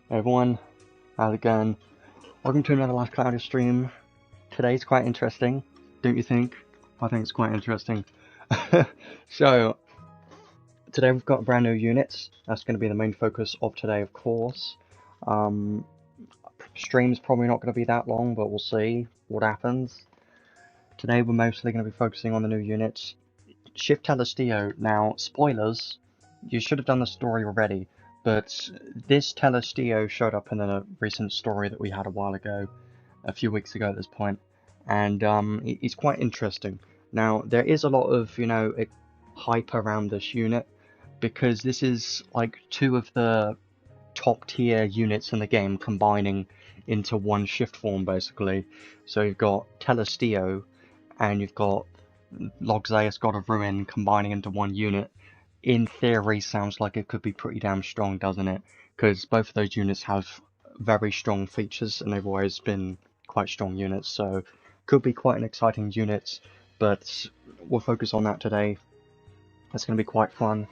Hey everyone, how's it going? Welcome to another live Cloudia stream. Today's quite interesting, don't you think? I think it's quite interesting. So, today we've got brand new units. That's going to be the main focus of today, of course. Stream's probably not going to be that long, but we'll see what happens. Today we're mostly going to be focusing on the new units. Shift Telestio. Now, spoilers, you should have done the story already, but this Telestio showed up in a recent story that we had a while ago, a few weeks ago at this point, and it's quite interesting. Now, there is a lot of, hype around this unit, because this is like two of the top tier units in the game combining into one shift form, basically. So you've got Telestio, and you've got Logzaeus, God of Ruin, combining into one unit. In theory, sounds like it could be pretty damn strong, doesn't it? Because both of those units have very strong features, and they've always been quite strong units, so could be quite an exciting unit, but we'll focus on that today. It's going to be quite fun.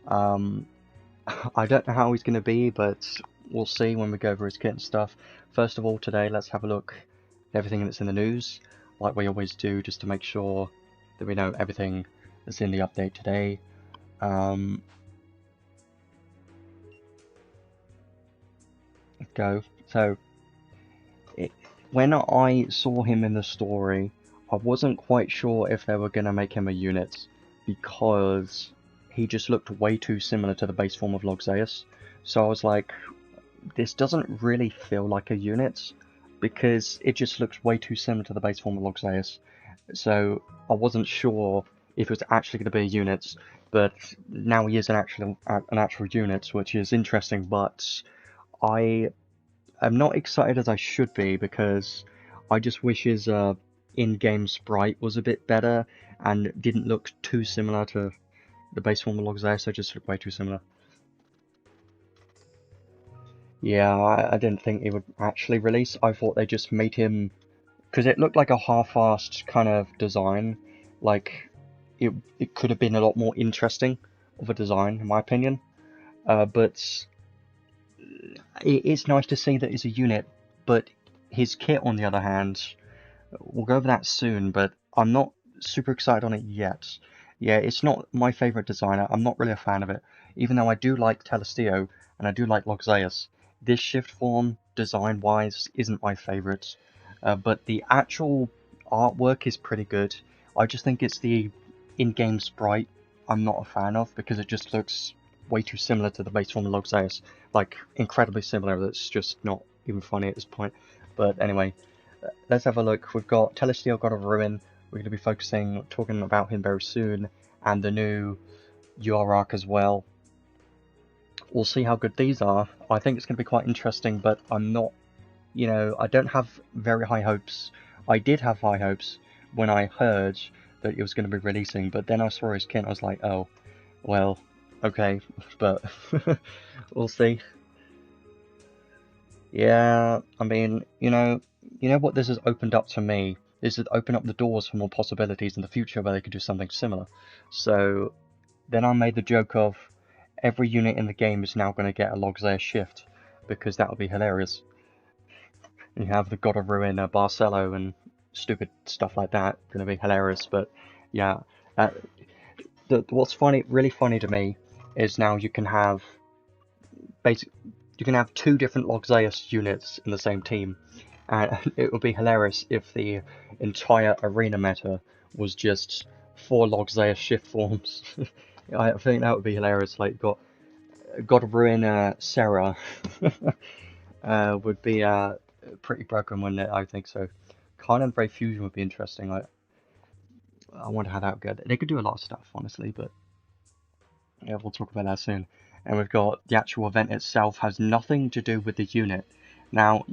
I don't know how he's going to be, but we'll see when we go over his kit and stuff. First of all, today, let's have a look at everything that's in the news, like we always do, just to make sure that we know everything that's in the update today. Go. So, when I saw him in the story, I wasn't quite sure if they were going to make him a unit, because he just looked way too similar to the base form of Logzaeus. So I was like, this doesn't really feel like a unit, because it just looks way too similar to the base form of Logzaeus. So I wasn't sure if it was actually going to be a unit, but now he is an actual unit, which is interesting. But I am not excited as I should be, because I just wish his in-game sprite was a bit better and didn't look too similar to the base form of Logzaeus, so it just looked way too similar. Yeah, I didn't think he would actually release. I thought they just made him, because it looked like a half-assed kind of design. Like, it could have been a lot more interesting of a design, in my opinion. But it's nice to see that it's a unit. But his kit, on the other hand, we'll go over that soon, but I'm not super excited on it yet. Yeah, it's not my favourite designer. I'm not really a fan of it. Even though I do like Telestio and I do like Logzaeus, this shift form, design-wise, isn't my favourite. But the actual artwork is pretty good. I just think it's the in-game sprite I'm not a fan of, because it just looks way too similar to the base form of Logzaeus. Like, incredibly similar, that's just not even funny at this point. But anyway, let's have a look. We've got Telestio, God of Ruin. We're going to be talking about him very soon, and the new UR arc as well. We'll see how good these are. I think it's going to be quite interesting, but I'm not, I don't have very high hopes. I did have high hopes when I heard that it was going to be releasing, but then I saw his kit and I was like, oh, well, okay, but we'll see. Yeah, I mean, what this has opened up to me? This has opened up the doors for more possibilities in the future where they could do something similar. So then I made the joke of every unit in the game is now going to get a Logzaeus shift, because that would be hilarious. And you have the God of Ruin, Barcelo, and stupid stuff like that, going to be hilarious. But yeah, what's funny, really funny to me, is now you can have you can have two different Logzaeus units in the same team, and it would be hilarious if the entire arena meta was just 4 Logzaeus shift forms. I think that would be hilarious. Like, got God of Ruin, Sarah would be pretty broken, wouldn't it? I think so. Khan and Brave Fusion would be interesting. I wonder how that would go. They could do a lot of stuff, honestly, but yeah, we'll talk about that soon. And we've got the actual event itself has nothing to do with the unit. Now,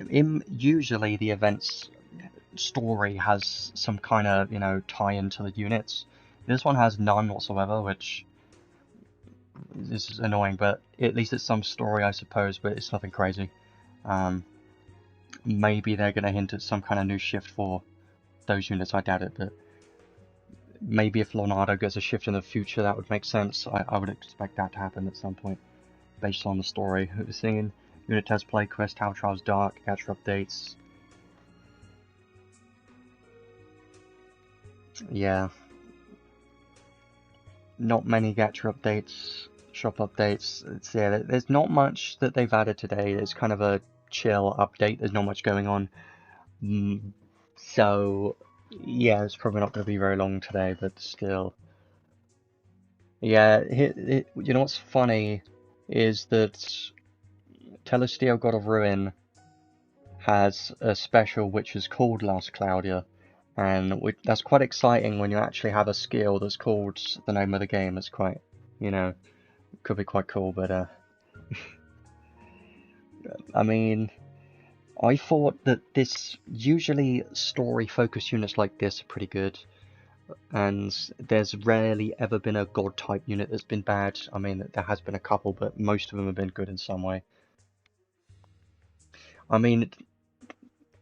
usually the event's story has some kind of, tie into the units. This one has none whatsoever, which is annoying, but at least it's some story, I suppose, but it's nothing crazy. Maybe they're going to hint at some kind of new shift for those units, I doubt it, but maybe if Leonardo gets a shift in the future, that would make sense. I would expect that to happen at some point, based on the story we've seen. Unit Test Play, Quest, Tower Trials, Dark, Gacha Updates. Yeah. Not many Gacha updates, shop updates. Yeah, there's not much that they've added today. It's kind of a chill update. There's not much going on. So, yeah, it's probably not going to be very long today, but still. Yeah, you know what's funny is that Telestio God of Ruin has a special which is called Last Cloudia, and that's quite exciting when you actually have a skill that's called the name of the game. It's quite, you know, could be quite cool, but I mean, I thought that usually story-focused units like this are pretty good, and there's rarely ever been a god-type unit that's been bad. I mean, there has been a couple, but most of them have been good in some way. I mean,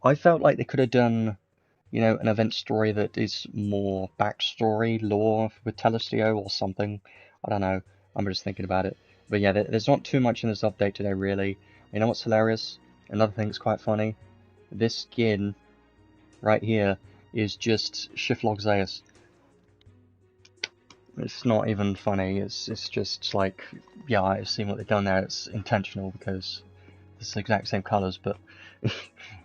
I felt like they could have done, you know, an event story that is more backstory, lore with Telestio or something. I don't know. I'm just thinking about it. But yeah, there's not too much in this update today, really. You know what's hilarious? Another thing that's quite funny. This skin right here is just Shiflog Zeus. It's not even funny. It's just like, yeah, I've seen what they've done there. It's intentional because it's the exact same colours, but you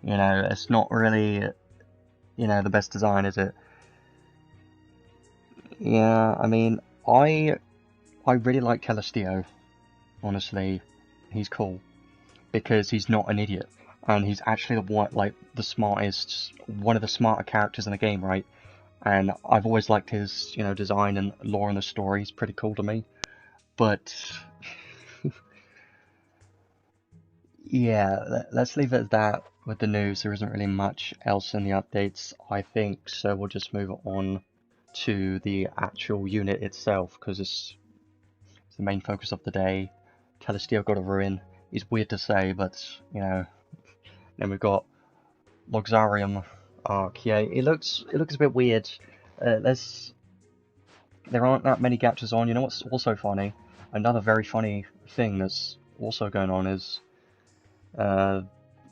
know, it's not really, you know, the best design, is it? Yeah, I mean, I really like Telestio, honestly. He's cool because he's not an idiot, and he's actually the smartest, one of the smarter characters in the game, right? And I've always liked his, you know, design and lore in the story. He's pretty cool to me. But yeah, let's leave it at that with the news. There isn't really much else in the updates, I think, so we'll just move on to the actual unit itself, because it's the main focus of the day. Telestio God of Ruin is weird to say, but, you know, then we've got Loxarium Arc. Yeah, it looks a bit weird. There aren't that many gachas on. You know what's also funny? Another very funny thing that's also going on is go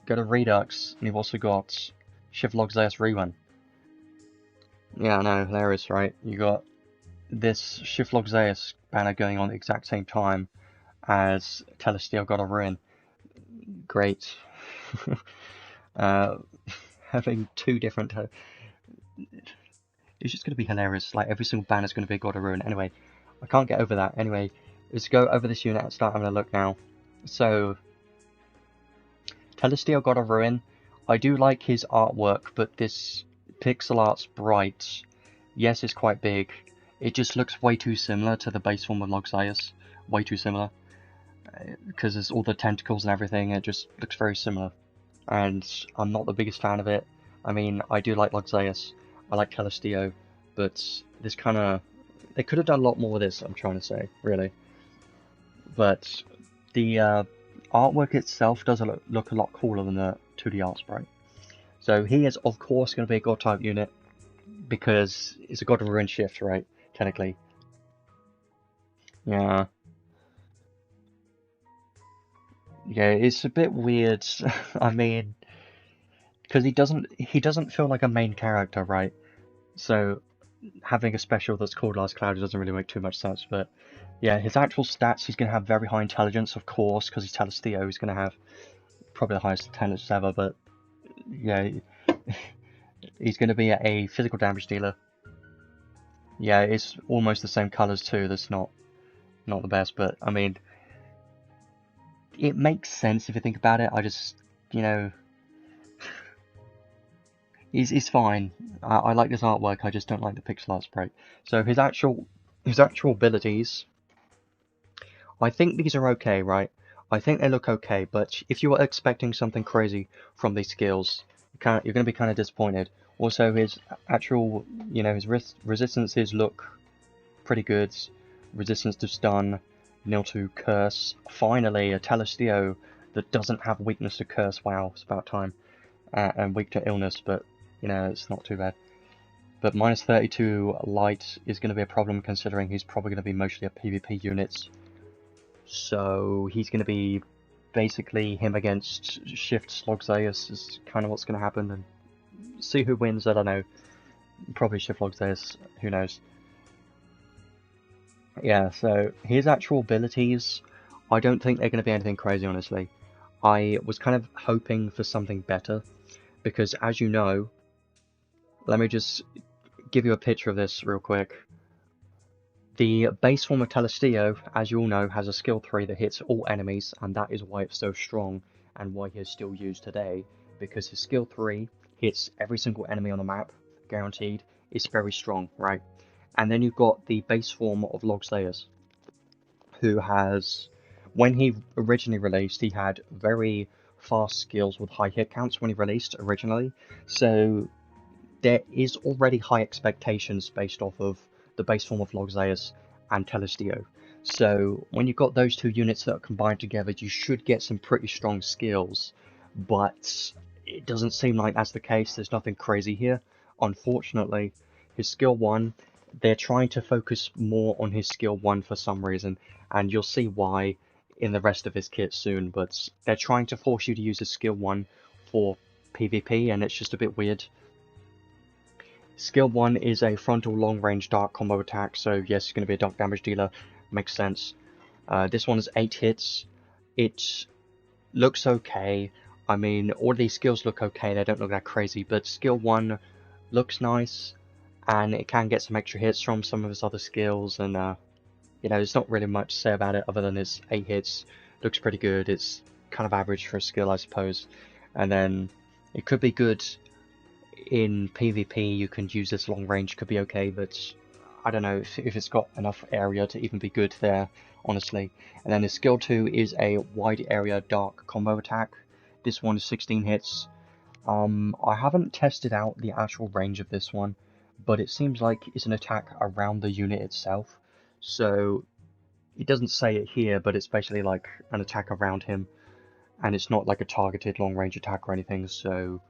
to Redux, and you've also got Shivlog Zeus Rerun. Yeah, I know, hilarious, right? You got this Shivlog Zeus banner going on at the exact same time as Telestio God of Ruin. Great. uh, having two different... it's just going to be hilarious. Like, every single banner is going to be a God of Ruin. Anyway, I can't get over that. Anyway, let's go over this unit and start having a look now. So, Telestio God of Ruin. I do like his artwork, but this pixel art's bright. Yes, it's quite big. It just looks way too similar to the base form of Loxias. Way too similar. Because there's all the tentacles and everything, it just looks very similar. And I'm not the biggest fan of it. I mean, I do like Loxias. I like Telestio, but this kind of... They could have done a lot more with this, I'm trying to say, really. But the artwork itself does look a lot cooler than the 2D art sprite. So he is, of course, going to be a God type unit because it's a God of Ruin shift, right? Technically. Yeah. Yeah, it's a bit weird. I mean, because he doesn't feel like a main character, right? So having a special that's called Last Cloud doesn't really make too much sense. But yeah, his actual stats, he's going to have very high intelligence, of course, because he's Telestio. He's going to have probably the highest intelligence ever. But yeah, he's going to be a physical damage dealer. Yeah, it's almost the same colours too. That's not the best, but I mean, it makes sense if you think about it. I just, you know, he's fine. I like this artwork. I just don't like the pixel art sprite. So his actual abilities, I think these are okay, right? I think they look okay, but if you were expecting something crazy from these skills, you're going to be kind of disappointed. Also, his actual, you know, his resistances look pretty good. Resistance to stun, nil to curse. Finally, a Telestio that doesn't have weakness to curse. Wow, it's about time. And weak to illness, but, you know, it's not too bad. But minus 32 light is going to be a problem considering he's probably going to be mostly a PvP unit. So he's going to be basically him against Shift Slogzeus is kind of what's going to happen, and see who wins, I don't know. Probably Shift Slogzeus, who knows. Yeah, so his actual abilities, I don't think they're going to be anything crazy, honestly. I was kind of hoping for something better, because as you know, let me just give you a picture of this real quick. The base form of Telestio, as you all know, has a skill 3 that hits all enemies, and that is why it's so strong, and why he is still used today, because his skill 3 hits every single enemy on the map, guaranteed. It's very strong, right? And then you've got the base form of Logseus, who has, when he originally released, he had very fast skills with high hit counts when he released originally, so there is already high expectations based off of the base form of Logseus and Telestio. So when you've got those two units that are combined together, you should get some pretty strong skills, but it doesn't seem like that's the case. There's nothing crazy here. Unfortunately, his skill 1, they're trying to focus more on his skill 1 for some reason, and you'll see why in the rest of his kit soon, but they're trying to force you to use his skill 1 for PvP, and it's just a bit weird. Skill 1 is a frontal long-range dark combo attack, so yes, it's going to be a dark damage dealer, makes sense. This one is 8 hits. It looks okay. I mean, all these skills look okay, they don't look that crazy, but skill 1 looks nice, and it can get some extra hits from some of his other skills, and you know, there's not really much to say about it other than it's 8 hits. Looks pretty good, it's kind of average for a skill, I suppose. And then, it could be good in PvP. You can use this long range, could be okay, but I don't know if it's got enough area to even be good there, honestly. And then the skill 2 is a wide area dark combo attack. This one is 16 hits. I haven't tested out the actual range of this one, but it seems like it's an attack around the unit itself. So it doesn't say it here, but it's basically like an attack around him, and it's not like a targeted long range attack or anything, so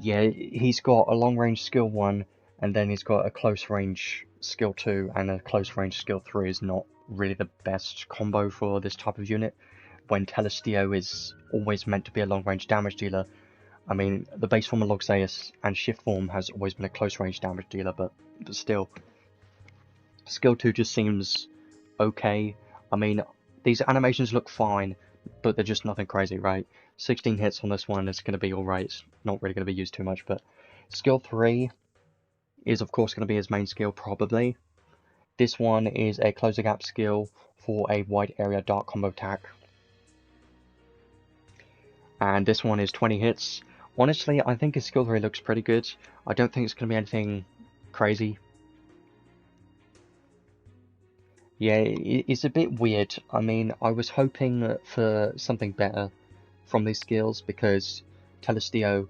yeah, he's got a long range skill 1, and then he's got a close range skill 2, and a close range skill 3 is not really the best combo for this type of unit, when Telestio is always meant to be a long range damage dealer. I mean, the base form of Logseus and shift form has always been a close range damage dealer, but still. Skill 2 just seems okay. I mean, these animations look fine, but they're just nothing crazy, right? 16 hits on this one is going to be alright. It's not really going to be used too much, but skill 3 is of course going to be his main skill, probably. This one is a close the gap skill for a wide area dark combo attack. And this one is 20 hits. Honestly, I think his skill 3 looks pretty good. I don't think it's going to be anything crazy. Yeah, it's a bit weird. I mean, I was hoping for something better from these skills, because Telestio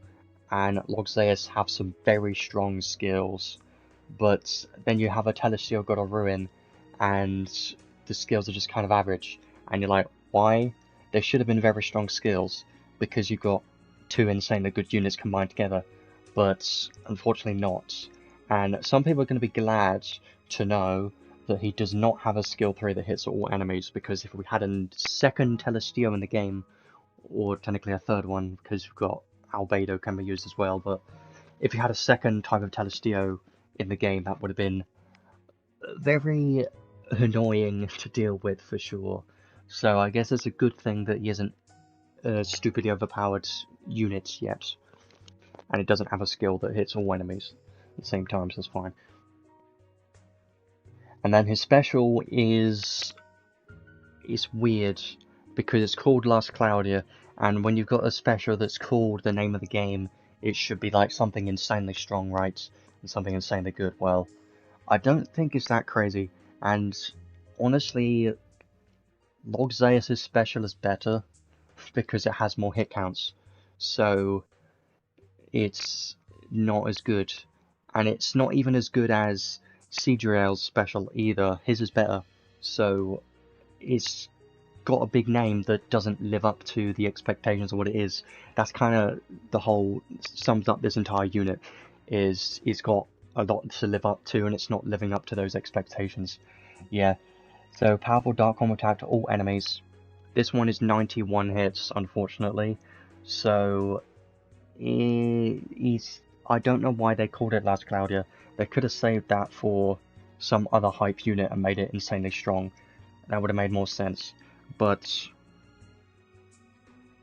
and Logseus have some very strong skills, but then you have a Telestio God of Ruin, and the skills are just kind of average, and you're like, why? There should have been very strong skills, because you've got two insanely good units combined together, but unfortunately not. And some people are going to be glad to know that he does not have a skill 3 that hits all enemies, because if we had a second Telestio in the game, or technically a third one, because we've got Albedo can be used as well, but if you had a second type of Telestio in the game, that would have been very annoying to deal with for sure. So I guess it's a good thing that he isn't a stupidly overpowered unit yet, and it doesn't have a skill that hits all enemies at the same time, so that's fine. And then his special is weird, because it's called Last Cloudia, and when you've got a special that's called the name of the game, it should be like something insanely strong, right? And something insanely good. Well, I don't think it's that crazy, and honestly, Logseus' special is better, because it has more hit counts, so it's not as good. And it's not even as good as Seadriel's special either. His is better, so it's got a big name that doesn't live up to the expectations of what it is. That's kind of the whole sums up this entire unit, is it's got a lot to live up to and it's not living up to those expectations. Yeah, so powerful dark combo attack to all enemies. This one is 91 hits, unfortunately. So I don't know why they called it Las Cloudia. They could have saved that for some other hype unit and made it insanely strong. That would have made more sense. But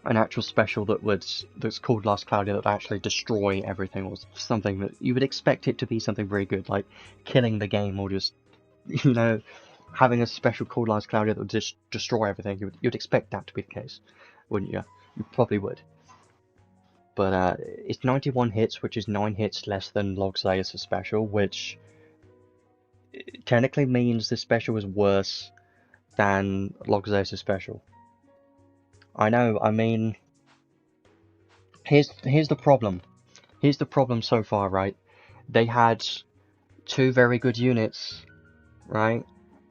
an actual special that's called Las Cloudia that would actually destroy everything, or something that you would expect it to be something very good, like killing the game, or just, you know, having a special called Las Cloudia that would just destroy everything. You'd expect that to be the case, wouldn't you? You probably would. But it's 91 hits, which is 9 hits less than Logzaeus' special, which technically means this special is worse than Logzaeus' special. I know, I mean, here's the problem. Here's the problem so far, right? They had 2 very good units, right?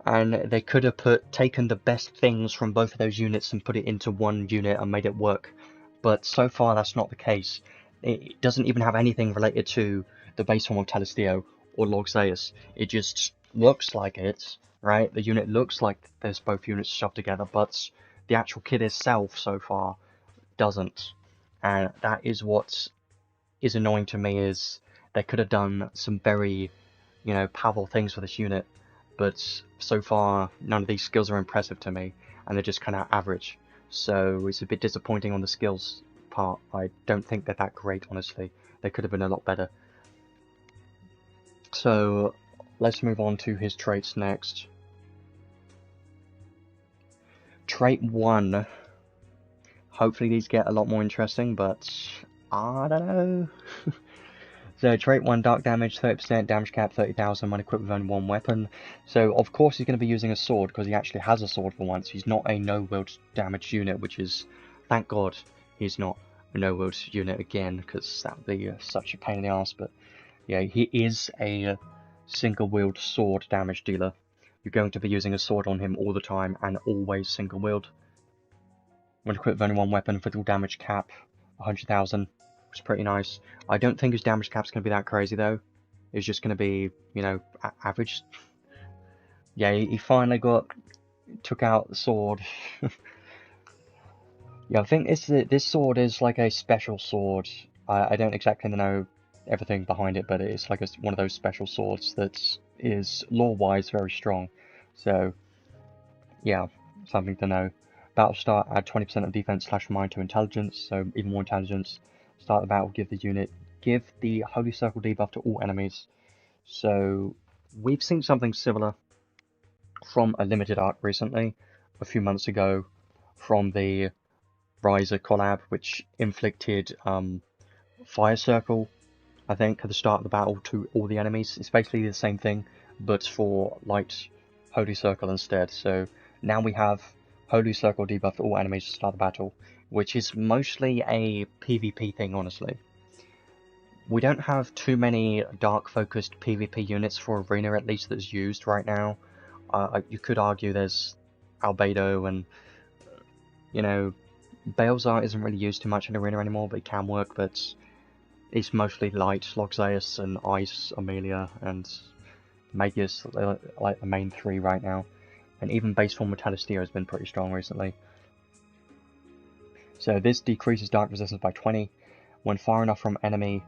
And they could have taken the best things from both of those units and put it into one unit and made it work. But so far that's not the case. It doesn't even have anything related to the base form of Telestio or Logzaeus. It just looks like it, right? The unit looks like there's both units shoved together, but the actual kit itself so far doesn't. And that is what is annoying to me, is they could have done some very, powerful things for this unit, but so far none of these skills are impressive to me, and they're just kind of average. So it's a bit disappointing on the skills part. I don't think they're that great, honestly. They could have been a lot better. So let's move on to his traits next. Trait 1. Hopefully these get a lot more interesting, but I don't know. So trait 1, dark damage, 30%, damage cap 30,000 when equipped with only one weapon. So of course he's going to be using a sword, because he actually has a sword for once. He's not a no-wield damage unit, which is, thank God, he's not a no-wield unit again, because that would be such a pain in the ass. But yeah, he is a single-wield sword damage dealer. You're going to be using a sword on him all the time, and always single-wield. When equipped with only one weapon, physical damage cap 100,000. It's pretty nice. I don't think his damage cap's going to be that crazy, though. It's just going to be, average. Yeah, he finally took out the sword. Yeah, I think this sword is like a special sword. I don't exactly know everything behind it, but it's like one of those special swords that is lore-wise very strong. So, yeah, something to know. Battle start, add 20% of defense / mind to intelligence, so even more intelligence. Start the battle, give the Holy Circle debuff to all enemies. So we've seen something similar from a limited arc recently, a few months ago, from the Riser collab, which inflicted Fire Circle, I think, at the start of the battle to all the enemies. It's basically the same thing, but for light Holy Circle instead. So now we have Holy Circle debuff to all enemies to start the battle, which is mostly a PvP thing, honestly. We don't have too many dark-focused PvP units for Arena, at least, that's used right now. You could argue there's Albedo and, Balezar isn't really used too much in Arena anymore, but it can work, but it's mostly light Logzaeus and Ice, Amelia, and Magus, like the main 3 right now. And even base form of Telestio has been pretty strong recently. So this decreases dark resistance by 20. When far enough from enemy,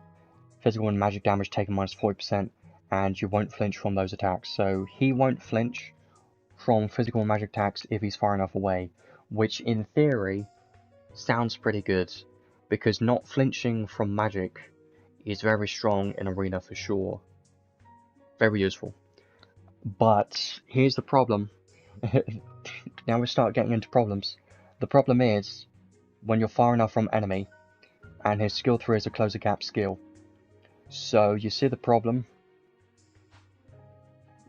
physical and magic damage taken minus 40%, and you won't flinch from those attacks. So he won't flinch from physical and magic attacks if he's far enough away, which in theory sounds pretty good, because not flinching from magic is very strong in Arena for sure. Very useful. But here's the problem. Now we start getting into problems. The problem is, when you're far enough from enemy, and his skill 3 is a close the gap skill. So you see the problem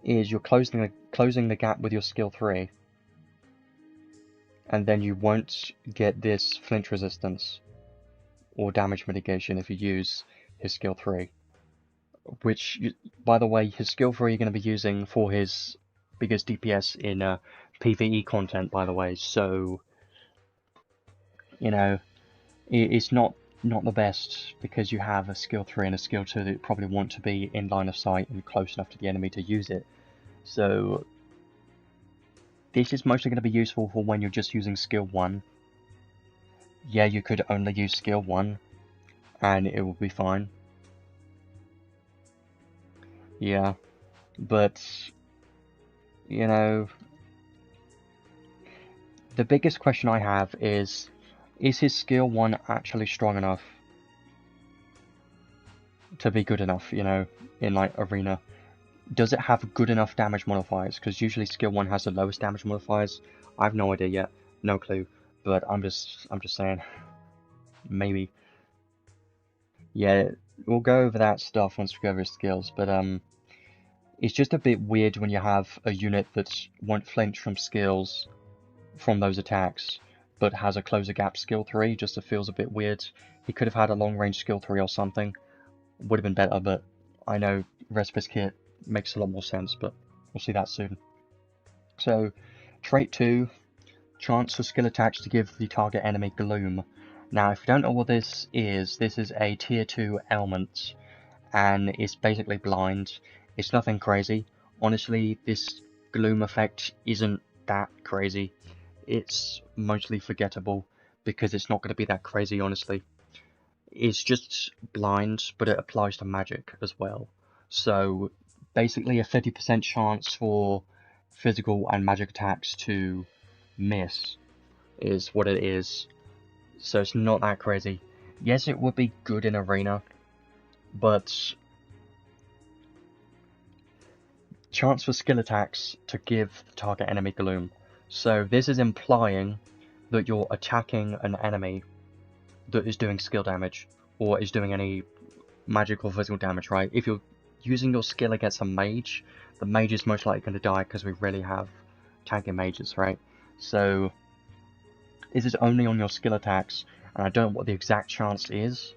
is you're closing the gap with your skill 3, and then you won't get this flinch resistance or damage mitigation if you use his skill 3. Which, by the way, his skill 3 you're going to be using for his biggest DPS in PvE content, by the way. So, it's not the best, because you have a skill 3 and a skill 2 that you probably want to be in line of sight and close enough to the enemy to use it. So This is mostly going to be useful for when you're just using skill 1. Yeah, you could only use skill 1, and it will be fine. Yeah, but, you know, the biggest question I have is his skill 1 actually strong enough to be good enough, you know, in, like, Arena? Does it have good enough damage modifiers? Because usually skill 1 has the lowest damage modifiers. I have no idea yet, no clue, but I'm just saying, maybe. Yeah, we'll go over that stuff once we go over his skills, but it's just a bit weird when you have a unit that won't flinch from skills from those attacks, but has a closer gap skill 3, just it feels a bit weird. He could have had a long range skill 3 or something, would have been better, but I know Respis Kit makes a lot more sense, but we'll see that soon. So, trait 2, chance for skill attacks to give the target enemy gloom. Now, if you don't know what this is a tier 2 element, and it's basically blind. It's nothing crazy. Honestly, this gloom effect isn't that crazy. It's mostly forgettable, because it's not going to be that crazy, honestly. It's just blind, but it applies to magic as well. So, basically a 50% chance for physical and magic attacks to miss is what it is. So it's not that crazy. Yes, it would be good in Arena, but chance for skill attacks to give the target enemy gloom. So this is implying that you're attacking an enemy that is doing skill damage, or is doing any magic or physical damage, right? If you're using your skill against a mage, the mage is most likely going to die because we really have tanking mages, right? So this is only on your skill attacks, and I don't know what the exact chance is,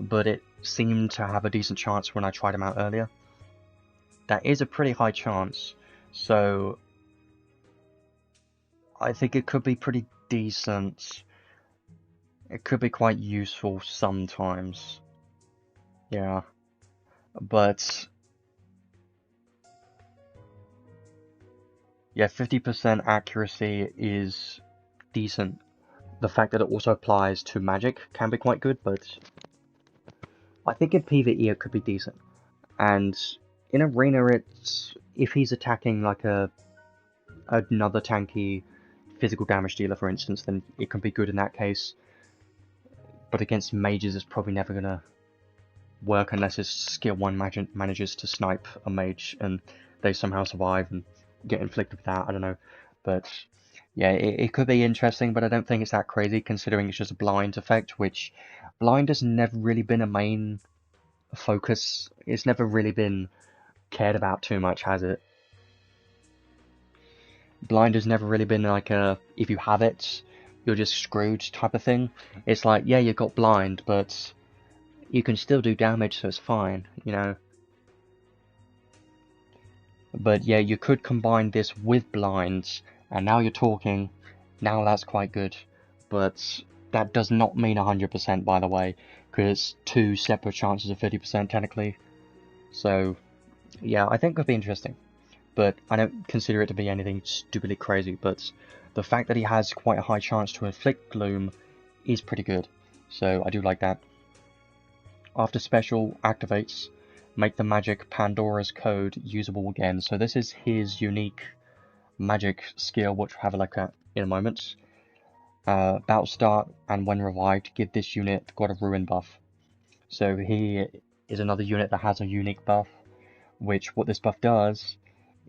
but it seemed to have a decent chance when I tried them out earlier. That is a pretty high chance, so I think it could be pretty decent. It could be quite useful sometimes. Yeah. But yeah, 50% accuracy is decent. The fact that it also applies to magic can be quite good, but I think in PvE it could be decent. And in Arena, it's if he's attacking like another tanky physical damage dealer, for instance, then it can be good in that case. But against mages, it's probably never gonna work unless his skill 1 manages to snipe a mage and they somehow survive and get inflicted with that. I don't know, but yeah, it could be interesting, but I don't think it's that crazy considering it's just a blind effect, which blind has never really been a main focus. It's never really been cared about too much, has it? Blind has never really been like a, if you have it, you're just screwed type of thing. It's like, yeah, you got blind, but you can still do damage, so it's fine, you know? But yeah, you could combine this with blinds, and now you're talking. Now that's quite good. But that does not mean 100%, by the way, because it's two separate chances of 50% technically. So yeah, I think it could be interesting. But I don't consider it to be anything stupidly crazy, but the fact that he has quite a high chance to inflict gloom is pretty good. So I do like that. After special activates, make the magic Pandora's Code usable again. So this is his unique magic skill, which we'll have a look at in a moment. Battle start and when revived, give this unit God of Ruin buff. So he is another unit that has a unique buff, which what this buff does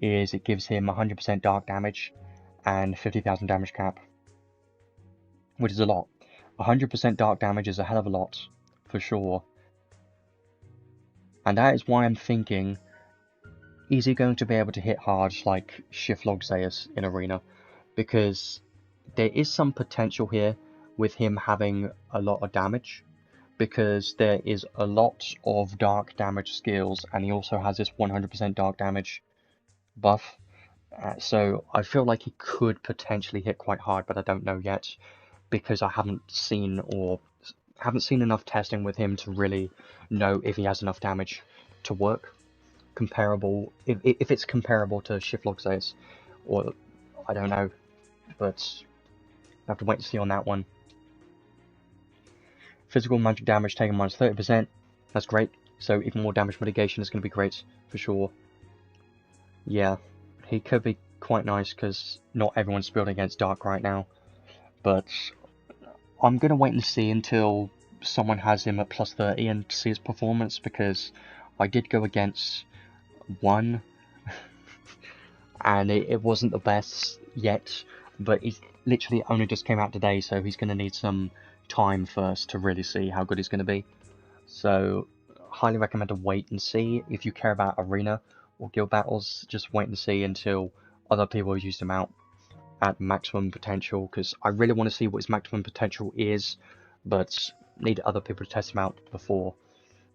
is it gives him 100% dark damage and 50,000 damage cap, which is a lot. 100% dark damage is a hell of a lot, for sure. And that is why I'm thinking, is he going to be able to hit hard like Shiflog Zeus in Arena? Because there is some potential here with him having a lot of damage, because there is a lot of dark damage skills, and he also has this 100% dark damage buff. So I feel like he could potentially hit quite hard, but I don't know yet, because I haven't seen enough testing with him to really know if he has enough damage to work. Comparable, if it's comparable to Shiflog Zeus, or I don't know, but I have to wait to see on that one. Physical magic damage taken minus 30%. That's great. So even more damage mitigation is going to be great for sure. Yeah, he could be quite nice because not everyone's building against Dark right now. But I'm going to wait and see until someone has him at plus 30 and see his performance, because I did go against one and it wasn't the best yet, but he's literally only just came out today, so he's going to need some time first to really see how good he's going to be. So highly recommend to wait and see. If you care about arena or guild battles, just wait and see until other people use him out at maximum potential, because I really want to see what his maximum potential is, but need other people to test him out before.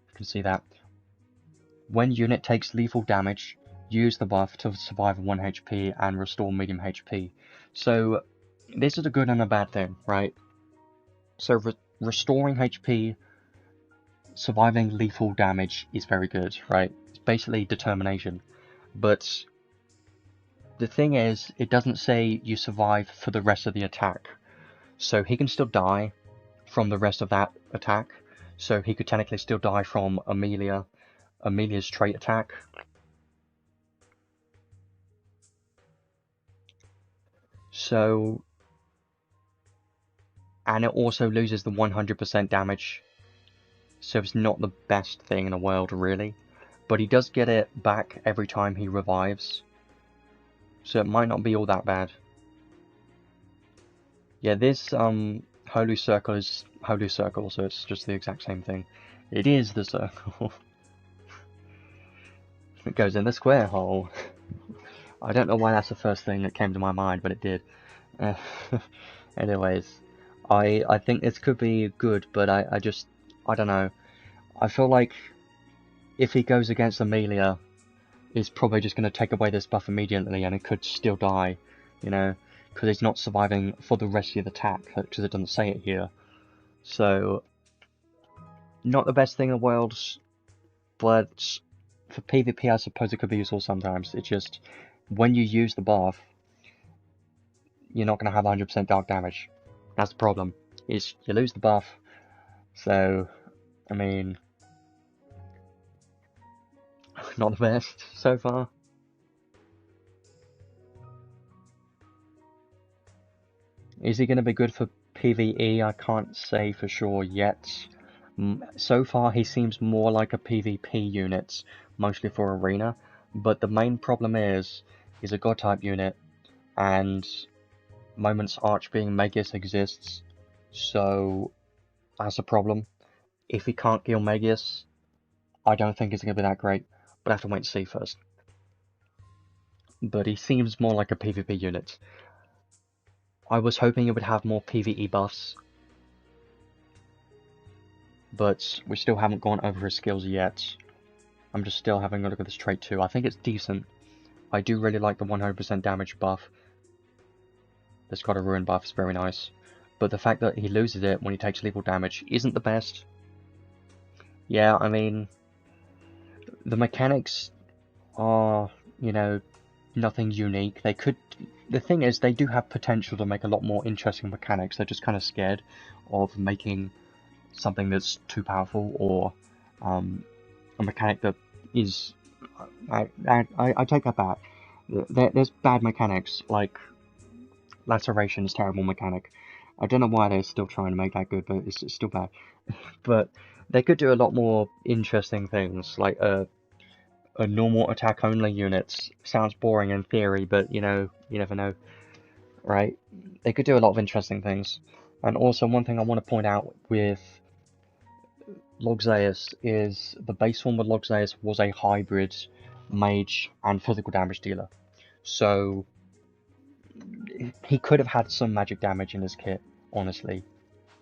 You can see that. When unit takes lethal damage, use the buff to survive 1 HP and restore medium HP. So this is a good and a bad thing, right? So restoring HP, surviving lethal damage is very good, right? It's basically determination. But the thing is, it doesn't say you survive for the rest of the attack. So he can still die from the rest of that attack. So he could technically still die from Amelia's trait attack. So, and it also loses the 100% damage. So it's not the best thing in the world, really. But he does get it back every time he revives. So it might not be all that bad. Yeah, this Holy Circle is Holy Circle, so it's just the exact same thing. It is the circle. It goes in the square hole. I don't know why that's the first thing that came to my mind, but it did. Anyways, I think this could be good, but I don't know. I feel like if he goes against Amelia, he's probably just going to take away this buff immediately, and it could still die, you know, because he's not surviving for the rest of the attack, because it doesn't say it here. So, not the best thing in the world, but for PvP I suppose it could be useful sometimes. It's just, when you use the buff, you're not going to have 100% dark damage. That's the problem, is you lose the buff. So, I mean, not the best so far. Is he going to be good for PvE? I can't say for sure yet. So far he seems more like a PvP unit, mostly for arena, but the main problem is he's a god type unit, and Moment's Arch being Magius exists, so that's a problem. If he can't kill Magius, I don't think it's going to be that great, but I have to wait and see first. But he seems more like a PvP unit. I was hoping it would have more PvE buffs, but we still haven't gone over his skills yet. I'm just still having a look at this trait too. I think it's decent. I do really like the 100% damage buff. It's got a ruin buff, it's very nice. But the fact that he loses it when he takes lethal damage isn't the best. Yeah, I mean, the mechanics are, you know, nothing unique. They could... The thing is, they do have potential to make a lot more interesting mechanics. They're just kind of scared of making something that's too powerful, or a mechanic that is... I take that back. There's bad mechanics, like Laceration is a terrible mechanic. I don't know why they're still trying to make that good, but it's still bad. But they could do a lot more interesting things, like a normal attack only unit. Sounds boring in theory, but you know, you never know, right? They could do a lot of interesting things. And also, one thing I want to point out with Logzaeus is the base form with Logzaeus was a hybrid mage and physical damage dealer. So he could have had some magic damage in his kit, honestly.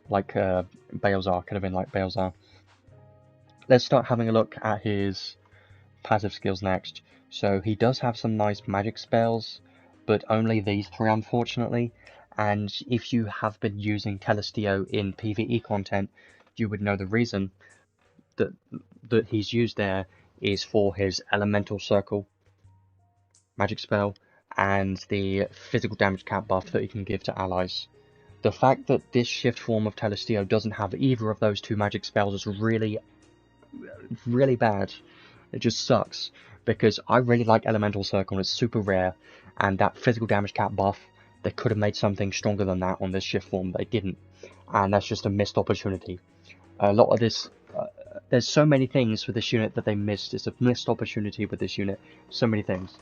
Like Balezar, could have been like Balezar. Let's start having a look at his passive skills next. So he does have some nice magic spells, but only these three, unfortunately. And if you have been using Telestio in PvE content, you would know the reason that he's used there is for his Elemental Circle magic spell and the physical damage cap buff that he can give to allies. The fact that this shift form of Telestio doesn't have either of those two magic spells is really, really bad. It just sucks, because I really like Elemental Circle, and it's super rare, and that physical damage cap buff, they could have made something stronger than that on this shift form, they didn't, and that's just a missed opportunity. A lot of this, there's so many things with this unit that they missed. It's a missed opportunity with this unit, so many things.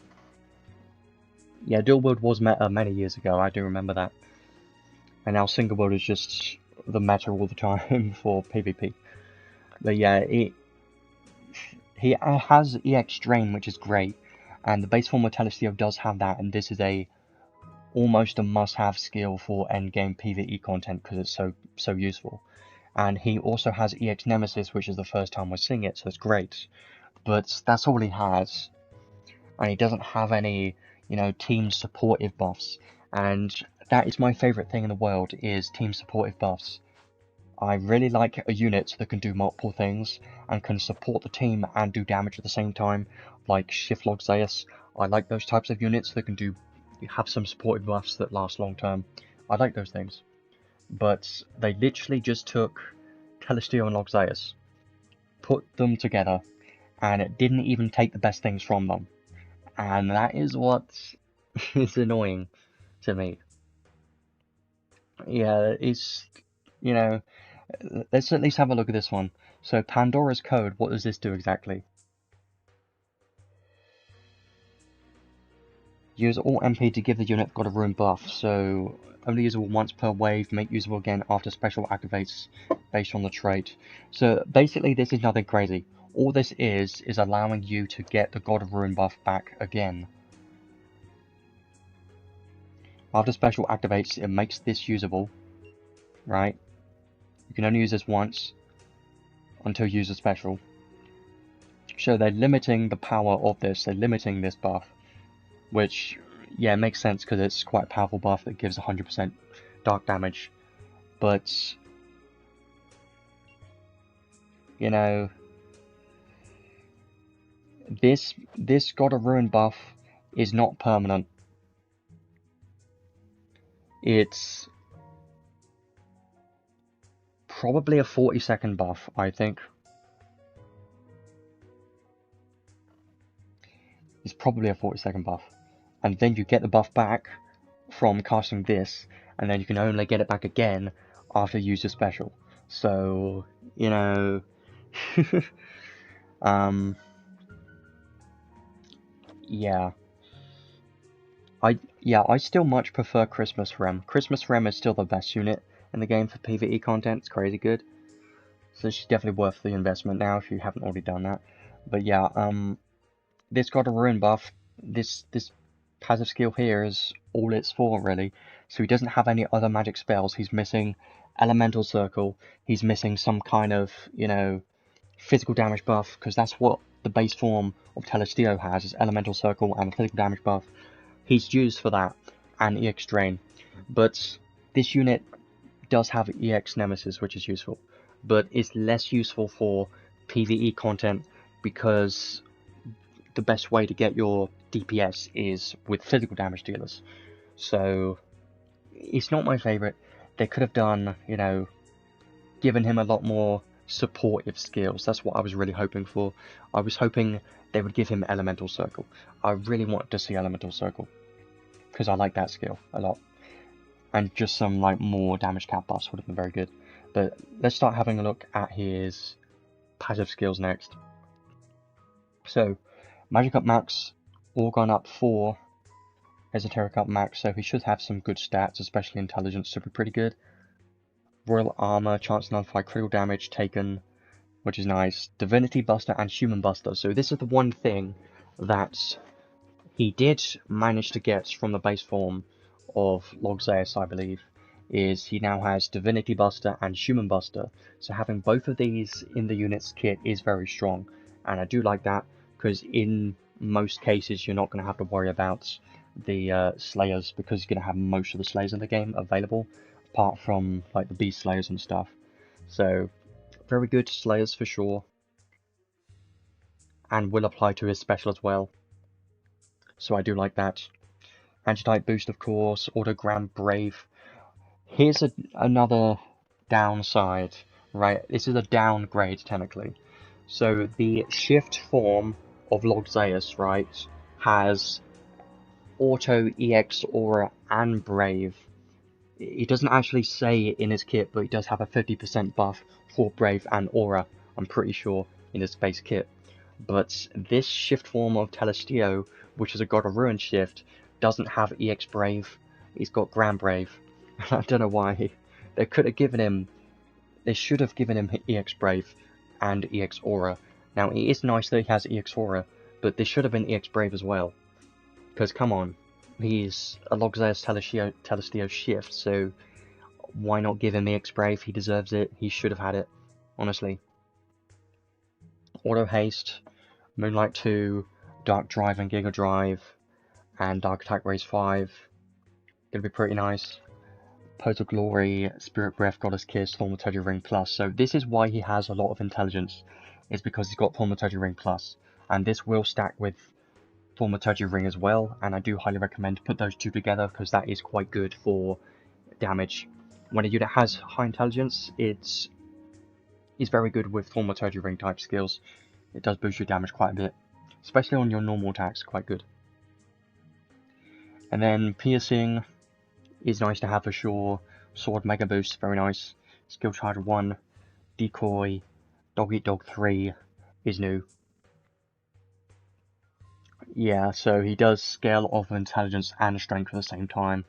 Yeah, dual wield was meta many years ago, I do remember that. And now single wield is just the meta all the time for PvP. But yeah, he has EX Drain, which is great, and the base form of Telestio does have that, and this is almost a must-have skill for endgame PvE content because it's so useful. And he also has EX Nemesis, which is the first time we're seeing it, so it's great. But that's all he has, and he doesn't have any, team supportive buffs. And that is my favourite thing in the world, is team supportive buffs. I really like a unit that can do multiple things and can support the team and do damage at the same time, like Shift Log Zeus. I like those types of units that can have some supportive buffs that last long term. I like those things. But they literally just took Telestio and Log Zeus, put them together, and it didn't even take the best things from them. And that is what is annoying to me. Yeah, it's, let's at least have a look at this one. So Pandora's Code, what does this do exactly? Use all MP to give the unit God of Ruin buff, so only usable once per wave, make usable again after special activates based on the trait. So basically this is nothing crazy. All this is allowing you to get the God of Ruin buff back again. After special activates, it makes this usable, right? You can only use this once until you use a special. So they're limiting the power of this, they're limiting this buff. Which, yeah, makes sense because it's quite a powerful buff that gives 100% dark damage. But, this God of Ruin buff is not permanent. It's probably a 40-second buff, I think. It's probably a 40-second buff. And then you get the buff back from casting this, and then you can only get it back again after you use your special. So, yeah. I still much prefer Christmas Rem. Christmas Rem is still the best unit in the game for PvE content. It's crazy good. So she's definitely worth the investment now if you haven't already done that. But yeah, this God of Ruin buff, this passive skill here is all it's for, really. So he doesn't have any other magic spells. He's missing Elemental Circle. He's missing some kind of, physical damage buff, because that's what the base form of Telestio has, is Elemental Circle and a physical damage buff. He's used for that, and EX Drain. But this unit does have EX Nemesis, which is useful. But it's less useful for PvE content, because the best way to get your DPS is with physical damage dealers. So, it's not my favourite. They could have done, given him a lot more supportive skills. That's what I was really hoping for. I was hoping they would give him Elemental Circle. I really wanted to see Elemental Circle, because I like that skill a lot. And just some more damage cap buffs would have been very good. But let's start having a look at his passive skills next. So, Magic Up Max, all gone up 4, Esoteric Up Max, so he should have some good stats, especially Intelligence should be pretty good. Royal Armor, chance to nullify critical damage taken, which is nice. Divinity Buster and Human Buster, so this is the one thing that he did manage to get from the base form of Log Zeus, I believe, is he now has Divinity Buster and Human Buster, so having both of these in the unit's kit is very strong, and I do like that, because in most cases you're not going to have to worry about the Slayers, because you're going to have most of the Slayers in the game available, apart from the Beast Slayers and stuff. So, very good Slayers for sure, and will apply to his special as well, so I do like that. Anti-type boost, of course, Autogram Brave. Here's another downside, right? This is a downgrade, technically. So the shift form of Logzaeus, right, has Auto, EX, Aura, and Brave. It doesn't actually say it in his kit, but he does have a 50% buff for Brave and Aura, I'm pretty sure, in his base kit. But this shift form of Telestio, which is a God of Ruin shift, doesn't have EX Brave. He's got Grand Brave. I don't know why. They could have given him... They should have given him EX Brave and EX Aura. Now, it is nice that he has EX Aura, but this should have been EX Brave as well. Because, come on, he's a Logzaeus Telestio shift, so why not give him EX Brave? He deserves it. He should have had it, honestly. Auto Haste, Moonlight 2, Dark Drive and Giga Drive, and Dark Attack Raise 5. Gonna be pretty nice. Total Glory, Spirit Breath, Goddess Kiss, Thaumaturgy Ring Plus. So this is why he has a lot of intelligence. It's because he's got Thaumaturgy Ring Plus. And this will stack with Thaumaturgy Ring as well. And I do highly recommend to put those two together because that is quite good for damage. When a unit has high intelligence, it's very good with Thaumaturgy Ring type skills. It does boost your damage quite a bit. Especially on your normal attacks, quite good. And then Piercing is nice to have for sure. Sword Mega Boost, very nice. Skill Charge 1, Decoy, Dog Eat Dog 3 is new. Yeah, so he does scale of intelligence and strength at the same time.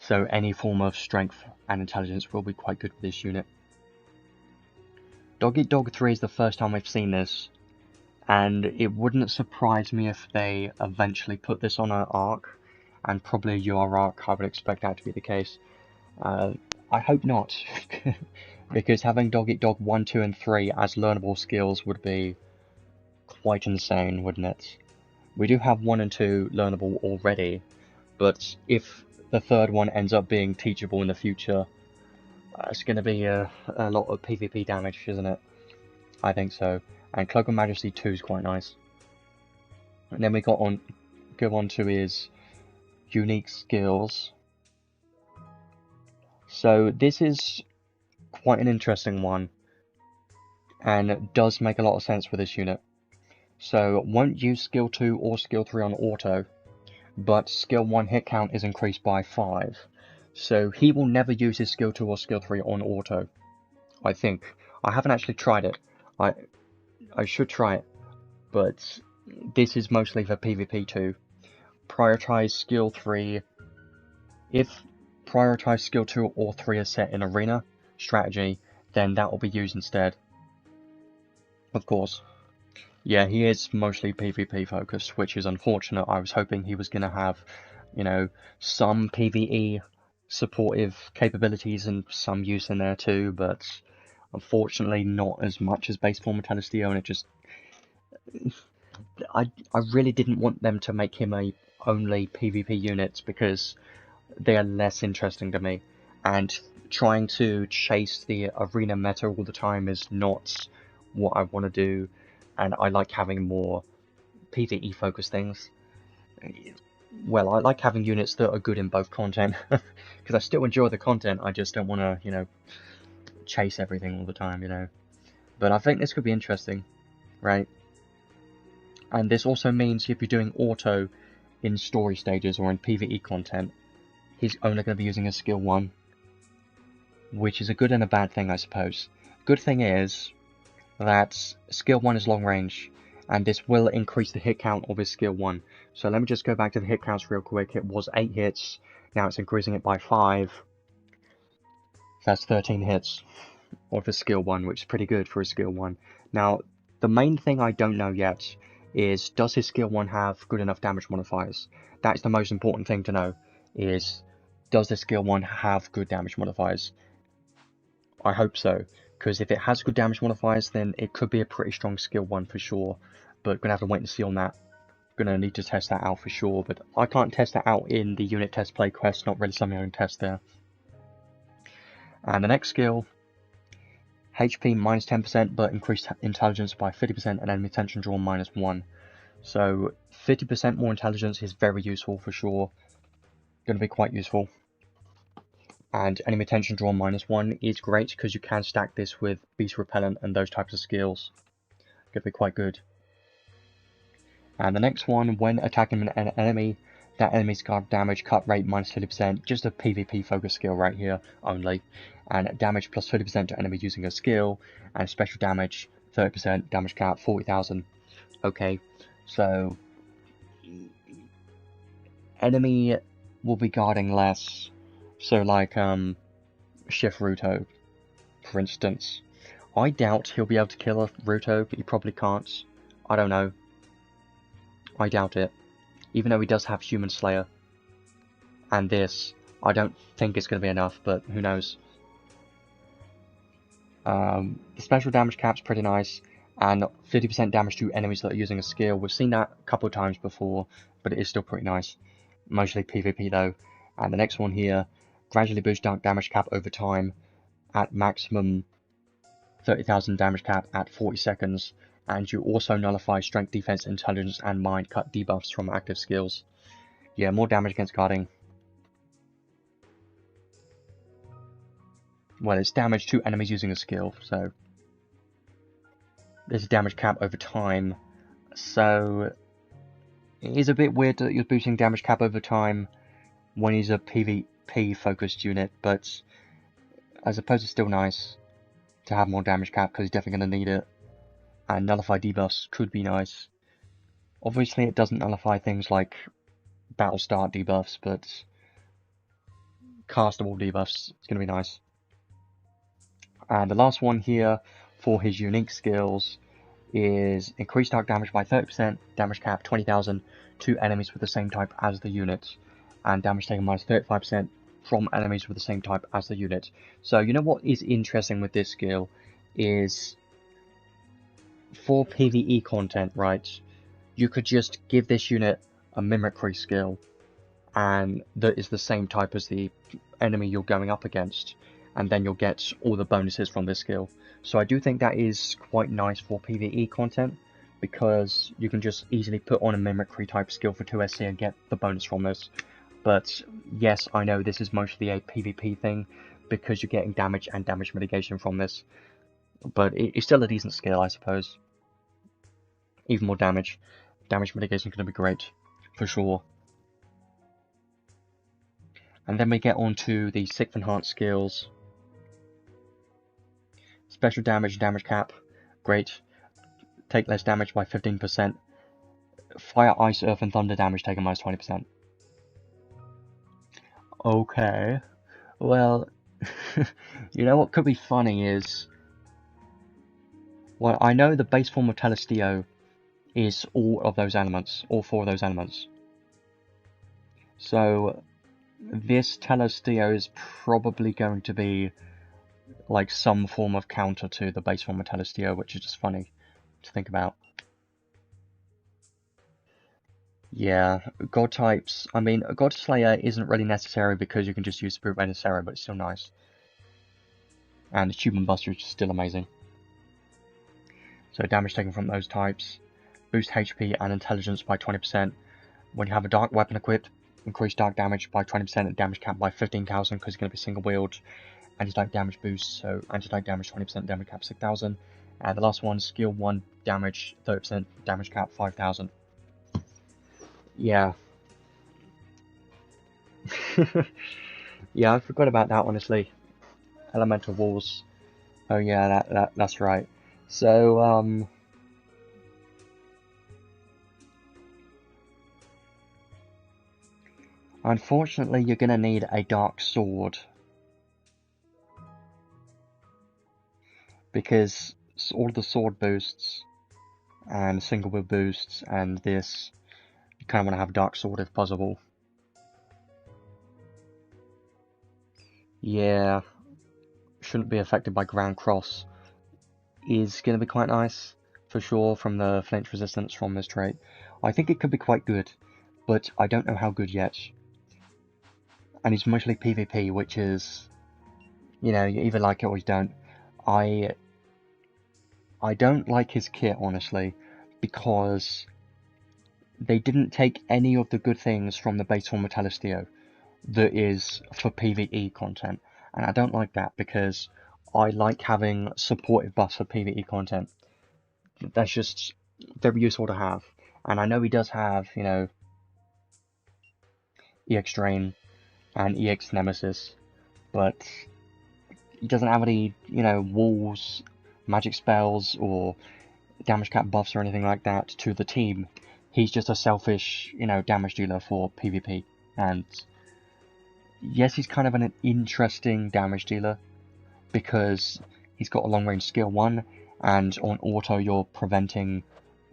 So any form of strength and intelligence will be quite good for this unit. Dog Eat Dog 3 is the first time I've seen this, and it wouldn't surprise me if they eventually put this on an arc, and probably a UR arc. I would expect that to be the case. I hope not, because having Dog Eat Dog 1, 2, and 3 as learnable skills would be quite insane, wouldn't it? We do have 1 and 2 learnable already, but if the third one ends up being teachable in the future, it's going to be a lot of PvP damage, isn't it? I think so. And Cloak of Majesty 2 is quite nice. And then we go on to his unique skills. So this is quite an interesting one, and it does make a lot of sense for this unit. So won't use skill 2 or skill 3 on auto, but skill 1 hit count is increased by 5. So he will never use his skill 2 or skill 3 on auto, I think. I haven't actually tried it. I should try it, but this is mostly for PvP too. Prioritize skill 3. If prioritize skill 2 or 3 are set in arena strategy, then that will be used instead. Of course. Yeah, he is mostly PvP focused, which is unfortunate. I was hoping he was going to have, you know, some PvE supportive capabilities and some use in there too, but unfortunately not as much as base form of Telestio, and it just... I really didn't want them to make him a only PvP unit because they are less interesting to me, and trying to chase the arena meta all the time is not what I want to do, and I like having more PvE focused things. Well, I like having units that are good in both content, because I still enjoy the content, I just don't want to, you know, chase everything all the time, you know. But I think this could be interesting, right? And this also means if you're doing auto in story stages or in PvE content, he's only going to be using a skill 1, which is a good and a bad thing, I suppose. Good thing is that skill 1 is long range, and this will increase the hit count of his skill 1. So let me just go back to the hit counts real quick. It was 8 hits, now it's increasing it by 5. That's 13 hits of his skill 1, which is pretty good for his skill 1. Now, the main thing I don't know yet is, does his skill 1 have good enough damage modifiers? That's the most important thing to know, is, does the skill 1 have good damage modifiers? I hope so, because if it has good damage modifiers, then it could be a pretty strong skill 1 for sure, but gonna have to wait and see on that. Gonna need to test that out for sure, but I can't test that out in the unit test play quest, not really something I can test there. And the next skill, HP minus 10%, but increased intelligence by 50% and enemy attention drawn minus 1. So 50% more intelligence is very useful for sure. Going to be quite useful. And enemy attention drawn -1 is great because you can stack this with beast repellent and those types of skills. Going to be quite good. And the next one, when attacking an enemy, that enemy's guard damage cut rate -50%, just a PvP focus skill right here only. And damage plus 30% to enemy using a skill, and special damage 30%, damage cap 40,000. Okay, so enemy will be guarding less. So like Shift Ruto, for instance. I doubt he'll be able to kill a Ruto, but he probably can't. I don't know. I doubt it. Even though he does have Human Slayer. And this, I don't think it's going to be enough, but who knows. The special damage cap's pretty nice, and 50% damage to enemies that are using a skill. We've seen that a couple of times before, but it is still pretty nice. Mostly PvP though. And the next one here, gradually boost dark damage cap over time at maximum 30,000 damage cap at 40 seconds. And you also nullify strength, defense, intelligence, and mind cut debuffs from active skills. Yeah, more damage against guarding. Well, it's damage to enemies using a skill, so there's a damage cap over time. So it is a bit weird that you're boosting damage cap over time when he's a PvP focused unit, but I suppose it's still nice to have more damage cap because he's definitely going to need it. And nullify debuffs could be nice. Obviously it doesn't nullify things like battle start debuffs, but castable debuffs is going to be nice. And the last one here for his unique skills is increase dark damage by 30%, damage cap 20,000 to enemies with the same type as the unit, and damage taken -35% from enemies with the same type as the unit. So you know what is interesting with this skill is for PvE content, right? You could just give this unit a mimicry skill, and that is the same type as the enemy you're going up against, and then you'll get all the bonuses from this skill. So I do think that is quite nice for PvE content, because you can just easily put on a mimicry type skill for 2SC and get the bonus from this. But yes, I know this is mostly a PvP thing, because you're getting damage and damage mitigation from this. But it's still a decent skill, I suppose. Even more damage. Damage mitigation is going to be great, for sure. And then we get on to the 6th enhanced skills. Special damage, damage cap, great. Take less damage by 15%. Fire, ice, earth, and thunder damage taken -20%. Okay. Well, you know what could be funny is... Well, I know the base form of Telestio is all of those elements, all 4 of those elements. So, this Telestio is probably going to be like some form of counter to the base form of Telestio, which is just funny to think about. Yeah, God types, I mean, God Slayer isn't really necessary because you can just use Spirit Renicera, but it's still nice. And Achievement Buster is still amazing. So damage taken from those types, boost HP and intelligence by 20%. When you have a dark weapon equipped, increase dark damage by 20% and damage cap by 15,000 because it's going to be single wield. Anti-tank damage boost, so anti-tank damage 20%, damage cap 6,000. And the last one, skill 1 damage 30%, damage cap 5,000. Yeah. Yeah, I forgot about that, honestly. Elemental walls. Oh yeah, that's right. So, unfortunately, you're gonna need a dark sword. Because all the sword boosts, and single wield boosts, and this, you kind of want to have a dark sword if possible. Yeah, shouldn't be affected by ground cross. Is going to be quite nice, for sure, from the flinch resistance from this trait. I think it could be quite good, but I don't know how good yet. And it's mostly PvP, which is, you know, you either like it or you don't. I don't like his kit, honestly, because they didn't take any of the good things from the base form of Telestio that is for PvE content, and I don't like that because I like having supportive buffs for PvE content. That's just very useful to have. And I know he does have, you know, EX Drain and EX Nemesis, but he doesn't have any, you know, walls, magic spells, or damage cap buffs or anything like that to the team. He's just a selfish, you know, damage dealer for PvP. And yes, he's kind of an interesting damage dealer because he's got a long range skill 1, and on auto you're preventing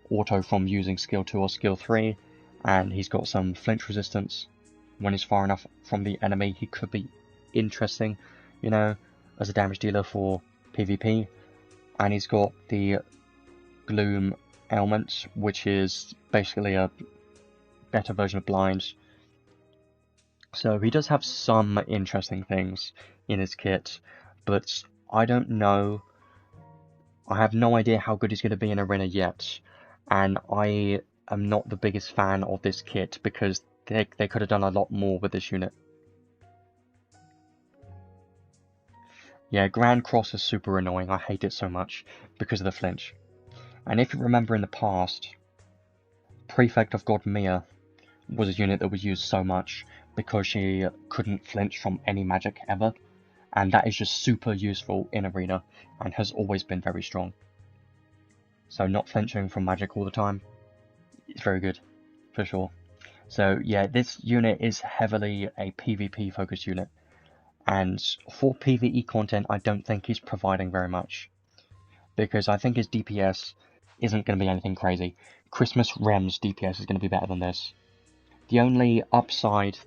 auto from using skill 2 or skill 3, and he's got some flinch resistance. When he's far enough from the enemy, he could be interesting, you know, as a damage dealer for PvP. And he's got the Gloom ailment, which is basically a better version of Blind. So he does have some interesting things in his kit, but I don't know. I have no idea how good he's going to be in Arena yet, and I am not the biggest fan of this kit because they could have done a lot more with this unit. Yeah, Grand Cross is super annoying. I hate it so much because of the flinch. And if you remember in the past, Prefect of God Mia was a unit that was used so much because she couldn't flinch from any magic ever, and that is just super useful in Arena and has always been very strong. So not flinching from magic all the time, it's very good, for sure. So yeah, this unit is heavily a PvP focused unit, and for PvE content I don't think he's providing very much, because I think his DPS isn't going to be anything crazy. Christmas Rem's DPS is going to be better than this. The only upside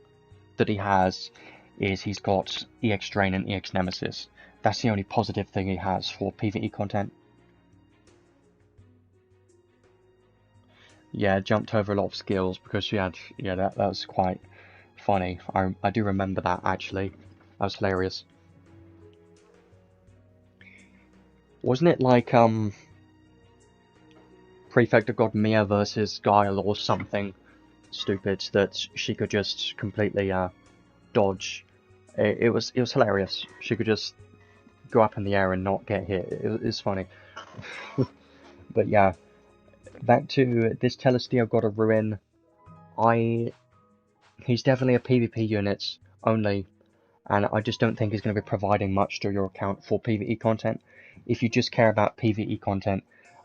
that he has is he's got EX Drain and EX Nemesis. That's the only positive thing he has for PvE content. Yeah, jumped over a lot of skills because she had, yeah, that was quite funny. I do remember that, actually. That was hilarious. Wasn't it like, Prefect of God Mia versus Guile or something stupid that she could just completely, dodge? It was hilarious. She could just go up in the air and not get hit. It's funny. But yeah, back to this Telestio God of Ruin. He's definitely a PvP unit only, and I just don't think he's going to be providing much to your account for PvE content. If you just care about PvE content,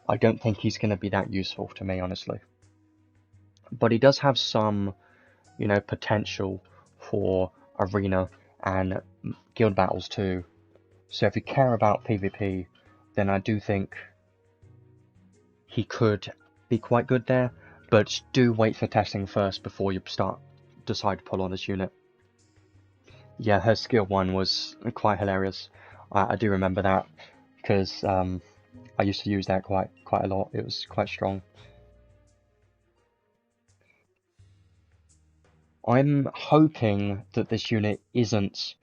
I don't think he's going to be that useful to me, honestly. But he does have some, you know, potential for Arena and Guild Battles too. So if you care about PvP, then I do think he could be quite good there, but do wait for testing first before you decide to pull on this unit. Yeah, her skill 1 was quite hilarious. I do remember that because I used to use that quite a lot. It was quite strong. I'm hoping that this unit isn't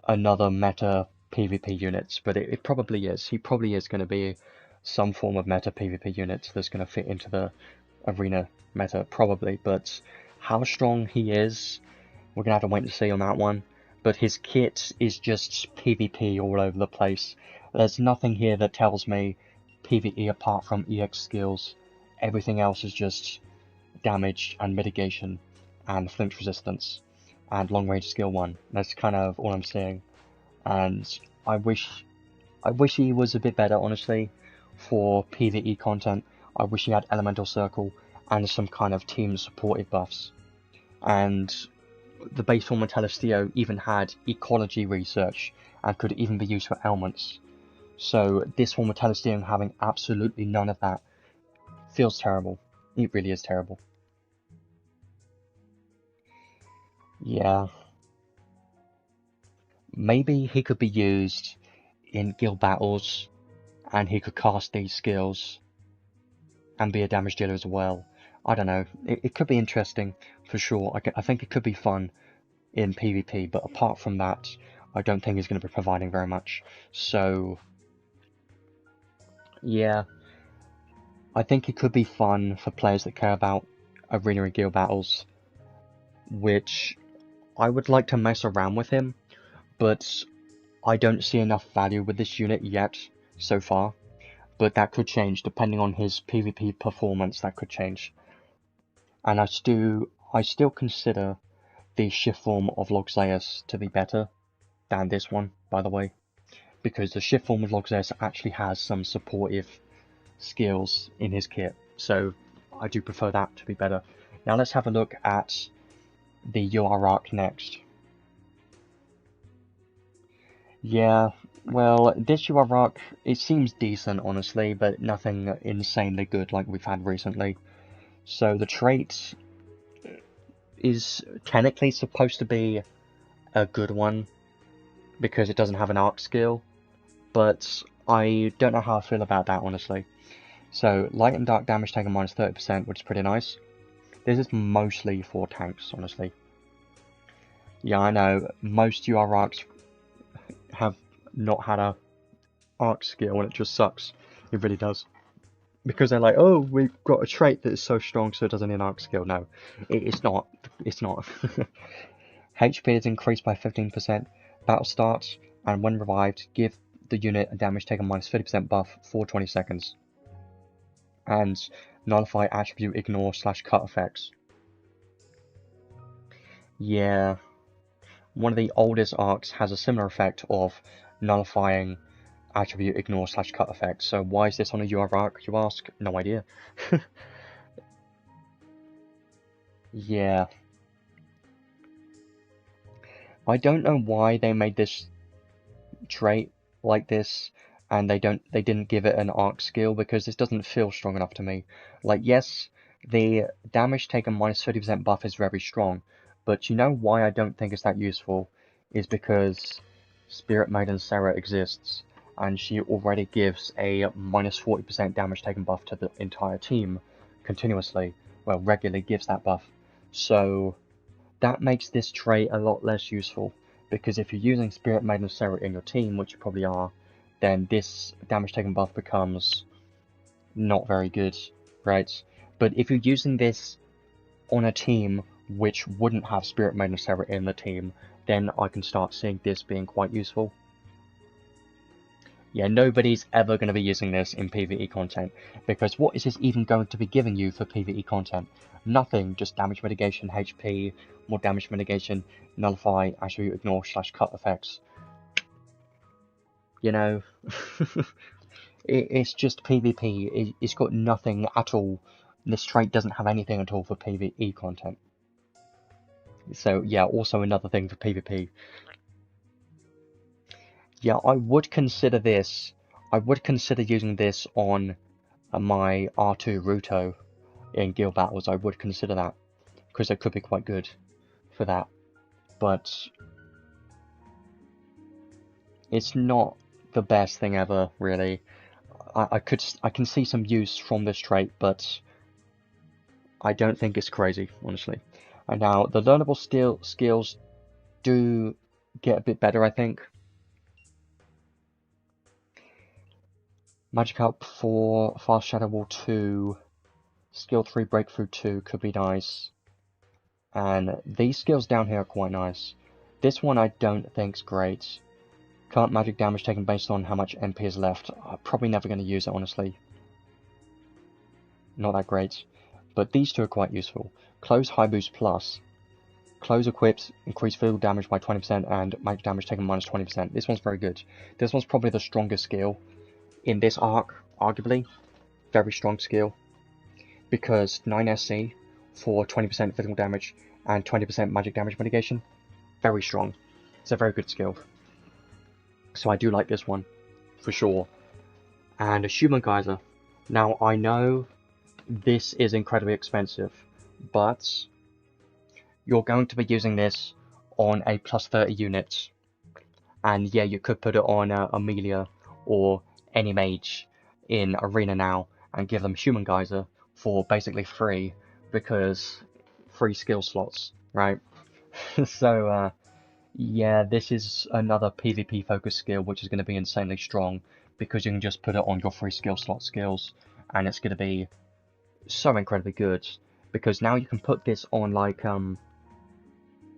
another meta PvP unit, but it probably is. He probably is going to be some form of meta PvP unit that's going to fit into the Arena meta, probably. But how strong he is, we're going to have to wait and see on that one. But his kit is just PvP all over the place. There's nothing here that tells me PvE apart from EX skills. Everything else is just damage and mitigation and flinch resistance and long range skill 1. That's kind of all I'm seeing. And I wish he was a bit better, honestly, for PvE content. I wish he had Elemental Circle and some kind of team supportive buffs. And the base form of Telestio even had ecology research and could even be used for ailments. So this form of Telestio having absolutely none of that feels terrible. It really is terrible. Yeah. Maybe he could be used in guild battles and he could cast these skills and be a damage dealer as well. I don't know. It could be interesting for sure. I think it could be fun in PvP, but apart from that, I don't think he's going to be providing very much. So, yeah, I think it could be fun for players that care about arena and guild battles, which I would like to mess around with him, but I don't see enough value with this unit yet, so far. But that could change, depending on his PvP performance, that could change. And I still consider the shift form of Loxaeus to be better than this one, by the way. Because the shift form of Loxaeus actually has some supportive skills in his kit, so I do prefer that to be better. Now let's have a look at the UR arc next. Yeah, well, this UR arc, it seems decent, honestly, but nothing insanely good like we've had recently. So the trait is technically supposed to be a good one, because it doesn't have an arc skill, but I don't know how I feel about that, honestly. So, light and dark damage taken minus 30%, which is pretty nice. This is mostly for tanks, honestly. Yeah, I know, most UR arcs have not had a arc skill, and it just sucks. It really does. Because they're like, oh, we've got a trait that is so strong so it doesn't need an arc skill. No, it's not. It's not. HP is increased by 15%. Battle starts, and when revived, give the unit a damage taken minus 30% buff for 20 seconds. And nullify attribute ignore / cut effects. Yeah, one of the oldest arcs has a similar effect of nullifying attribute ignore / cut effects. So why is this on a UR arc, you ask? No idea. Yeah. I don't know why they made this trait like this, and they didn't give it an arc skill, because this doesn't feel strong enough to me. Like, yes, the damage taken minus 30% buff is very strong, but you know why I don't think it's that useful is because Spirit Maiden Sarah exists, and she already gives a minus 40% damage taken buff to the entire team continuously. Well, regularly gives that buff. So that makes this trait a lot less useful, because if you're using Spirit Maiden Sarah in your team, which you probably are, then this damage taken buff becomes not very good, right? But if you're using this on a team which wouldn't have Spirit Maiden Sarah in the team, then I can start seeing this being quite useful. Yeah, nobody's ever going to be using this in PvE content, because what is this even going to be giving you for PvE content? Nothing, just damage mitigation, HP, more damage mitigation, nullify, attribute ignore / cut effects. You know, it's just PvP, it's got nothing at all. This trait doesn't have anything at all for PvE content. So yeah, also another thing for PvP. Yeah, I would consider this. I would consider using this on my R2 Ruto in guild battles. I would consider that, because it could be quite good for that. But it's not the best thing ever, really. I can see some use from this trait, but I don't think it's crazy, honestly. And now the learnable skills do get a bit better, I think. Magic Up for Fast Shadow Wall 2, Skill 3 Breakthrough 2 could be nice. And these skills down here are quite nice. This one I don't think's great. Current magic damage taken based on how much MP is left. I'm probably never going to use it, honestly. Not that great. But these two are quite useful. Close High Boost Plus. Close equipped, increase field damage by 20% and magic damage taken minus 20%. This one's very good. This one's probably the strongest skill in this arc, arguably. Very strong skill. Because 9 SC for 20% physical damage and 20% magic damage mitigation. Very strong. It's a very good skill. So I do like this one, for sure. And a Human Geyser. Now, I know this is incredibly expensive, but you're going to be using this on a plus 30 unit. And yeah, you could put it on Amelia or any mage in Arena now and give them Human Geyser for basically free, because free skill slots, right? So, yeah, this is another PvP focused skill which is going to be insanely strong, because you can just put it on your free skill slot skills and it's going to be so incredibly good. because now you can put this on like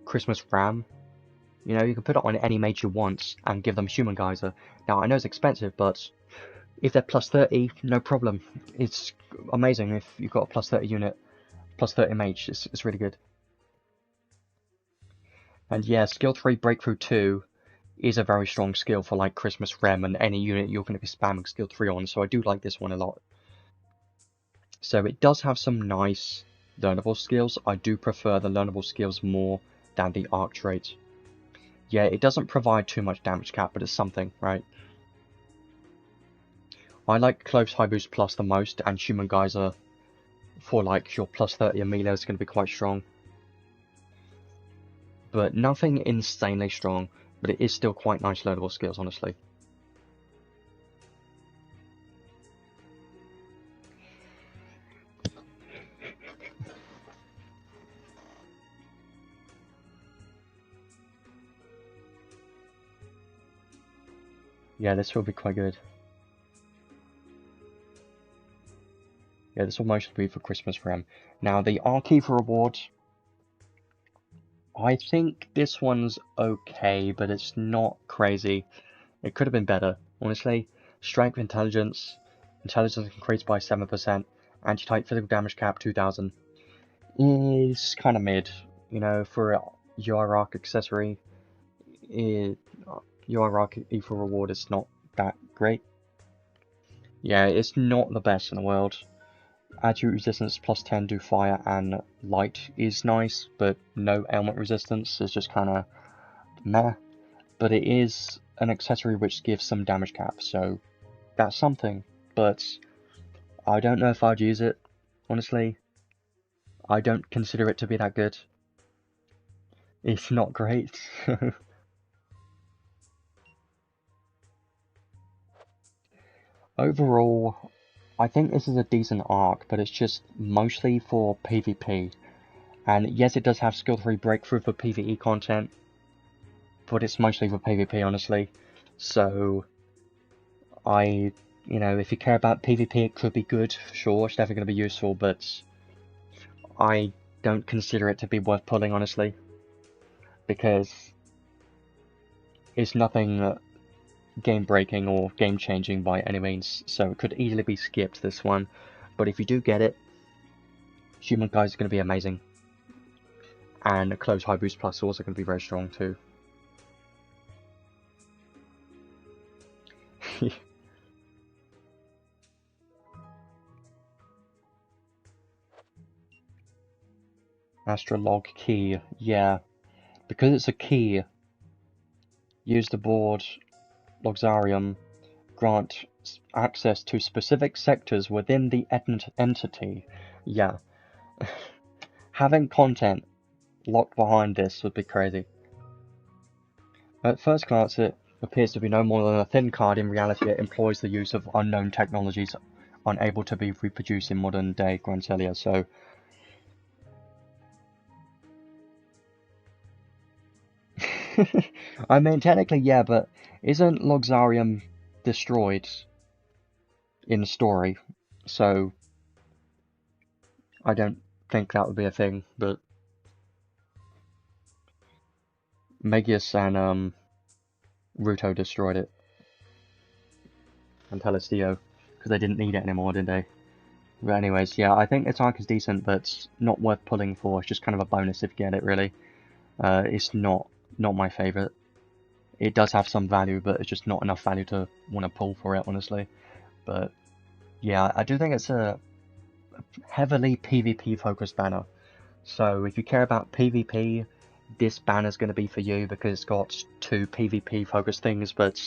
Christmas Ram. You know, you can put it on any mage you want and give them Human Geyser. Now I know it's expensive, but if they're plus 30, no problem. It's amazing if you've got a plus 30 unit, plus 30 mage. It's really good. And yeah, skill 3 breakthrough 2 is a very strong skill for like Christmas Rem and any unit you're going to be spamming skill 3 on, so I do like this one a lot. So it does have some nice learnable skills. I do prefer the learnable skills more than the arc trait. Yeah, it doesn't provide too much damage cap, but it's something, right? I like Close High Boost Plus the most, and Human Geyser for like your plus 30 melee is going to be quite strong. But nothing insanely strong, but it is still quite nice learnable skills, honestly. Yeah, this will be quite good. Yeah, this will mostly be for Christmas for him. Now, the Archive reward, I think this one's okay, but it's not crazy. It could have been better, honestly. Strength, Intelligence increased by 7%, Anti-Type Physical Damage Cap 2000. Is kind of mid, you know, for a UR-Arc accessory. UR-Arc Ether reward is not that great. Yeah, it's not the best in the world. Attitude resistance plus 10 do fire and light is nice, but no ailment resistance is just kind of meh. But it is an accessory which gives some damage cap, so that's something. But I don't know if I'd use it, honestly. I don't consider it to be that good. It's not great. Overall, I think this is a decent arc, but it's just mostly for PvP. And yes, it does have skill 3 breakthrough for PvE content, but it's mostly for PvP, honestly. So, you know, if you care about PvP, it could be good, for sure. It's definitely going to be useful, but I don't consider it to be worth pulling, honestly. Because it's nothing game-breaking or game-changing by any means, so it could easily be skipped, this one. But if you do get it, Human Geyser is going to be amazing. And Close High Boost Plus is also going to be very strong, too. Astrolog key, yeah. Because it's a key, use the board Loxarium, grant access to specific sectors within the entity. Yeah. Having content locked behind this would be crazy. At first glance, it appears to be no more than a thin card. In reality, it employs the use of unknown technologies unable to be reproduced in modern day Grancelia, so I mean, technically, yeah, but isn't Loxarium destroyed in the story? So I don't think that would be a thing, but Magius and Ruto destroyed it. And Telestio, because they didn't need it anymore, did they? But anyways, yeah, I think its arc is decent, but it's not worth pulling for. It's just kind of a bonus if you get it, really. It's not my favourite. It does have some value, but it's just not enough value to want to pull for it, honestly. But yeah, I do think it's a heavily PvP focused banner. So if you care about PvP, this banner's going to be for you because it's got 2 PvP focused things, but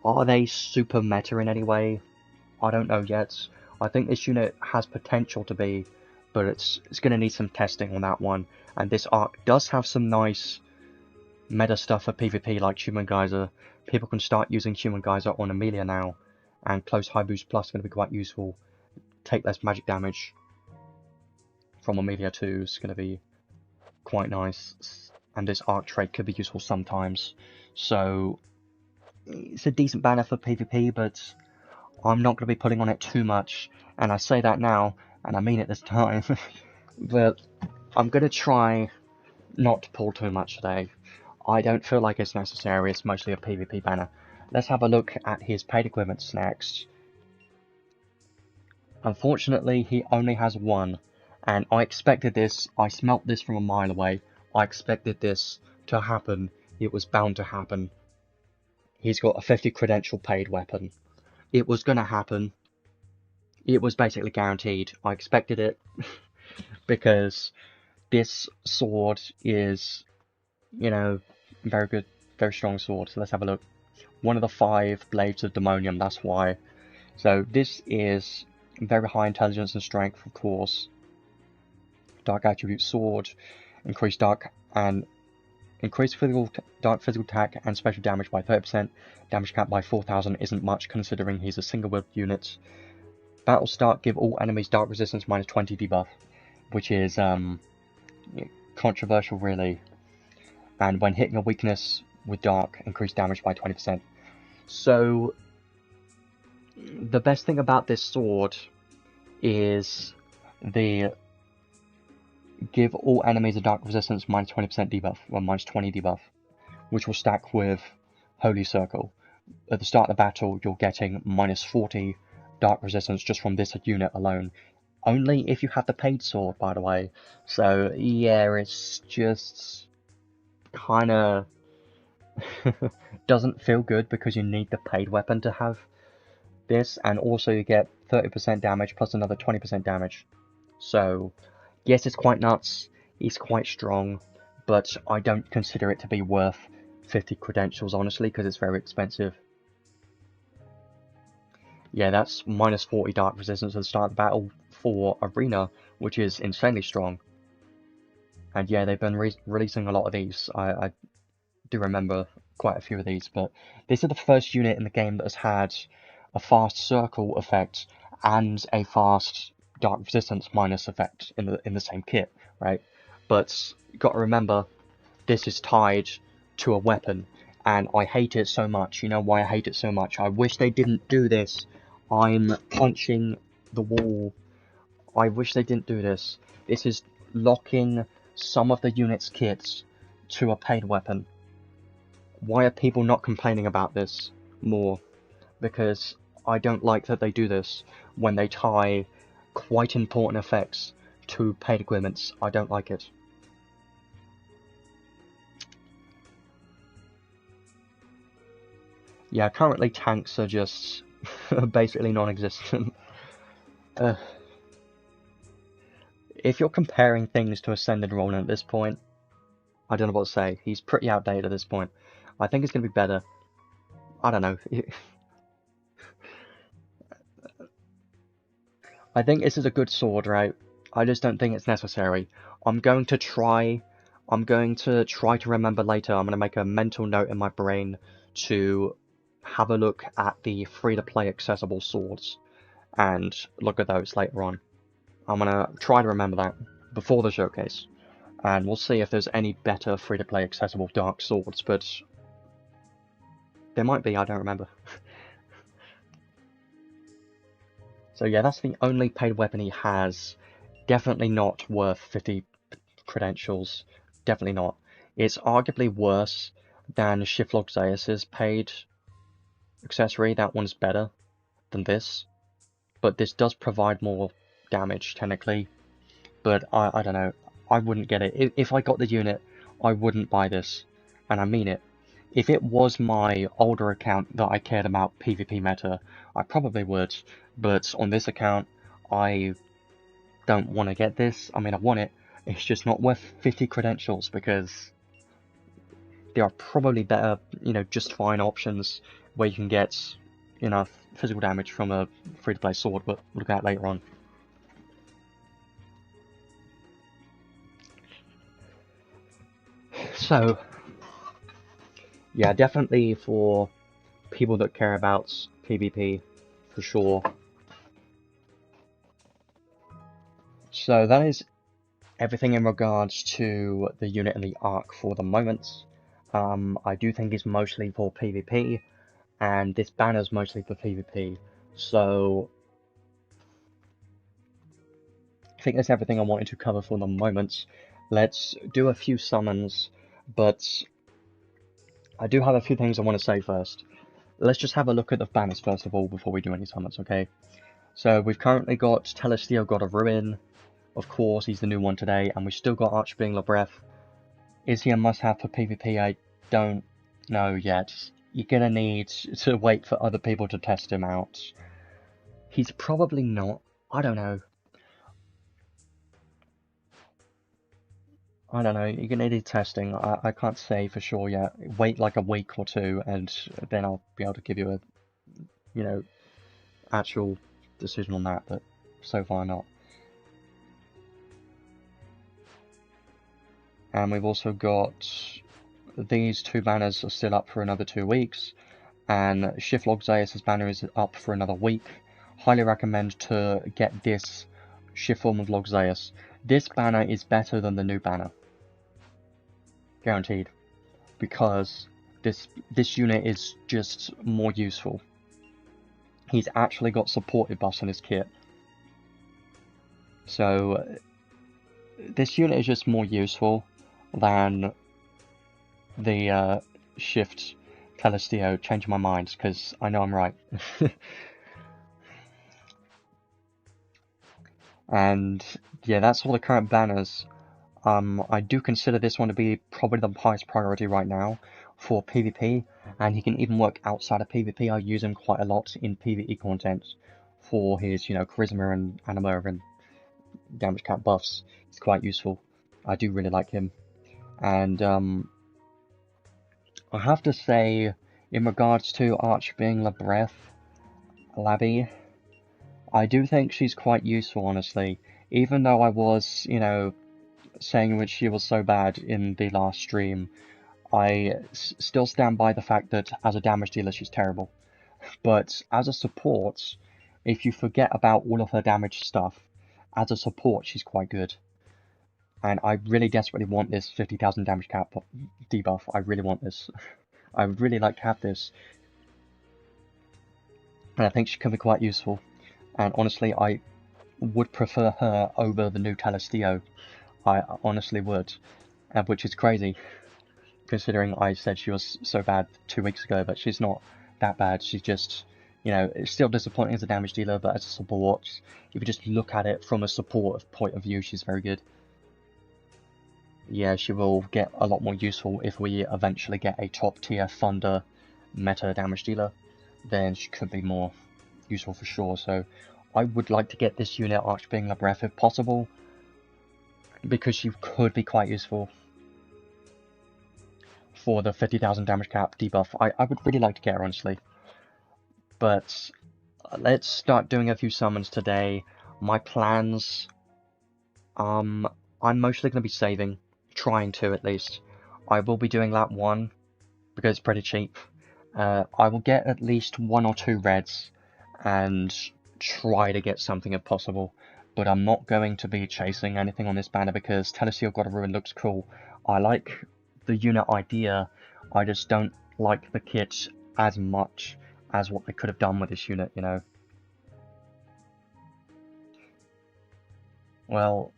are they super meta in any way? I don't know yet. I think this unit has potential to be, but it's going to need some testing on that one. And this arc does have some nice meta stuff for PvP like Human Geyser. People can start using Human Geyser on Amelia now, and Close High Boost Plus is going to be quite useful. Take less magic damage from Amelia 2 is going to be quite nice, and this arc trait could be useful sometimes. So it's a decent banner for PvP, but I'm not going to be putting on it too much, and I say that now, and I mean it this time. but I'm gonna try not to pull too much today. I don't feel like it's necessary, it's mostly a PvP banner. Let's have a look at his paid equipments next. Unfortunately, he only has one, and I expected this, I smelt this from a mile away. I expected this to happen, it was bound to happen. He's got a 50 credential paid weapon. It was gonna happen. It was basically guaranteed. I expected it, because this sword is, you know, very good, very strong sword. So let's have a look. One of the 5 blades of demonium, that's why. So this is very high intelligence and strength, of course. Dark attribute sword, increased dark physical attack and special damage by 30%. Damage cap by 4,000 isn't much considering he's a single wield unit. Battle start, give all enemies dark resistance minus 20 debuff, which is controversial really. And when hitting a weakness with dark, increase damage by 20%. So the best thing about this sword is the give all enemies a dark resistance minus 20% debuff, or minus 20 debuff, which will stack with Holy Circle. At the start of the battle, you're getting minus 40 dark resistance just from this unit alone. Only if you have the paid sword, by the way. So yeah, it's just kinda doesn't feel good because you need the paid weapon to have this, and also you get 30% damage plus another 20% damage. So yes, it's quite nuts, he's quite strong, but I don't consider it to be worth 50 credentials, honestly, because it's very expensive. Yeah, that's minus 40 dark resistance at the start of the battle for Arena, which is insanely strong. And yeah, they've been releasing a lot of these. I do remember quite a few of these, but this is the first unit in the game that has had a fast circle effect and a fast dark resistance minus effect in the same kit, right? But you got to remember, this is tied to a weapon, and I hate it so much. You know why I hate it so much? I wish they didn't do this. I'm punching the wall. I wish they didn't do this. This is locking some of the unit's kits to a paid weapon. Why are people not complaining about this more? Because I don't like that they do this when they tie quite important effects to paid equipments. I don't like it. Yeah, currently tanks are just basically non-existent. If you're comparing things to Ascended Roland at this point, I don't know what to say. He's pretty outdated at this point. I think it's going to be better. I don't know. I think this is a good sword, right? I just don't think it's necessary. I'm going to try to remember later. I'm going to make a mental note in my brain to have a look at the free-to-play accessible swords and look at those later on. I'm going to try to remember that before the showcase, and we'll see if there's any better free-to-play accessible dark swords, but there might be, I don't remember. So yeah, that's the only paid weapon he has. Definitely not worth 50 credentials. Definitely not. It's arguably worse than Shiflog Zeus's paid accessory. That one's better than this. But this does provide more damage, technically. But I don't know. I wouldn't get it. If I got the unit, I wouldn't buy this. And I mean it. If it was my older account that I cared about PvP meta, I probably would. But on this account, I don't want to get this. I mean, I want it. It's just not worth 50 credentials because there are probably better, just fine options where you can get, physical damage from a free-to-play sword, but we'll look at later on. So, yeah, definitely for people that care about PvP, for sure. So that is everything in regards to the unit and the arc for the moment. I do think it's mostly for PvP, and this banner's mostly for PvP, so I think that's everything I wanted to cover for the moment. Let's do a few summons, but I do have a few things I want to say first. Let's just have a look at the banners first of all before we do any summons, okay? So we've currently got Telestio, God of Ruin. Of course, he's the new one today, and we've still got Archbeing Lebreath. Is he a must-have for PvP? I don't know yet. You're gonna need to wait for other people to test him out. He's probably not. I don't know. I don't know. You're gonna need testing. I can't say for sure yet. Wait like a week or two, and then I'll be able to give you a, you know, actual decision on that. But so far not. And we've also got these two banners are still up for another 2 weeks, and Shift Log Zeus' banner is up for another week. Highly recommend to get this Shift Form of Log Zeus. This banner is better than the new banner. Guaranteed. Because this unit is just more useful. He's actually got supported buffs on his kit. So this unit is just more useful than the Shift Telestio. Changing my mind because I know I'm right. And yeah, that's all the current banners. I do consider this one to be probably the highest priority right now for PvP, and he can even work outside of PvP. I use him quite a lot in PvE content for his, charisma and anima and damage cap buffs. He's quite useful. I do really like him. And I have to say, in regards to Archbeing Labby, I do think she's quite useful, honestly. Even though I was, saying which she was so bad in the last stream, I still stand by the fact that as a damage dealer she's terrible. But as a support, if you forget about all of her damage stuff, as a support she's quite good. And I really desperately want this 50,000 damage cap debuff. I really want this. I would really like to have this. And I think she can be quite useful. And honestly, I would prefer her over the new Telestio. I honestly would. Which is crazy, considering I said she was so bad 2 weeks ago, but she's not that bad. She's just, it's still disappointing as a damage dealer, but as a support, if you just look at it from a support point of view, she's very good. Yeah, she will get a lot more useful if we eventually get a top tier Thunder meta damage dealer. Then she could be more useful for sure. So I would like to get this unit Archbeing Lebreath if possible, because she could be quite useful for the 50,000 damage cap debuff. I would really like to get her, honestly. But let's start doing a few summons today. My plans, I'm mostly going to be saving, trying to at least. I will be doing lap 1 because it's pretty cheap. I will get at least 1 or 2 reds and try to get something if possible. But I'm not going to be chasing anything on this banner because Telestio God of Ruin looks cool. I like the unit idea, I just don't like the kit as much as what they could have done with this unit, Well,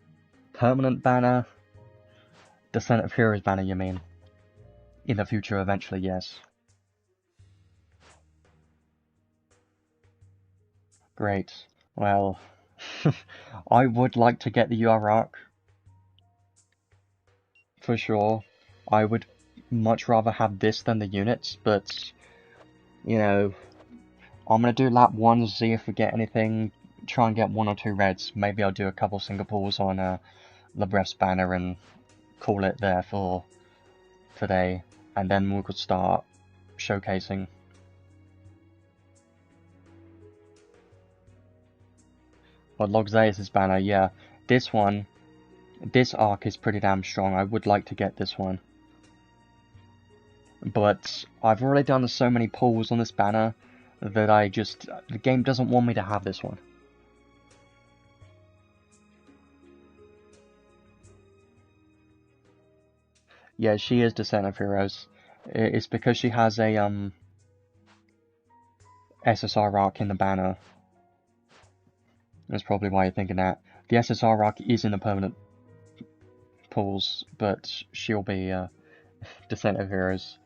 permanent banner, Descent of Heroes banner, you mean? In the future, eventually, yes. Great. Well, I would like to get the UR arc, for sure. I would much rather have this than the units, but, I'm gonna do lap 1, see if we get anything, try and get 1 or 2 reds. Maybe I'll do a couple Singapores on Lebreath's banner and call it there for today, and then we could start showcasing. But Log Zeus' banner, yeah, this arc is pretty damn strong. I would like to get this one. But I've already done so many pulls on this banner that the game doesn't want me to have this one. Yeah, she is Descent of Heroes. It's because she has a SSR arc in the banner. That's probably why you're thinking that. The SSR Rock is in the permanent pools, but she'll be Descent of Heroes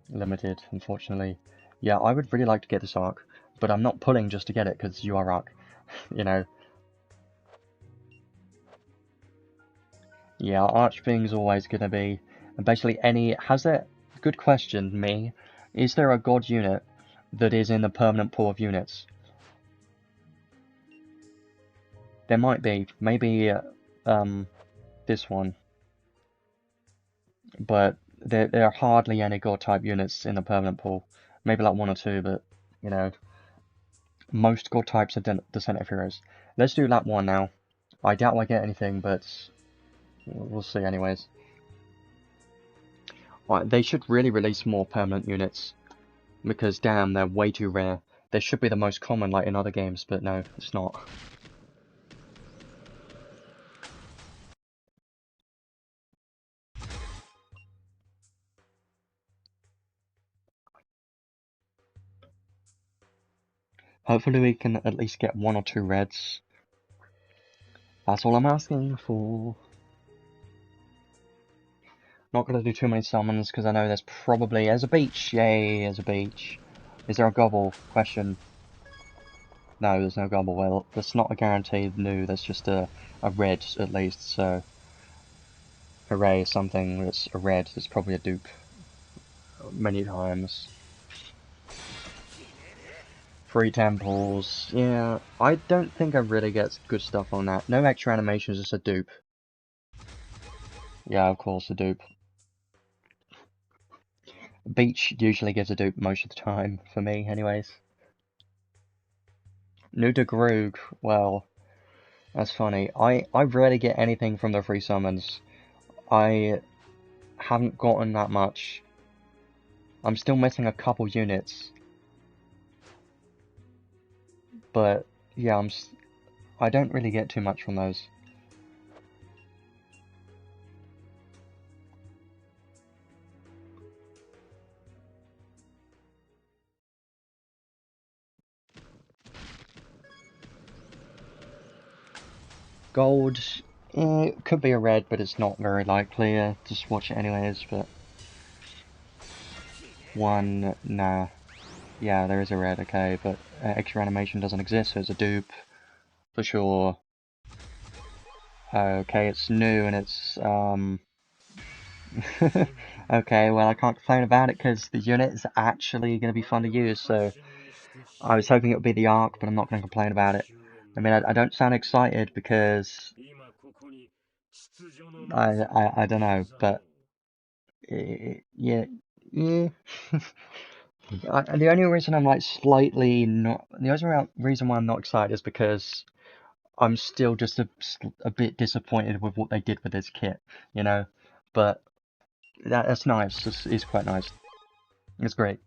limited, unfortunately. Yeah, I would really like to get this arc, but I'm not pulling just to get it because you are arc, you know. Yeah, Archbing's always gonna be, and basically good question, me, is there a god unit that is in the permanent pool of units? There might be, maybe, this one, but there are hardly any god type units in the permanent pool. Maybe like one or two, but, you know, most god types are Descent of Heroes. Let's do lap 1 now. I doubt I get anything, but we'll see anyways. Right, they should really release more permanent units, because damn, they're way too rare. They should be the most common like in other games, but no, it's not. Hopefully we can at least get 1 or 2 reds. That's all I'm asking for. Not gonna do too many summons, because I know there's there's a beach! Yay, there's a beach. Is there a gobble? Question. No, there's no gobble. Well, that's not a guaranteed new, that's just a red at least, so... Hooray, something that's a red that's probably a dupe. Many times. 3 temples, yeah, I don't think I really get good stuff on that. No extra animations, just a dupe. Yeah, of course, a dupe. Beach usually gives a dupe most of the time, for me, anyways. New to Groog, well, that's funny. I rarely get anything from the free summons. I haven't gotten that much. I'm still missing a couple units. But, yeah, I don't really get too much from those. Gold, it could be a red, but it's not very likely. Just watch it anyways, but... 1, nah. Yeah, there is a red, okay, but extra animation doesn't exist, so it's a dupe. For sure. Okay, it's new and it's, okay, well I can't complain about it because the unit is actually going to be fun to use, so... I was hoping it would be the Arc, but I'm not going to complain about it. I mean, I don't sound excited because... I don't know, but... yeah... Yeah... the only reason I'm like slightly not... The only reason why I'm not excited is because I'm still just a bit disappointed with what they did with this kit, you know? But that's nice, it's quite nice. It's great.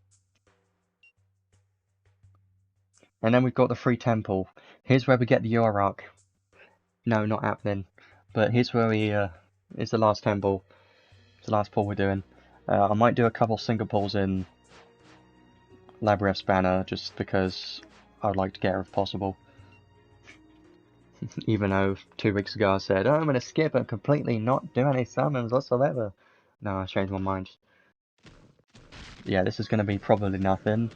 And then we've got the free temple. Here's where we get the Yorok. No, not happening. But here's where we, it's the last temple. It's the last pull we're doing. I might do a couple single pulls in Labyrinth's banner, just because I would like to get her if possible. Even though 2 weeks ago I said, oh, I'm going to skip and completely not do any summons whatsoever. No, I changed my mind. Yeah, this is going to be probably nothing.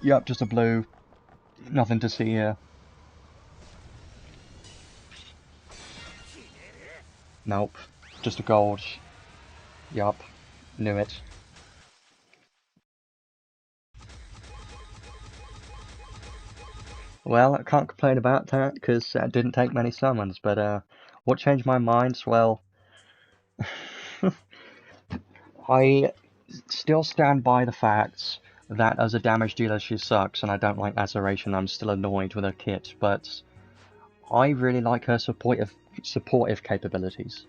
Yep, just a blue. Nothing to see here. Nope. Just a gold. Yup. Knew it. Well, I can't complain about that, because it didn't take many summons, but what changed my mind? Well, I still stand by the fact that as a damage dealer she sucks, and I don't like Laceration. I'm still annoyed with her kit, but I really like her supportive capabilities.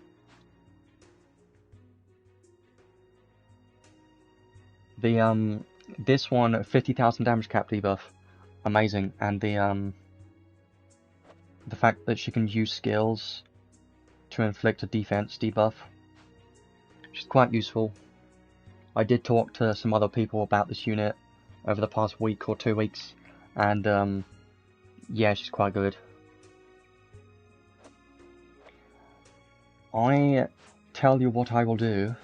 The this one, 50,000 damage cap debuff, amazing, and the fact that she can use skills to inflict a defense debuff, which is quite useful. I did talk to some other people about this unit over the past week or 2 weeks, and yeah, she's quite good. I tell you what I will do.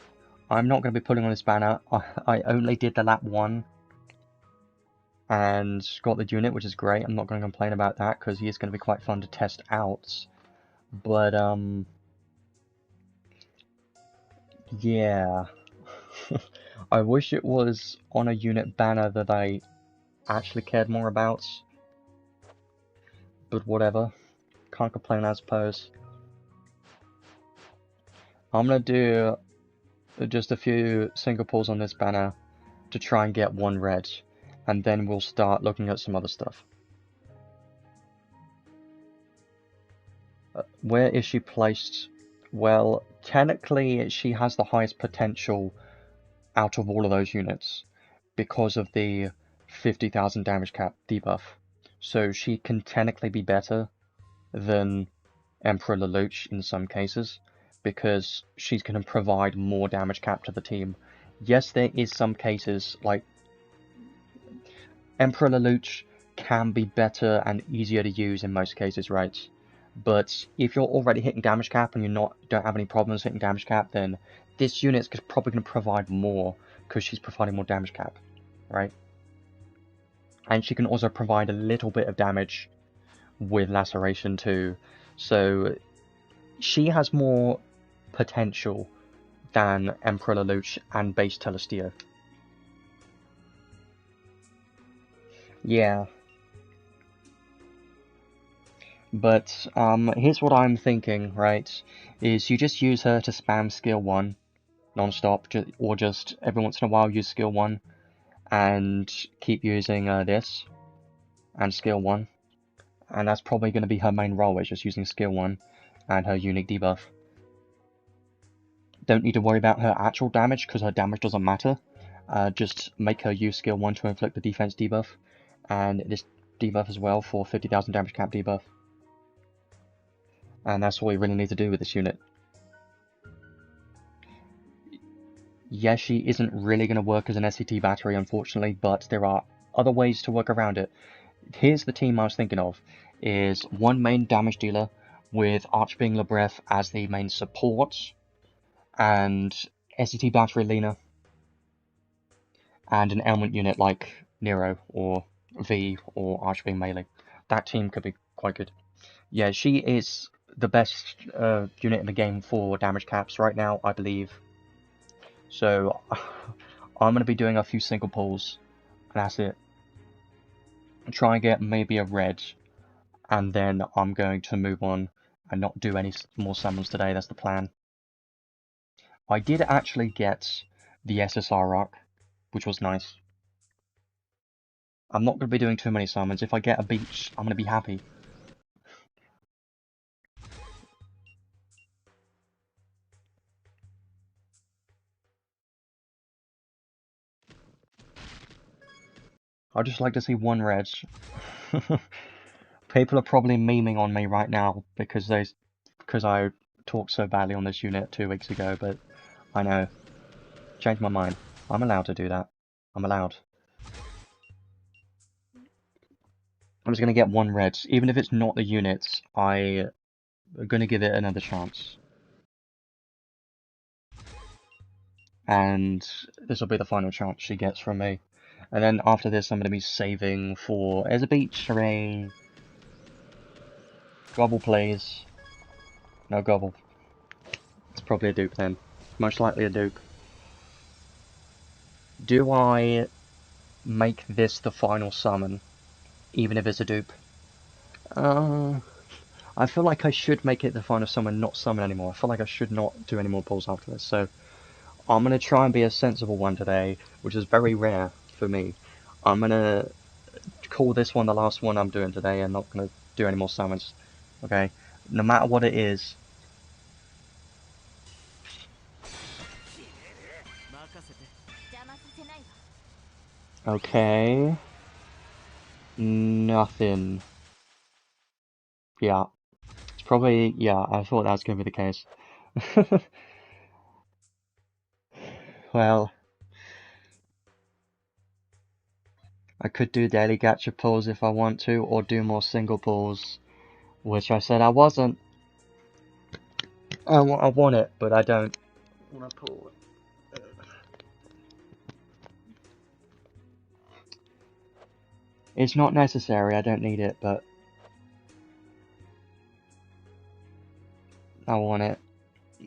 I'm not going to be putting on this banner. I only did the lap 1 and got the unit, which is great. I'm not going to complain about that because he is going to be quite fun to test out. But, yeah. I wish it was on a unit banner that I actually cared more about. But whatever. Can't complain, I suppose. I'm going to do just a few single pulls on this banner to try and get 1 red. And then we'll start looking at some other stuff. Where is she placed? Well, technically she has the highest potential out of all of those units because of the 50,000 damage cap debuff. So she can technically be better than Emperor Lelouch in some cases because she's going to provide more damage cap to the team. Yes, there is some cases like Emperor Lelouch can be better and easier to use in most cases, right? But if you're already hitting damage cap and don't have any problems hitting damage cap, then this unit's probably going to provide more because she's providing more damage cap, right? And she can also provide a little bit of damage with laceration too. So she has more potential than Emperor Lelouch and base Telestio. Yeah. But here's what I'm thinking, right? Is you just use her to spam skill 1 non-stop, or just every once in a while use skill 1 and keep using this and skill 1. And that's probably going to be her main role, is just using skill 1 and her unique debuff. Don't need to worry about her actual damage because her damage doesn't matter. Just make her use skill 1 to inflict the defense debuff, and this debuff as well for 50,000 damage cap debuff. And that's all we really need to do with this unit. Yes, she isn't really going to work as an SCT battery, unfortunately, but there are other ways to work around it. Here's the team I was thinking of, is 1 main damage dealer with Archbeing Lebref as the main support, and SCT battery Lena, and an element unit like Nero, or V, or Archbeing Melee. That team could be quite good. Yeah, she is the best unit in the game for damage caps right now, I believe. So, I'm going to be doing a few single pulls, and that's it. Try and get maybe a red, and then I'm going to move on and not do any more summons today, that's the plan. I did actually get the SSR arc, which was nice. I'm not going to be doing too many summons. If I get a beach, I'm going to be happy. I'd just like to see 1 red. People are probably memeing on me right now because I talked so badly on this unit 2 weeks ago, but I know. Changed my mind. I'm allowed to do that. I'm allowed. I'm just going to get 1 red. Even if it's not the units, I'm going to give it another chance. And this will be the final chance she gets from me. And then after this, I'm going to be saving for... There's a beach, hooray! Gobble, please. No gobble. It's probably a dupe then. Most likely a dupe. Do I make this the final summon, even if it's a dupe? I feel like I should make it the final summon, not summon anymore. I feel like I should not do any more pulls after this, so I'm going to try and be a sensible one today, which is very rare for me. I'm going to call this one the last one I'm doing today and not going to do any more summons, okay? No matter what it is. Okay. Nothing. Yeah. It's probably, yeah, I thought that was going to be the case. Well, I could do daily gacha pulls if I want to, or do more single pulls, which I said I wasn't. I want it, but I don't want to pull it. It's not necessary, I don't need it, but I want it,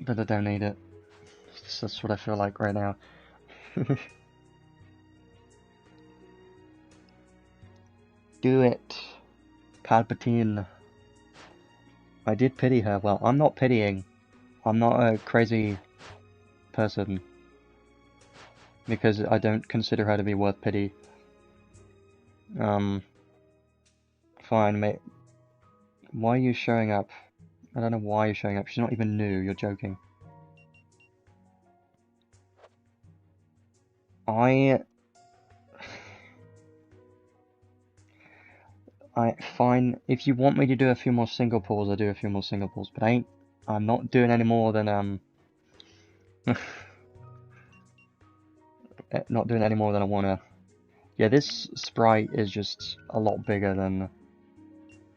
but I don't need it. That's what I feel like right now. Do it, Palpatine. I did pity her. Well, I'm not pitying. I'm not a crazy person. Because I don't consider her to be worth pity. Fine, mate. Why are you showing up? I don't know why you're showing up. She's not even new, you're joking. Fine, if you want me to do a few more single pulls, I'll do a few more single pulls, but I'm not doing any more than, not doing any more than I wanna. Yeah, this sprite is just a lot bigger than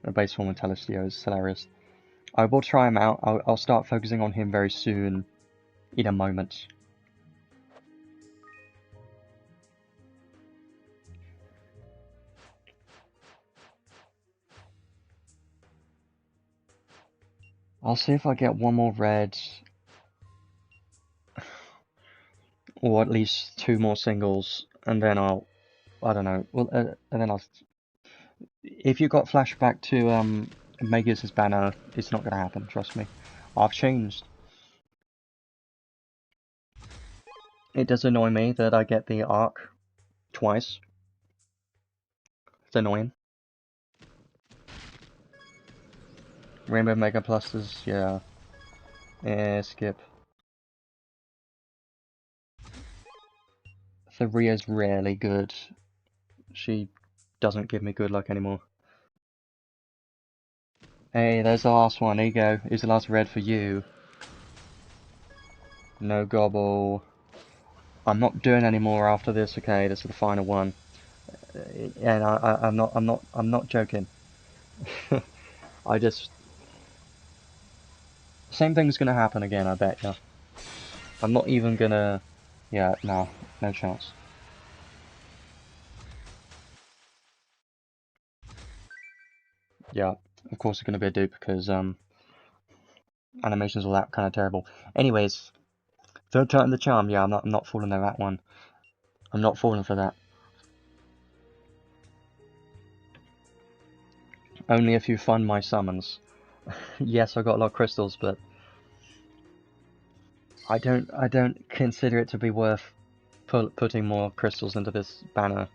the base form of Telestio. It's hilarious. I will try him out. I'll start focusing on him very soon, in a moment. I'll see if I get one more red, or at least 2 more singles, and then I don't know, well, and then if you got flashback to, Magus' banner, it's not gonna happen, trust me. I've changed. It does annoy me that I get the arc twice. It's annoying. Rainbow Mega Plusters, yeah. Skip. Theria's rarely good. She doesn't give me good luck anymore. Hey, there's the last one. There you go. Here's the last red for you. No gobble. I'm not doing any more after this. Okay, this is the final one. And I'm not joking. I just, same thing's gonna happen again. I bet ya. I'm not even gonna. Yeah, no chance. Yeah, of course it's gonna be a dupe because animations all that kind of terrible. Anyways, third turn the charm. Yeah, I'm not falling for that one. I'm not falling for that. Only if you fund my summons. Yes, I got a lot of crystals, but I don't consider it to be worth putting more crystals into this banner.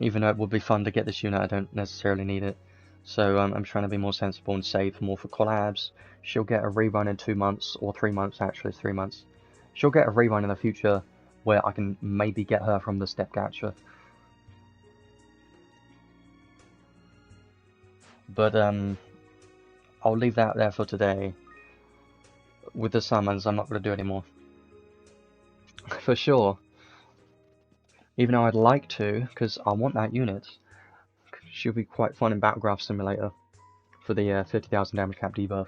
Even though it would be fun to get this unit, I don't necessarily need it. So I'm trying to be more sensible and save more for collabs. She'll get a rerun in 2 months, or 3 months actually, 3 months. She'll get a rerun in the future where I can maybe get her from the step gacha. But I'll leave that there for today. With the summons, I'm not going to do anymore. For sure. Even though I'd like to, because I want that unit. She'll be quite fun in Battlegraph Simulator for the 50,000 damage cap debuff.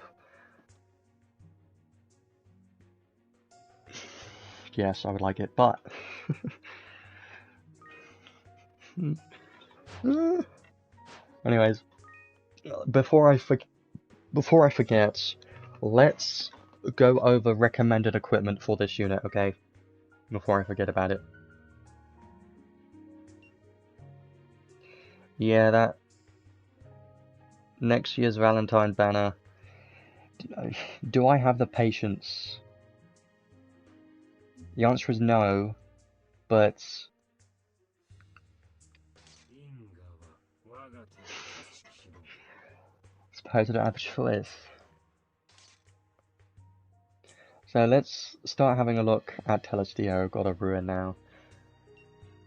Yes, I would like it, but anyways, before I forget, let's go over recommended equipment for this unit, okay? Before I forget about it. Yeah, that next year's Valentine banner. Do I have the patience? The answer is no, but I suppose I don't have a choice. So let's start having a look at Telestio. Got a ruin now.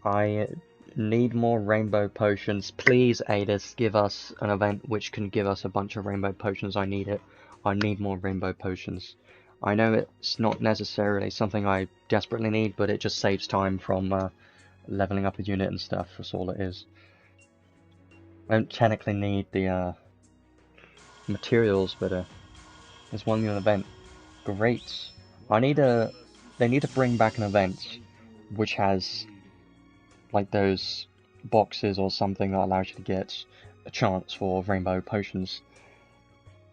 I need more rainbow potions. Please, Adis, give us an event which can give us a bunch of rainbow potions. I need it. I need more rainbow potions. I know it's not necessarily something I desperately need, but it just saves time from leveling up a unit and stuff. That's all it is. I don't technically need the materials, but there's one new event. Great. They need to bring back an event which has like those boxes or something that allows you to get a chance for rainbow potions.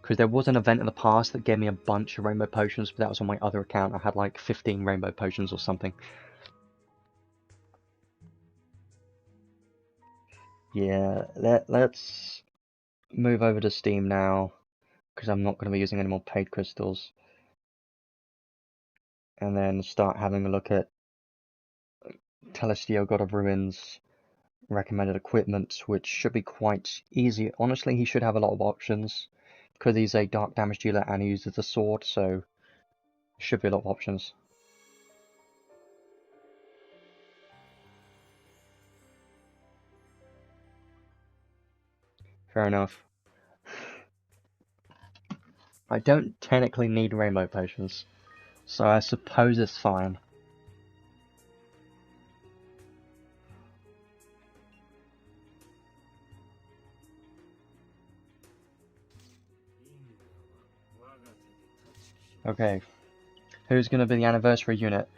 Because there was an event in the past that gave me a bunch of rainbow potions, but that was on my other account. I had like 15 rainbow potions or something. Yeah, let's move over to Steam now, because I'm not going to be using any more paid crystals. And then start having a look at Telestio God of Ruins recommended equipment, which should be quite easy. Honestly, he should have a lot of options, because he's a dark damage dealer and he uses a sword, so should be a lot of options. Fair enough. I don't technically need rainbow potions, so I suppose it's fine. Okay, who's going to be the anniversary unit?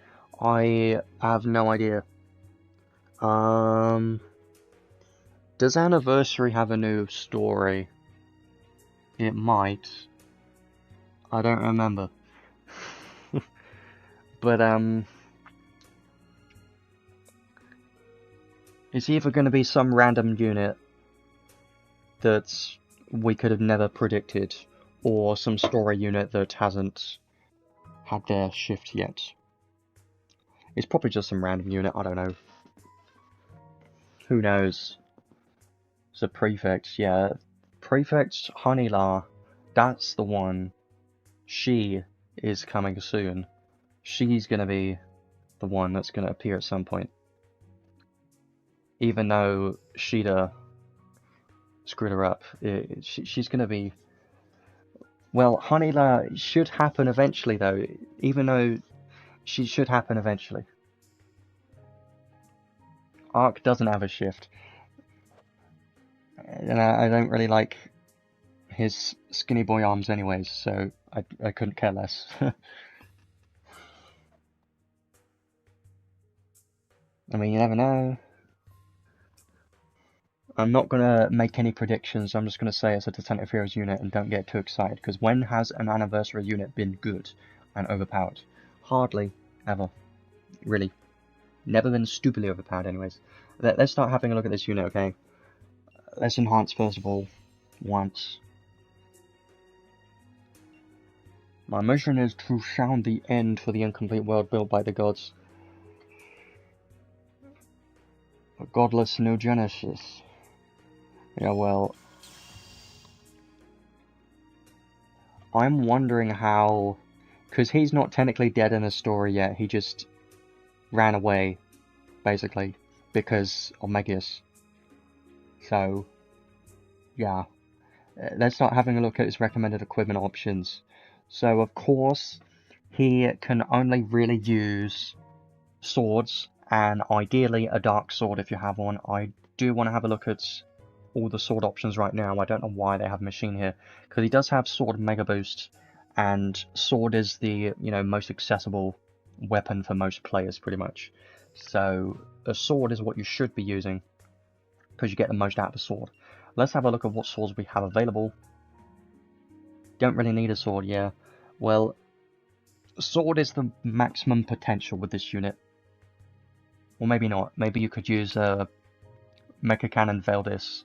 I have no idea. Does Anniversary have a new story? It might. I don't remember. But, it's either going to be some random unit that we could have never predicted, or some story unit that hasn't had their shift yet. It's probably just some random unit, I don't know. Who knows? It's a prefect, yeah. Prefect Honeylar, that's the one. She is coming soon. She's gonna be the one that's gonna appear at some point. Even though Sheeta screwed her up, she's gonna be... Well, Honeylar should happen eventually though, even though she should happen eventually. Ark doesn't have a shift. And I don't really like his skinny boy arms anyways, so I couldn't care less. I mean, you never know. I'm not going to make any predictions, I'm just going to say it's a Detective Heroes unit and don't get too excited, because when has an Anniversary unit been good and overpowered? Hardly ever. Really. Never been stupidly overpowered anyways. Let's start having a look at this unit, okay? Let's enhance first of all, once. My mission is to sound the end for the incomplete world built by the gods. A godless new Genesis. Yeah, well... I'm wondering how... Because he's not technically dead in the story yet, he just ran away, basically, because of Megius. So, yeah. Let's start having a look at his recommended equipment options. So, of course, he can only really use swords, and ideally a dark sword if you have one. I do want to have a look at all the sword options right now. I don't know why they have machine here, because he does have sword mega boost, and sword is the most accessible weapon for most players pretty much. So a sword is what you should be using, because you get the most out of a sword. Let's have a look at what swords we have available. Don't really need a sword, yeah. Well, sword is the maximum potential with this unit. Or maybe not. Maybe you could use Mecha Cannon Veldis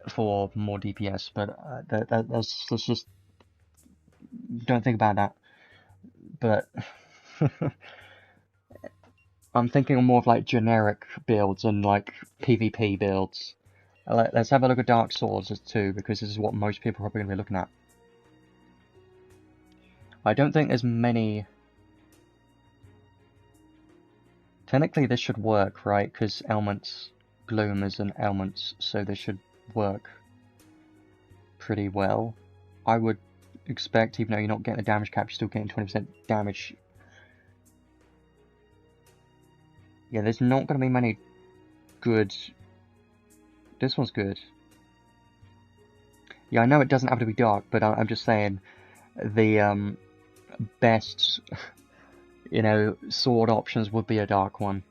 for more DPS, but that's just... Don't think about that. But I'm thinking more of like generic builds and like PvP builds. Let's have a look at Dark Swords too, because this is what most people are probably going to be looking at. I don't think there's many... Technically this should work, right? Because Elements, Gloom is an Elements, so this should work pretty well. I would expect, even though you're not getting a damage cap, you're still getting 20% damage. Yeah, there's not going to be many good... This one's good. Yeah, I know it doesn't have to be dark, but I'm just saying the best, sword options would be a dark one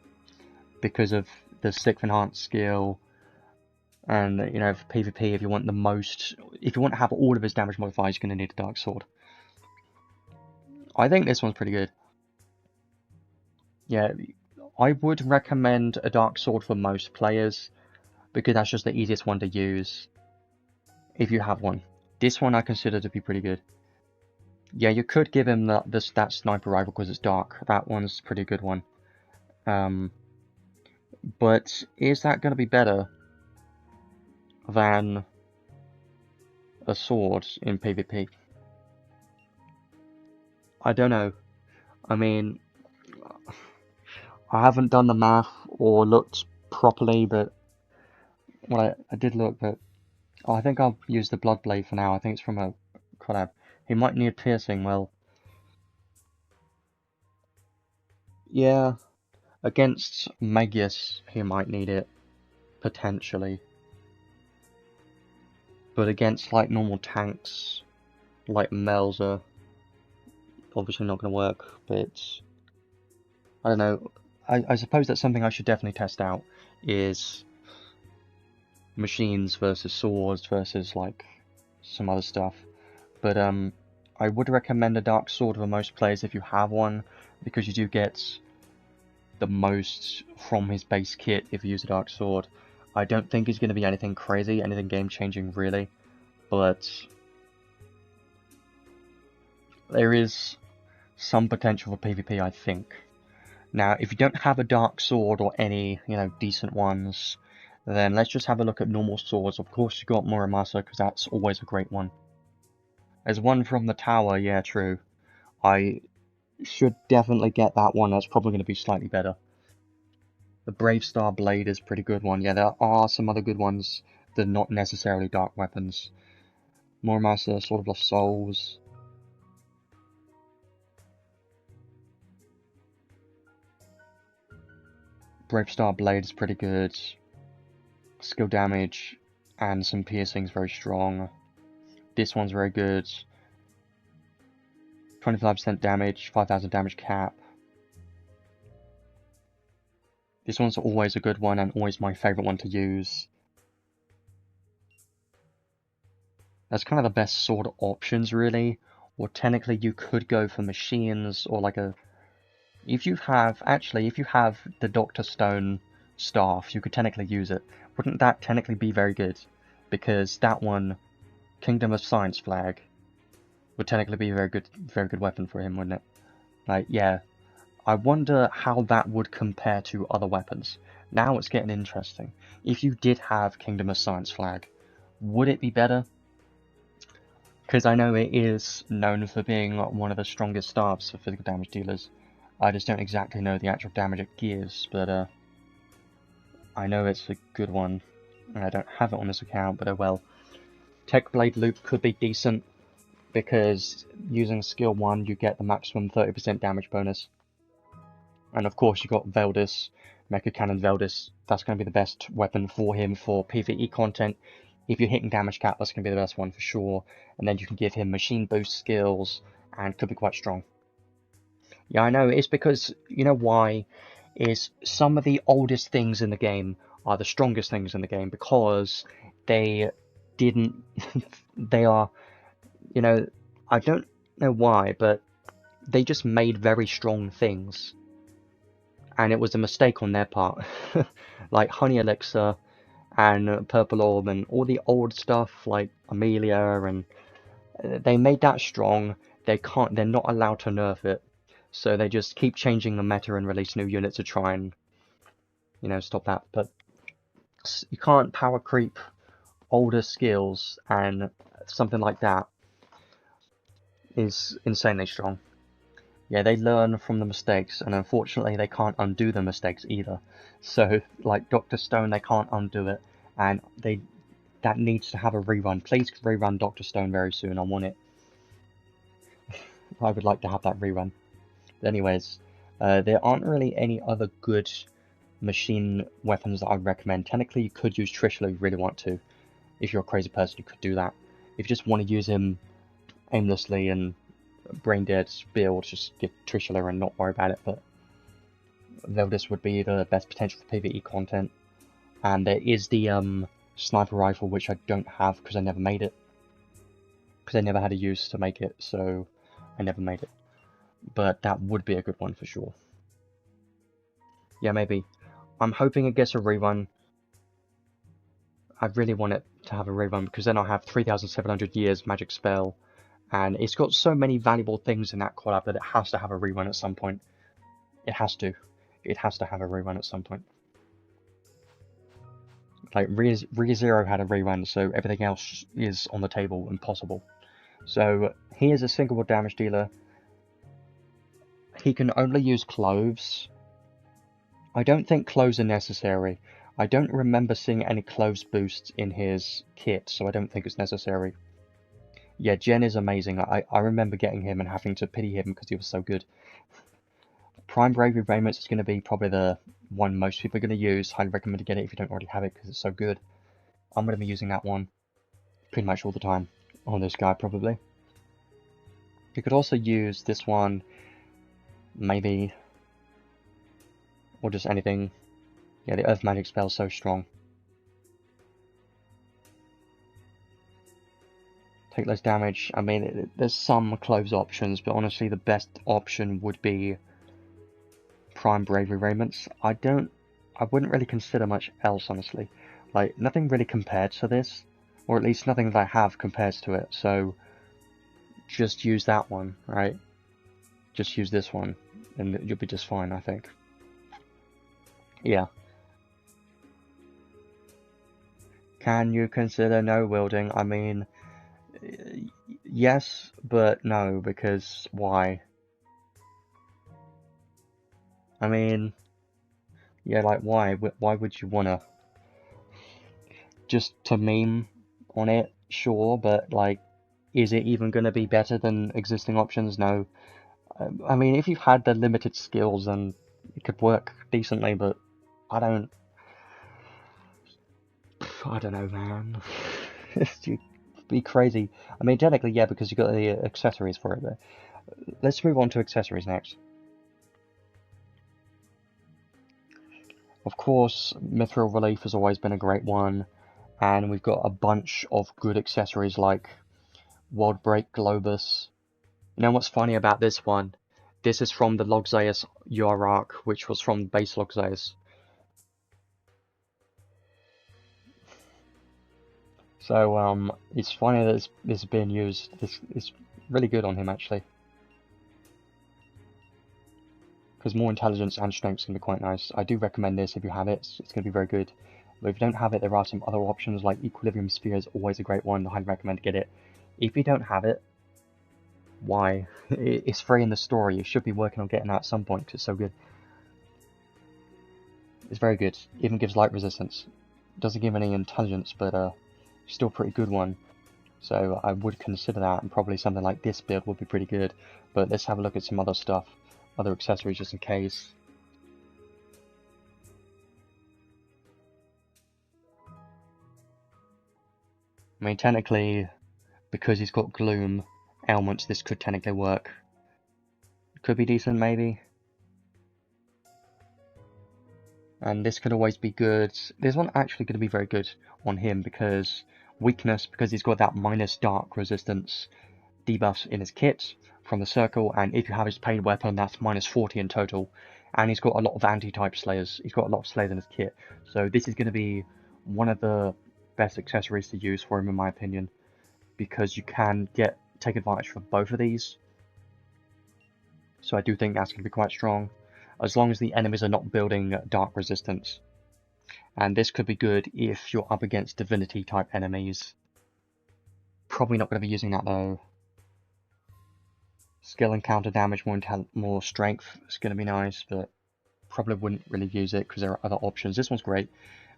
because of the 6th enhanced skill, and for PvP, if you want to have all of his damage modifiers, you're going to need a dark sword. I think this one's pretty good. Yeah, I would recommend a dark sword for most players because that's just the easiest one to use if you have one. This one I consider to be pretty good. Yeah, you could give him that sniper rifle because it's dark. That one's a pretty good one. But is that going to be better than a sword in PvP? I don't know. I mean, I haven't done the math or looked properly, but well, I did look, but I think I'll use the Blood Blade for now. I think it's from a collab. He might need piercing, well, yeah, against Magius he might need it, potentially. But against like normal tanks, like Melzer, obviously not going to work, but I don't know. I suppose that's something I should definitely test out, is machines versus swords versus like some other stuff. But I would recommend a dark sword for most players if you have one, because you do get the most from his base kit if you use a dark sword. I don't think it's going to be anything crazy, anything game changing really, but there is some potential for PvP, I think. Now, if you don't have a dark sword or any, decent ones, then let's just have a look at normal swords. Of course, you got Muramasa, because that's always a great one. There's one from the tower, yeah, true. I should definitely get that one. That's probably going to be slightly better. The Brave Star Blade is a pretty good one. Yeah, there are some other good ones that are not necessarily dark weapons. Muramasa, Sword of Lost Souls. Brave Star Blade is pretty good. Skill damage and some piercing is very strong. This one's very good. 25% damage, 5,000 damage cap. This one's always a good one and always my favourite one to use. That's kind of the best sword options really. Or technically you could go for machines or like a... If you have the Dr. Stone staff, you could technically use it. Wouldn't that technically be very good? Because that one, Kingdom of Science Flag, would technically be a very good weapon for him, wouldn't it? Like, yeah. I wonder how that would compare to other weapons. Now it's getting interesting. If you did have Kingdom of Science Flag, would it be better? Because I know it is known for being one of the strongest staffs for physical damage dealers. I just don't exactly know the actual damage it gives, but I know it's a good one. And I don't have it on this account, but oh well. Tech Blade Loop could be decent, because using skill 1 you get the maximum 30% damage bonus. And of course you got Veldis, Mecha Cannon Veldis. That's going to be the best weapon for him for PvE content. If you're hitting damage cap, that's going to be the best one for sure. And then you can give him machine boost skills, and could be quite strong. Yeah, I know, it's because, you know why? Is some of the oldest things in the game are the strongest things in the game, because they didn't... they are, I don't know why, but they just made very strong things. And it was a mistake on their part. Like Honey Elixir and Purple Orb and all the old stuff like Amelia, and they made that strong. They're not allowed to nerf it. So they just keep changing the meta and release new units to try and, stop that. But you can't power creep older skills, and something like that is insanely strong. Yeah, they learn from the mistakes, and unfortunately they can't undo the mistakes either. So, like Dr. Stone, they can't undo it, and that needs to have a rerun. Please rerun Dr. Stone very soon, I want it. I would like to have that rerun. But anyways, there aren't really any other good machine weapons that I'd recommend. Technically, you could use Trishula if you really want to. If you're a crazy person, you could do that. If you just want to use him aimlessly and brain dead build, just give Trishula and not worry about it, but Veldis would be the best potential for PvE content. And there is the sniper rifle, which I don't have because I never made it. Because I never had a use to make it, so I never made it. But that would be a good one for sure. Yeah, maybe. I'm hoping it gets a rerun. I really want it to have a rerun because then I'll have 3,700 years magic spell. And it's got so many valuable things in that collab that it has to have a rerun at some point. It has to. It has to have a rerun at some point. Like, ReZero had a rerun, so everything else is on the table and possible. So, he is a single damage dealer. He can only use cloves. I don't think cloves are necessary. I don't remember seeing any cloves boosts in his kit, so I don't think it's necessary. Yeah, Jen is amazing. I remember getting him and having to pity him because he was so good. Prime Bravery Raiments is going to be probably the one most people are going to use. Highly recommend to get it if you don't already have it because it's so good. I'm going to be using that one pretty much all the time on this guy probably. You could also use this one, maybe, or just anything. Yeah, the Earth Magic spell is so strong. Take less damage. I mean, there's some cloves options, but honestly the best option would be Prime Bravery Raiments. I wouldn't really consider much else, honestly. Like, nothing really compared to this, or at least nothing that I have compares to it, so just use that one, right? Just use this one, and you'll be just fine, I think. Yeah. Can you consider no wielding? I mean, yes, but no, because why? I mean, yeah, like, why? Why would you wanna? Just to meme on it, sure, but, like, is it even gonna be better than existing options? No. I mean, if you've had the limited skills, then it could work decently, but I don't know, man. It'd be crazy. I mean, technically, yeah, because you got the accessories for it, but let's move on to accessories next. Of course, Mithril Relief has always been a great one, and we've got a bunch of good accessories like World Break Globus. You know what's funny about this one? This is from the Logzaeus UR which was from base Logzaeus. So, it's funny that this is being used. This is really good on him, actually. Because more intelligence and strength is going to be quite nice. I do recommend this if you have it. It's going to be very good. But if you don't have it, there are some other options, like Equilibrium Sphere is always a great one. I highly recommend to get it. If you don't have it, why? It's free in the store. You should be working on getting that at some point, because it's so good. It's very good. Even gives light resistance. Doesn't give any intelligence, but still a pretty good one. So I would consider that, and probably something like this build would be pretty good. But let's have a look at some other stuff, other accessories just in case. I mean, technically, because he's got Gloom ailments, this could technically work. Could be decent, maybe. And this could always be good. This one actually going to be very good on him because weakness, because he's got that minus dark resistance debuff in his kit from the circle, and if you have his pain weapon, that's minus 40 in total. And he's got a lot of anti-type slayers. He's got a lot of slayers in his kit. So this is going to be one of the best accessories to use for him, in my opinion, because you can take advantage of both of these. So I do think that's going to be quite strong, as long as the enemies are not building dark resistance. And this could be good if you're up against divinity type enemies. Probably not going to be using that though. Skill and counter damage, more strength is going to be nice, but probably wouldn't really use it because there are other options. This one's great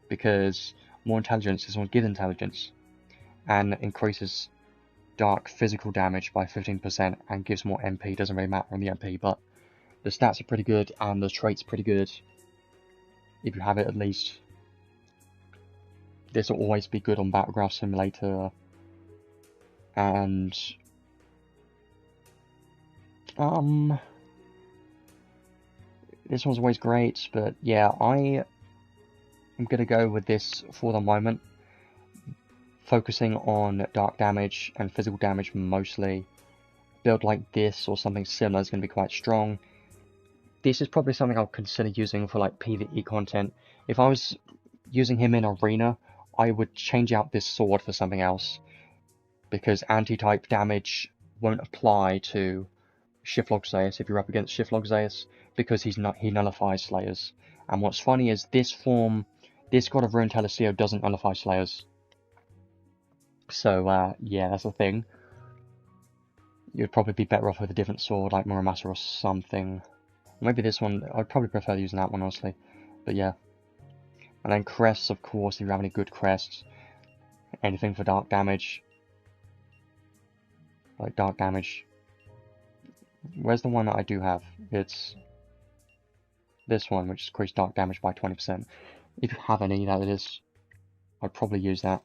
because more intelligence. This one gives intelligence and increases dark physical damage by 15% and gives more MP. Doesn't really matter on the MP, but the stats are pretty good and the traits pretty good. If you have it, at least. This will always be good on Battleground Simulator, and This one's always great, but yeah, I am gonna go with this for the moment, focusing on dark damage and physical damage mostly. Build like this or something similar is gonna be quite strong. This is probably something I'll consider using for like PvE content. If I was using him in Arena, I would change out this sword for something else, because anti-type damage won't apply to Shiflog Zeus if you're up against Shiflog Zeus, because he nullifies Slayers. And what's funny is this God of Ruin Telestio doesn't nullify Slayers. So yeah, that's the thing. You'd probably be better off with a different sword like Muramasa or something. Maybe this one, I'd probably prefer using that one honestly. But yeah. And then crests, of course, if you have any good crests. Anything for dark damage. Like dark damage. Where's the one that I do have? It's this one, which increases dark damage by 20%. If you have any, that is, I'd probably use that.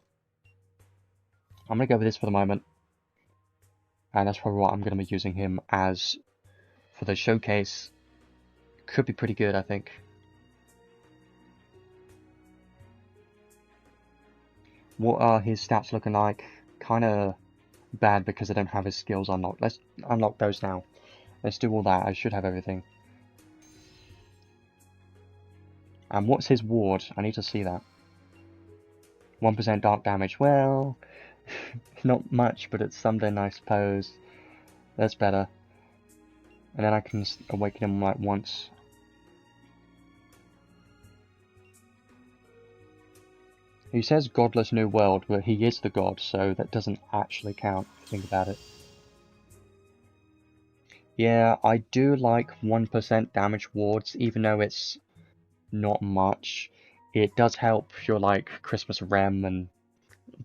I'm going to go with this for the moment. And that's probably what I'm going to be using him as for the showcase. Could be pretty good, I think. What are his stats looking like? Kinda bad because I don't have his skills unlocked. Let's unlock those now. Let's do all that. I should have everything. And what's his ward? I need to see that. 1% dark damage. Well, not much, but it's something I suppose. That's better. And then I can awaken him like once. He says godless new world, but he is the god, so that doesn't actually count if you think about it. Yeah, I do like 1% damage wards, even though it's not much. It does help your like Christmas Rem and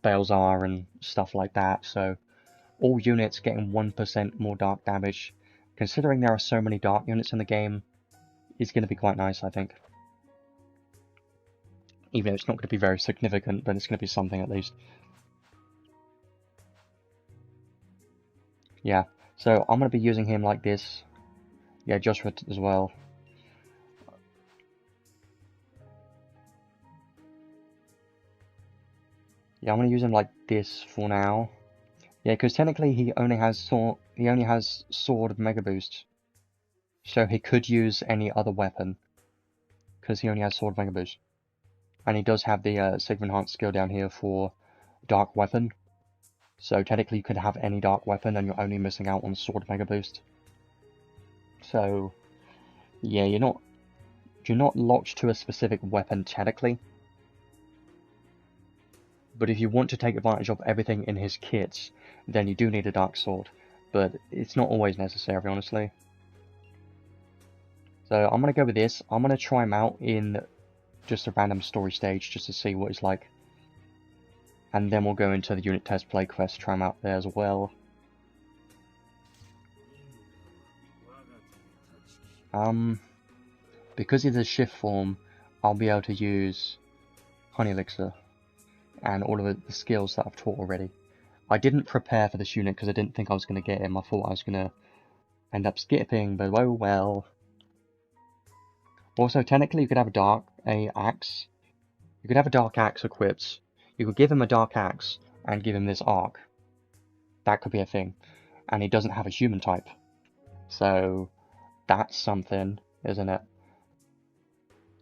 Balezar and stuff like that, so all units getting 1% more dark damage, considering there are so many dark units in the game, is going to be quite nice, I think. Even though it's not going to be very significant, but it's going to be something at least. Yeah, so I'm going to be using him like this. Yeah, Joshua as well. Yeah, I'm going to use him like this for now. Yeah, because technically he only has sword Mega Boost. So he could use any other weapon, because he only has sword Mega Boost. And he does have the Sigma Enhanced skill down here for Dark Weapon. So technically you could have any Dark Weapon and you're only missing out on Sword Mega Boost. So yeah, you're not locked to a specific weapon technically. But if you want to take advantage of everything in his kits, then you do need a Dark Sword. But it's not always necessary, honestly. So I'm going to go with this. I'm going to try him out in just a random story stage just to see what it's like. And then we'll go into the unit test play quest, try him out there as well. Because he's a shift form, I'll be able to use Honey Elixir and all of the skills that I've taught already. I didn't prepare for this unit because I didn't think I was going to get him. I thought I was going to end up skipping, but oh well. Also, technically you could have a axe. You could have a dark axe equipped. You could give him a dark axe and give him this arc. That could be a thing. And he doesn't have a human type. So that's something, isn't it?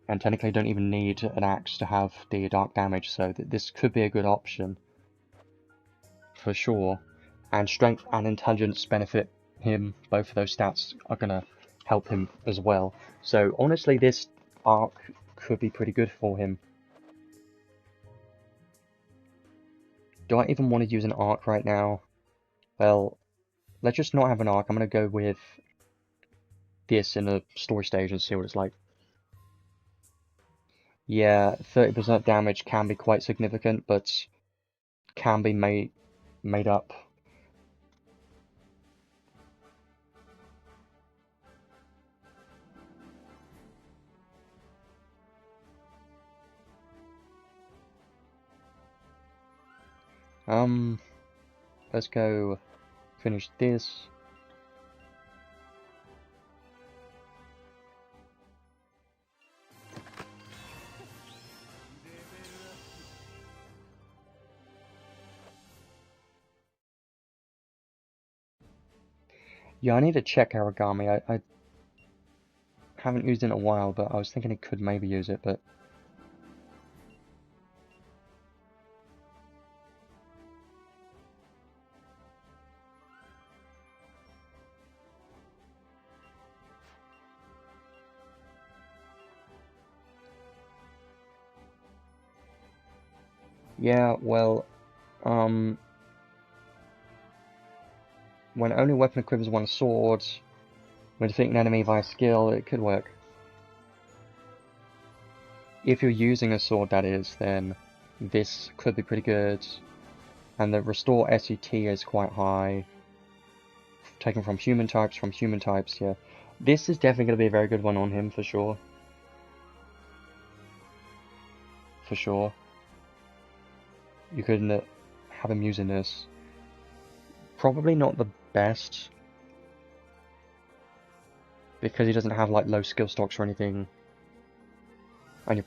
And technically you don't even need an axe to have the dark damage, so this could be a good option. For sure. And strength and intelligence benefit him. Both of those stats are going to help him as well. So honestly, this arc could be pretty good for him. Do I even want to use an arc right now? Well, let's just not have an arc. I'm going to go with this in the story stage and see what it's like. Yeah, 30% damage can be quite significant, but can be made up. Let's go finish this. Yeah, I need to check Origami. I haven't used it in a while, but I was thinking it could maybe use it, but... Yeah, well, when only weapon equips one sword, when defeating an enemy via skill, it could work. If you're using a sword, that is, then this could be pretty good. And the restore SET is quite high. Taken from human types, yeah. This is definitely going to be a very good one on him, for sure. For sure. You could have him using this. Probably not the best, because he doesn't have like low skill stocks or anything. And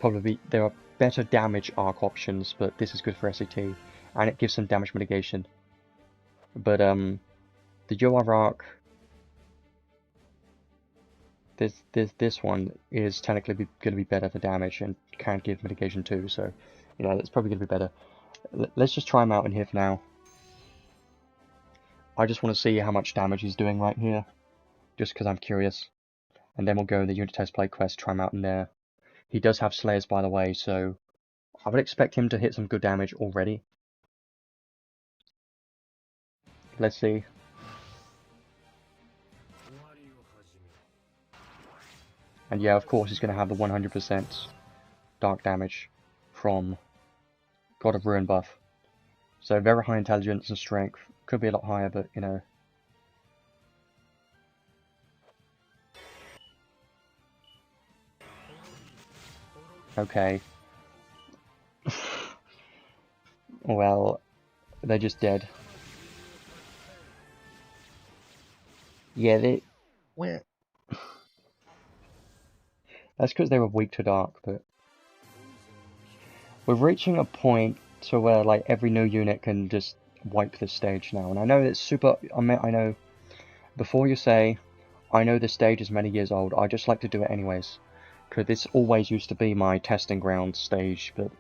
there are better damage arc options, but this is good for SAT, and it gives some damage mitigation. But the UR arc, this one is technically going to be better for damage and can give mitigation too. So, you know, that's probably going to be better. Let's just try him out in here for now. I just want to see how much damage he's doing right here, just because I'm curious. And then we'll go in the unit test play quest, try him out in there. He does have Slayers, by the way, so I would expect him to hit some good damage already. Let's see. And yeah, of course, he's going to have the 100% dark damage from God of Ruin buff. So very high intelligence and strength. Could be a lot higher, but you know. Okay. Well, they're just dead. Yeah, they... Well, that's because they were weak to dark, but... We're reaching a point to where, like, every new unit can just wipe this stage now. And I know it's super... I know... Before you say, I know this stage is many years old, I just like to do it anyways. Because this always used to be my testing ground stage, but...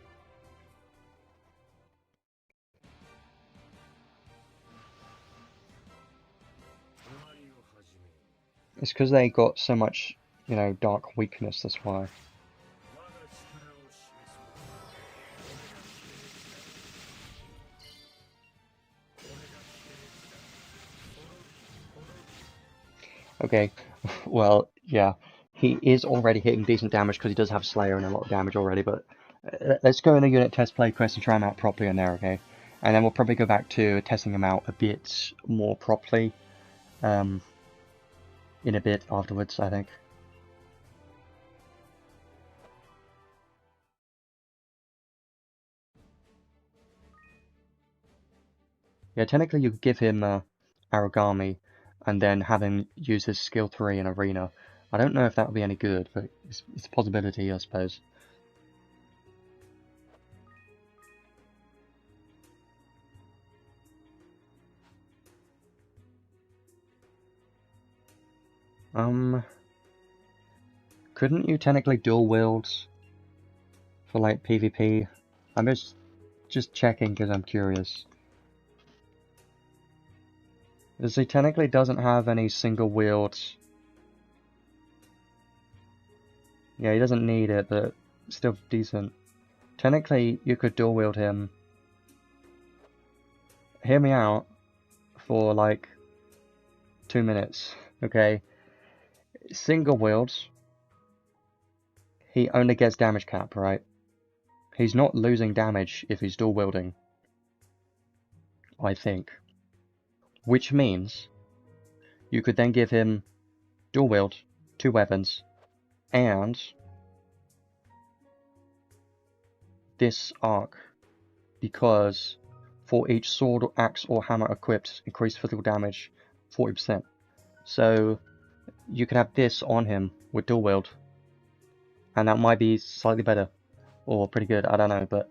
It's because they got so much, you know, dark weakness, that's why. Okay, well, yeah, he is already hitting decent damage because he does have Slayer and a lot of damage already, but let's go in a unit test play quest and try him out properly in there, okay? And then we'll probably go back to testing him out a bit more properly in a bit afterwards, I think. Yeah, technically you could give him Aragami and then have him use his skill 3 in Arena. I don't know if that would be any good, but it's a possibility, I suppose. Couldn't you technically dual wield for like PvP? I'm just checking because I'm curious. Because he technically doesn't have any single wields. Yeah, he doesn't need it, but still decent. Technically, you could dual wield him. Hear me out for like 2 minutes, okay? Single wields, he only gets damage cap, right? He's not losing damage if he's dual wielding, I think. Which means you could then give him dual wield, 2 weapons, and this arc, because for each sword, axe, or hammer equipped, increase physical damage 40%. So you can have this on him with dual wield, and that might be slightly better, or pretty good, I don't know, but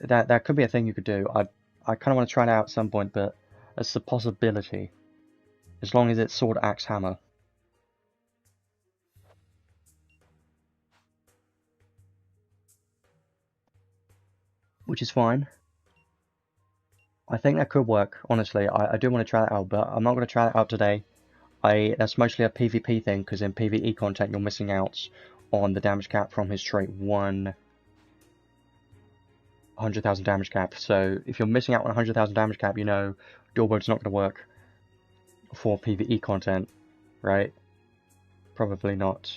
that could be a thing you could do. I kind of want to try it out at some point, but it's a possibility. As long as it's sword, axe, hammer. Which is fine. I think that could work, honestly. I do want to try that out, but I'm not going to try that out today. That's mostly a PvP thing, because in PvE content you're missing out on the damage cap from his trait 100,000 damage cap. So if you're missing out on 100,000 damage cap, you know dual wield's not going to work for PvE content, right? Probably not.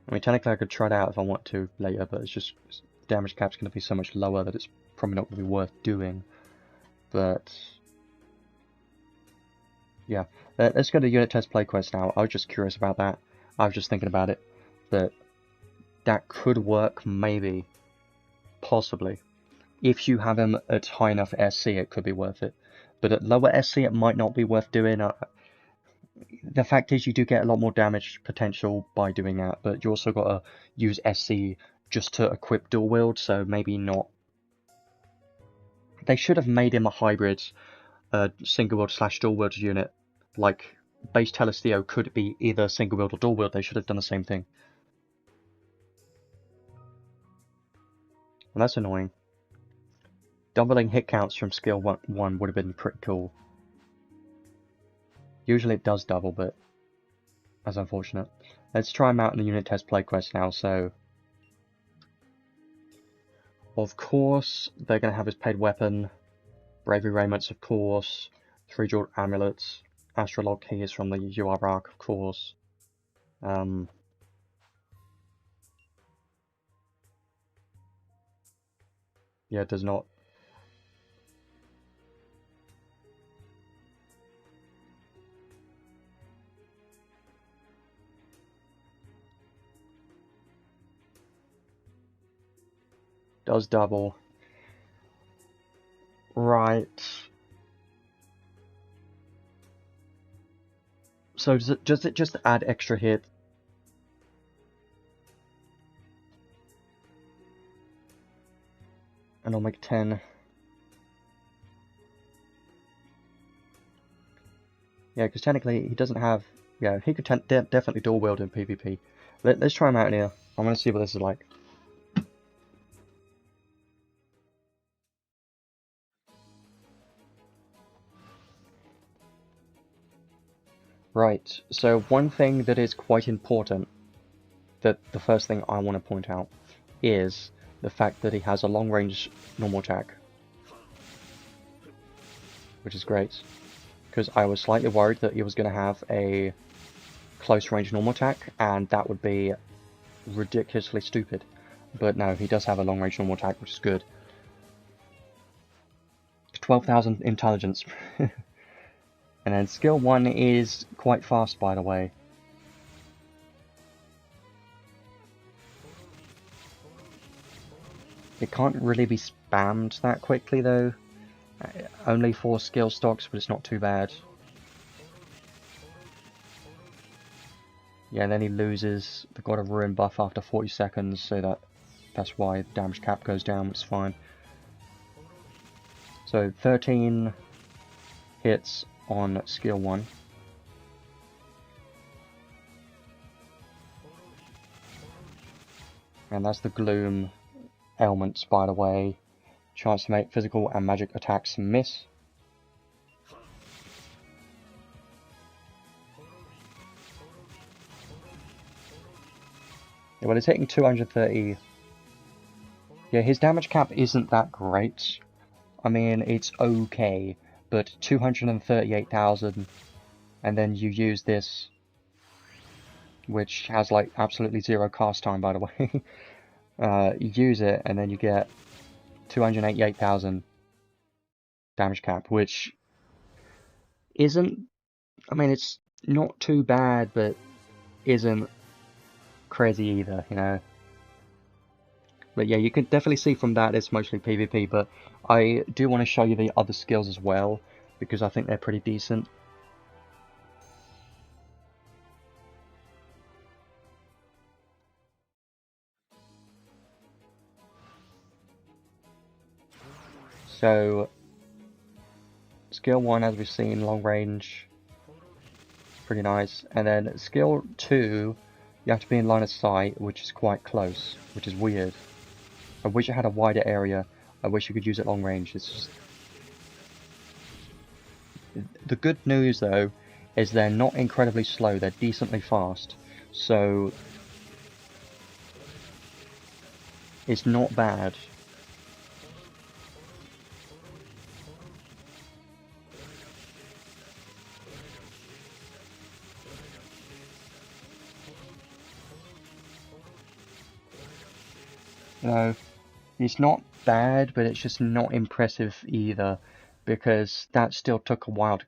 I mean, technically I could try it out if I want to later, but it's just damage cap's going to be so much lower that it's probably not going to be worth doing. But yeah, let's go to unit test play quest now. I was just curious about that. I was just thinking about it, that that could work, maybe, possibly. If you have him at high enough SC, it could be worth it. But at lower SC, it might not be worth doing. The fact is, you do get a lot more damage potential by doing that, but you also got to use SC just to equip dual wield, so maybe not. They should have made him a hybrid single wield / dual wield unit. Like, base Telestio could be either single wield or dual wield. They should have done the same thing. And that's annoying. Doubling hit counts from skill 1 would have been pretty cool. Usually it does double, but that's unfortunate. Let's try him out in the unit test play quest now. So, of course, they're going to have his paid weapon, bravery raiments, of course, 3 jeweled amulets, astrolog keys from the UR arc, of course. Yeah, it does not. Does double. Right. So does it just add extra hit? And I'll make 10. Yeah, because technically he doesn't have... Yeah, he could definitely dual wield in PvP. Let's try him out in here. I want to see what this is like. Right, so one thing that is quite important, that the first thing I want to point out, is the fact that he has a long-range normal attack. Which is great. Because I was slightly worried that he was going to have a close-range normal attack, and that would be ridiculously stupid. But no, he does have a long-range normal attack, which is good. 12,000 intelligence. And then skill 1 is quite fast, by the way. It can't really be spammed that quickly, though. Only 4 skill stocks, but it's not too bad. Yeah, and then he loses the God of Ruin buff after 40 seconds, so that's why the damage cap goes down, which is fine. So 13 hits on skill 1. And that's the Gloom ailments, by the way. Chance to make physical and magic attacks miss. Yeah, well, it's hitting 230. Yeah, his damage cap isn't that great. I mean, it's okay, but 238,000, and then you use this, which has like absolutely 0 cast time, by the way. You use it, and then you get 288,000 damage cap, which isn't, I mean, it's not too bad, but isn't crazy either, you know. But yeah, you can definitely see from that it's mostly PvP, but I do want to show you the other skills as well, because I think they're pretty decent. So, Skill 1, as we've seen, long range, pretty nice. And then skill 2, you have to be in line of sight, which is quite close, which is weird. I wish it had a wider area. I wish you could use it long range. It's just... The good news, though, is they're not incredibly slow. They're decently fast. So it's not bad. You know, it's not bad, but it's just not impressive either, because that still took a while to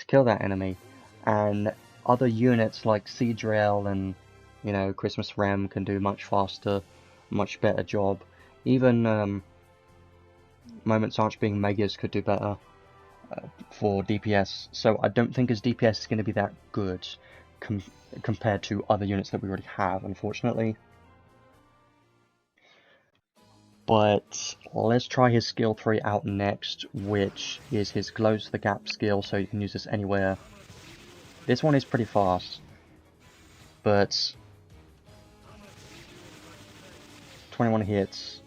kill that enemy. And other units like Seadrill and, you know, Christmas Rem can do much faster, much better job. Even Moments Arch being Megas could do better for DPS. So I don't think his DPS is going to be that good compared to other units that we already have, unfortunately. But let's try his skill 3 out next, which is his Close the Gap skill, so you can use this anywhere. This one is pretty fast, but 21 hits.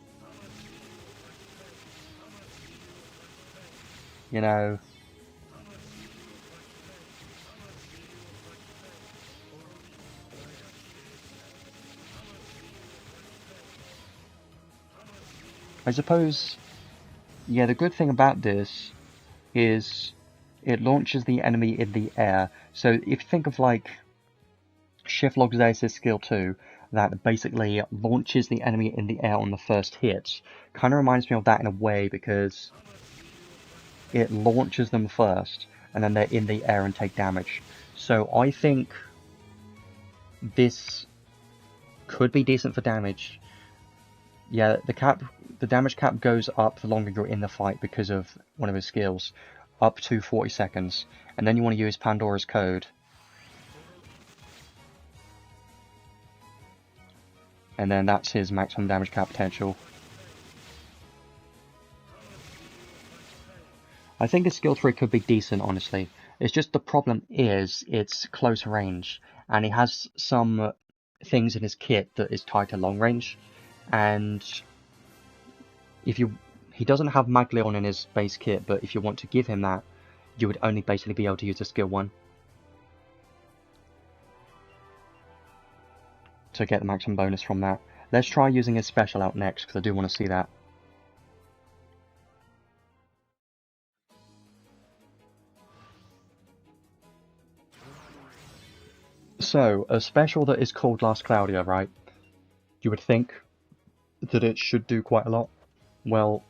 You know, I suppose, yeah, the good thing about this is it launches the enemy in the air. So if you think of like Shift Log Zeus' skill 2, that basically launches the enemy in the air on the first hit, kind of reminds me of that in a way, because it launches them first, and then they're in the air and take damage. So I think this could be decent for damage. Yeah, the damage cap goes up the longer you're in the fight because of one of his skills, up to 40 seconds. And then you want to use Pandora's Code. And then that's his maximum damage cap potential. I think his skill 3 could be decent, honestly. It's just the problem is it's close range, and he has some things in his kit that is tied to long range. And he doesn't have Maglion in his base kit, but if you want to give him that, you would only basically be able to use a skill 1 to get the maximum bonus from that. Let's try using his special out next, because I do want to see that. So, a special that is called Last Cloudia, right? You would think that it should do quite a lot. Well,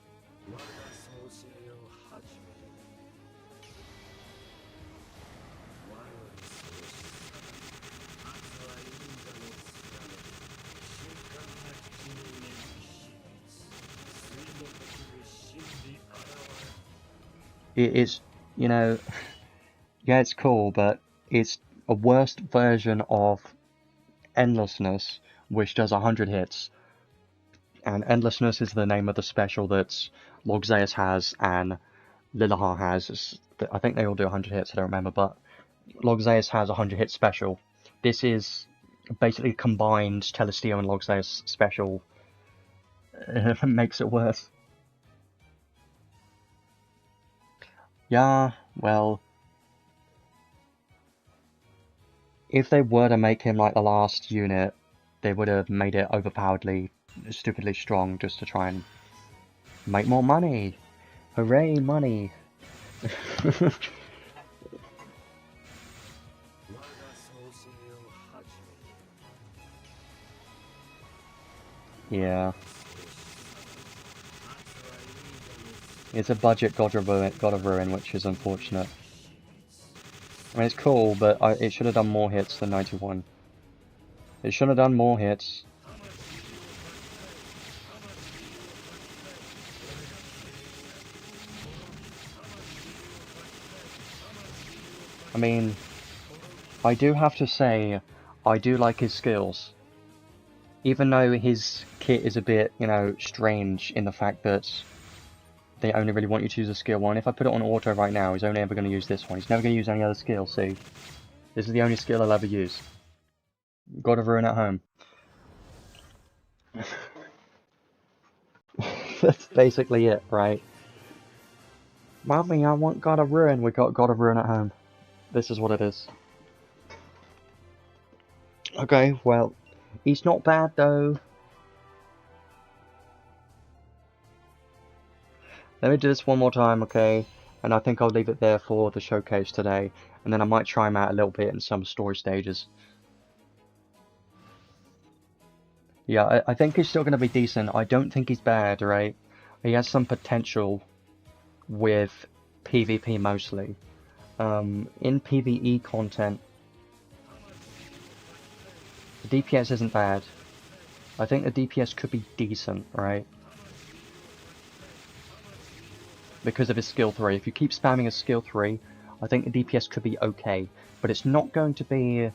it is, you know, yeah, it's cool, but it's a worst version of Endlessness, which does 100 hits. And Endlessness is the name of the special that Log Zeus has and Lillahar has. I think they all do 100 hits, I don't remember, but Log Zeus has a 100 hit special. This is basically combined Telestio and Log Zeus special. It makes it worse. Yeah, well, if they were to make him like the last unit, they would have made it overpoweredly, stupidly strong just to try and make more money. Hooray, money! Yeah. It's a budget God of Ruin, which is unfortunate. I mean, it's cool, but it should have done more hits than 91. It should have done more hits. I mean, I do have to say, I do like his skills. Even though his kit is a bit, you know, strange in the fact that they only really want you to use a skill one. If I put it on auto right now, he's only ever going to use this one. He's never going to use any other skill, see? This is the only skill I'll ever use. God of Ruin at home. That's basically it, right? Mommy, I want God of Ruin. We got God of Ruin at home. This is what it is. Okay, well, he's not bad though. Let me do this one more time, okay? And I think I'll leave it there for the showcase today. And then I might try him out a little bit in some story stages. Yeah, I think he's still going to be decent. I don't think he's bad, right? He has some potential with PvP mostly. In PvE content, the DPS isn't bad. I think the DPS could be decent, right? Because of his skill 3. If you keep spamming his skill 3, I think the DPS could be okay. But it's not going to be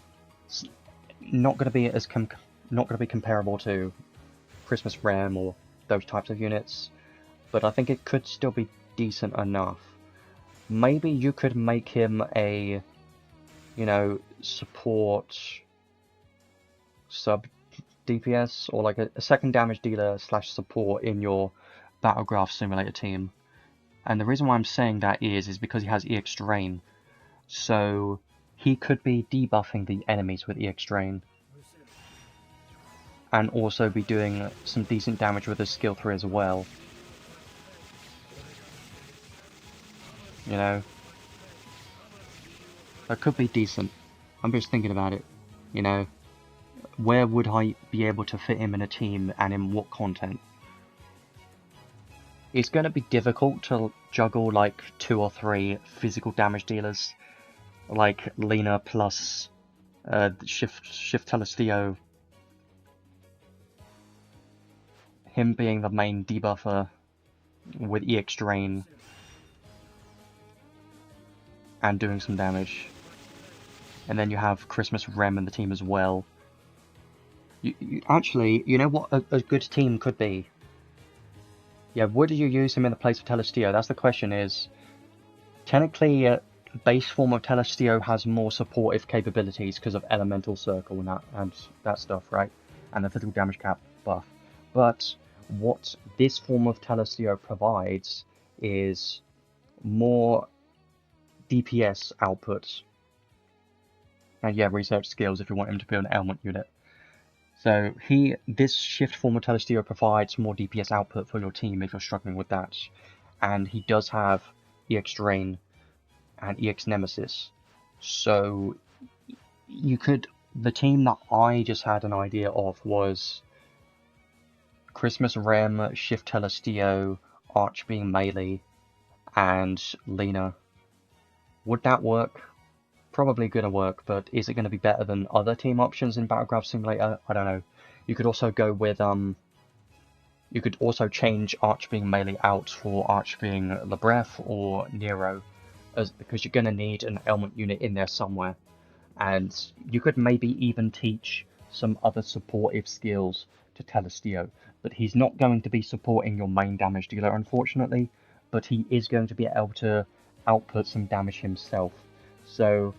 comparable to Christmas Rem or those types of units. But I think it could still be decent enough. Maybe you could make him a, you know, support sub DPS, or like a second damage dealer / support in your Battlegraph Simulator team. And the reason why I'm saying that is because he has EX Drain. So he could be debuffing the enemies with EX Drain. And also be doing some decent damage with his skill 3 as well. You know? That could be decent. I'm just thinking about it. You know? Where would I be able to fit him in a team, and in what content? It's going to be difficult to juggle like 2 or 3 physical damage dealers. Like Lena plus Shift Telestio. Him being the main debuffer with EX Drain. And doing some damage. And then you have Christmas Rem in the team as well. Actually, you know what a good team could be? Yeah, would you use him in the place of Telestio? That's the question. Is technically base form of Telestio has more supportive capabilities because of Elemental Circle and that stuff, right? And the physical damage cap buff. But what this form of Telestio provides is more DPS output. And yeah, research skills if you want him to build an ailment unit. So this shift form of Telestio provides more DPS output for your team if you're struggling with that. And he does have EX Drain and EX Nemesis. So the team that I just had an idea of was Christmas Rem, Shift Telestio, Arch being melee, and Lena. Would that work? Probably gonna work, but is it gonna be better than other team options in Battlegraph Simulator? I don't know. You could also go with you could also change Arch being melee out for Arch being Lebref or Nero, because you're gonna need an ailment unit in there somewhere. And you could maybe even teach some other supportive skills to Telestio, but he's not going to be supporting your main damage dealer, unfortunately, but he is going to be able to output some damage himself. So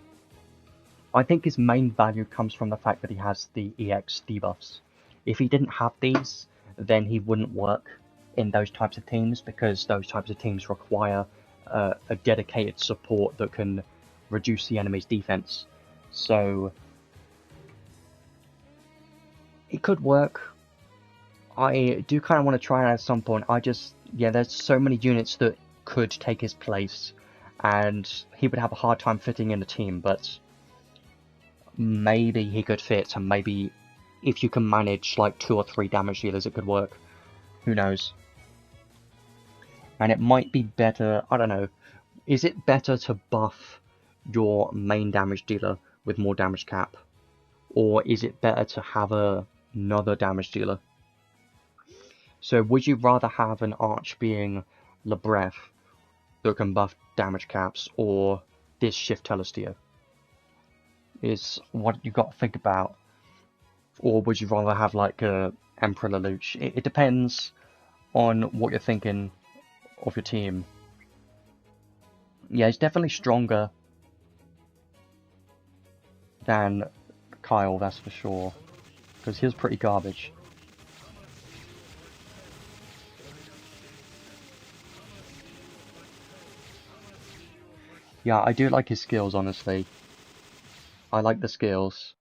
I think his main value comes from the fact that he has the EX debuffs. If he didn't have these, then he wouldn't work in those types of teams, because those types of teams require a dedicated support that can reduce the enemy's defense. So it could work. I do kind of want to try it at some point. There's so many units that could take his place, and he would have a hard time fitting in the team, but maybe he could fit, and maybe if you can manage like 2 or 3 damage dealers, it could work. Who knows? And it might be better, I don't know, is it better to buff your main damage dealer with more damage cap? Or is it better to have another damage dealer? So would you rather have an Arch being Lebref that can buff damage caps, or this Shift Telestio? Is what you got to think about. Or would you rather have like a Emperor Lelouch? It depends on what you're thinking of your team. Yeah, he's definitely stronger than Kyle, that's for sure. Because he was pretty garbage. Yeah, I do like his skills, honestly. I like the skills.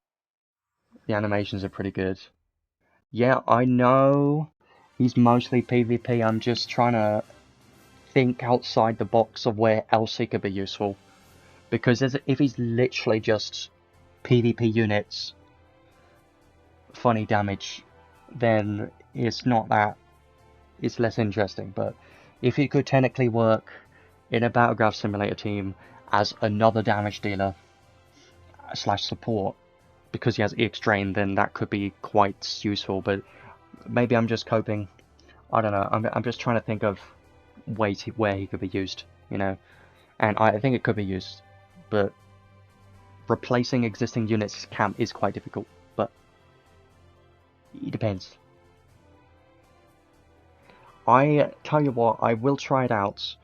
The animations are pretty good. Yeah, I know he's mostly PvP. I'm just trying to think outside the box of where else he could be useful. Because if he's literally just PvP units, funny damage, then it's not that, it's less interesting. But if he could technically work in a Battleground Simulator team as another damage dealer slash support, because he has EX Drain, then that could be quite useful. But maybe I'm just coping. I don't know. I'm just trying to think of ways where he could be used, you know. And I think it could be used, but replacing existing units camp is quite difficult. But it depends. I tell you what, I will try it out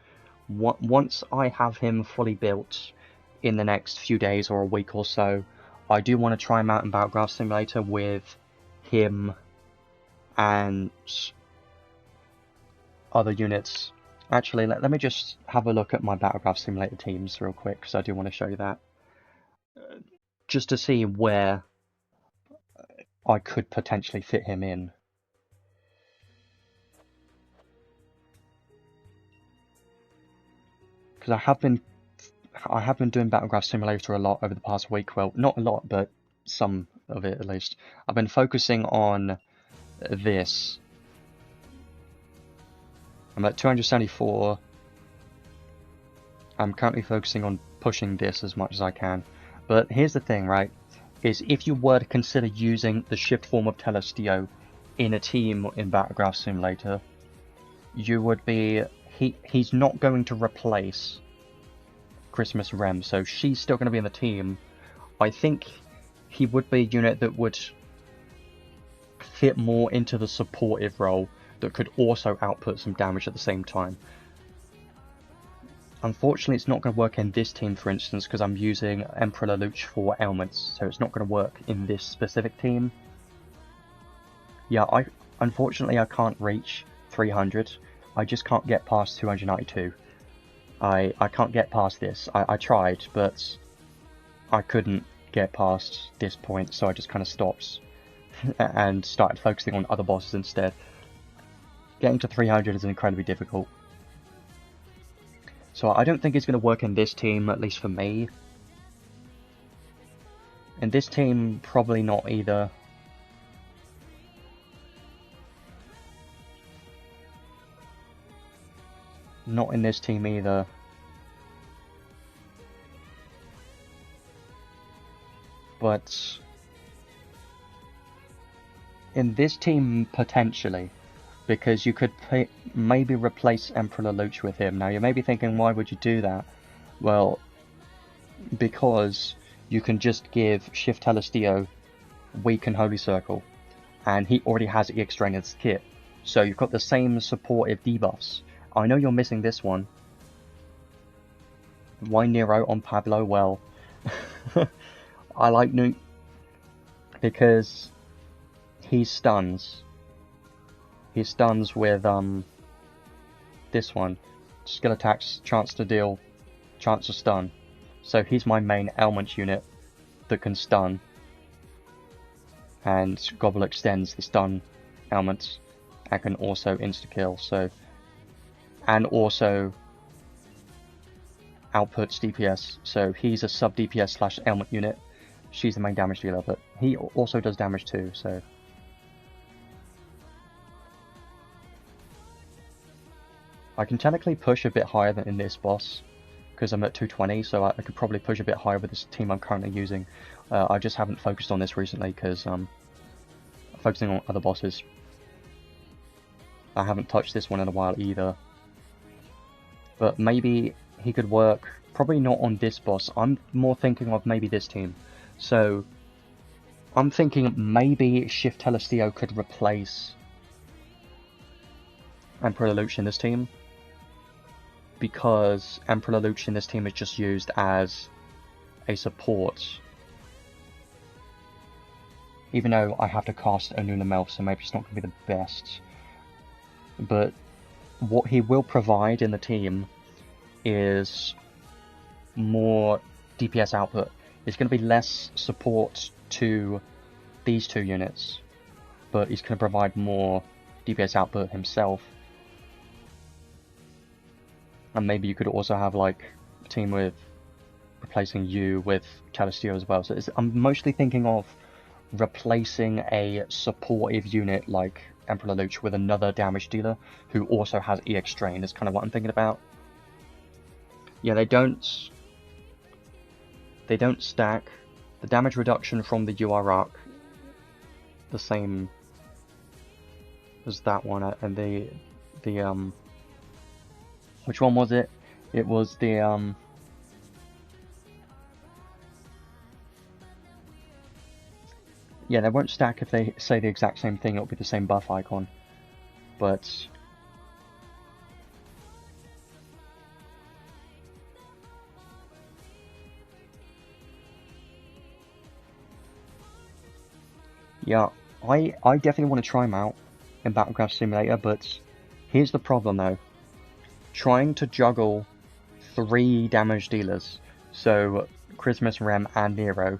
once I have him fully built in the next few days or a week or so. I do want to try him out in Battleground Simulator with him and other units. Actually, let me just have a look at my Battleground Simulator teams real quick, because I do want to show you that. Just to see where I could potentially fit him in. Because I have been doing Battleground Simulator a lot over the past week. Well, not a lot, but some of it at least. I've been focusing on this. I'm at 274. I'm currently focusing on pushing this as much as I can. But here's the thing, right? Is if you were to consider using the shift form of Telestio in a team in Battleground Simulator, you would be... He's not going to replace Christmas Rem, so she's still going to be in the team. I think he would be a unit that would fit more into the supportive role that could also output some damage at the same time. Unfortunately, it's not going to work in this team, for instance, because I'm using Emperor Lelouch for ailments, so it's not going to work in this specific team. Yeah, unfortunately I can't reach 300. I just can't get past 292. I can't get past this. I tried, but I couldn't get past this point, so I just kind of stopped and started focusing on other bosses instead. Getting to 300 is incredibly difficult. So I don't think it's going to work in this team, at least for me. In this team, probably not either. Not in this team either. But in this team, potentially. Because you could maybe replace Emperor Lelouch with him. Now you may be thinking, why would you do that? Well, because you can just give Shift Telestio Weaken Holy Circle, and he already has EX Drain in his kit. So you've got the same supportive debuffs. I know you're missing this one. Why Nero on Pablo? Well, I like Nuke because he stuns. He stuns with this one. Skill attacks, chance to deal, chance to stun. So he's my main ailment unit that can stun. And Gobble extends the stun ailments and can also insta-kill. So, and also outputs DPS. So he's a sub DPS slash ailment unit. She's the main damage dealer, but he also does damage too, so. I can technically push a bit higher than in this boss, because I'm at 220, so I could probably push a bit higher with this team I'm currently using. I just haven't focused on this recently, because I'm focusing on other bosses. I haven't touched this one in a while either. But maybe he could work, probably not on this boss. I'm more thinking of maybe this team. So, I'm thinking maybe Shift Telestio could replace Emperor Lelouch in this team. because Emperor Lelouch in this team is just used as a support. Even though I have to cast Onuna Melf, so maybe it's not going to be the best. But what he will provide in the team is more DPS output. It's going to be less support to these two units, but he's going to provide more DPS output himself. And maybe you could also have like a team with replacing you with Telestio as well. So I'm mostly thinking of replacing a supportive unit like Emperor Lelouch with another damage dealer who also has EX Strain. Is kind of what I'm thinking about. Yeah, they don't stack. The damage reduction from the UR arc the same as that one, and the which one was it? It was the yeah, they won't stack if they say the exact same thing. It'll be the same buff icon, but yeah, I definitely want to try them out in Battleground Simulator, but here's the problem though. Trying to juggle 3 damage dealers, so Christmas, Rem, and Nero,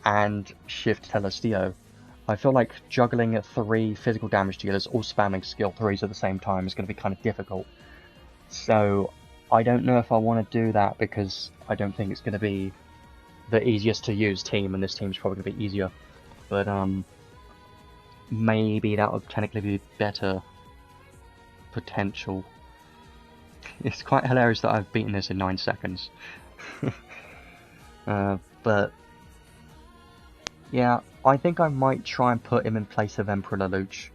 and shift Telestio. I feel like juggling 3 physical damage dealers all spamming skill 3s at the same time is going to be kind of difficult. So I don't know if I want to do that because I don't think it's going to be the easiest to use team, and this team's probably going to be easier. But maybe that would technically be better potential. It's quite hilarious that I've beaten this in 9 seconds. But yeah, I think I might try and put him in place of Emperor Lelouch,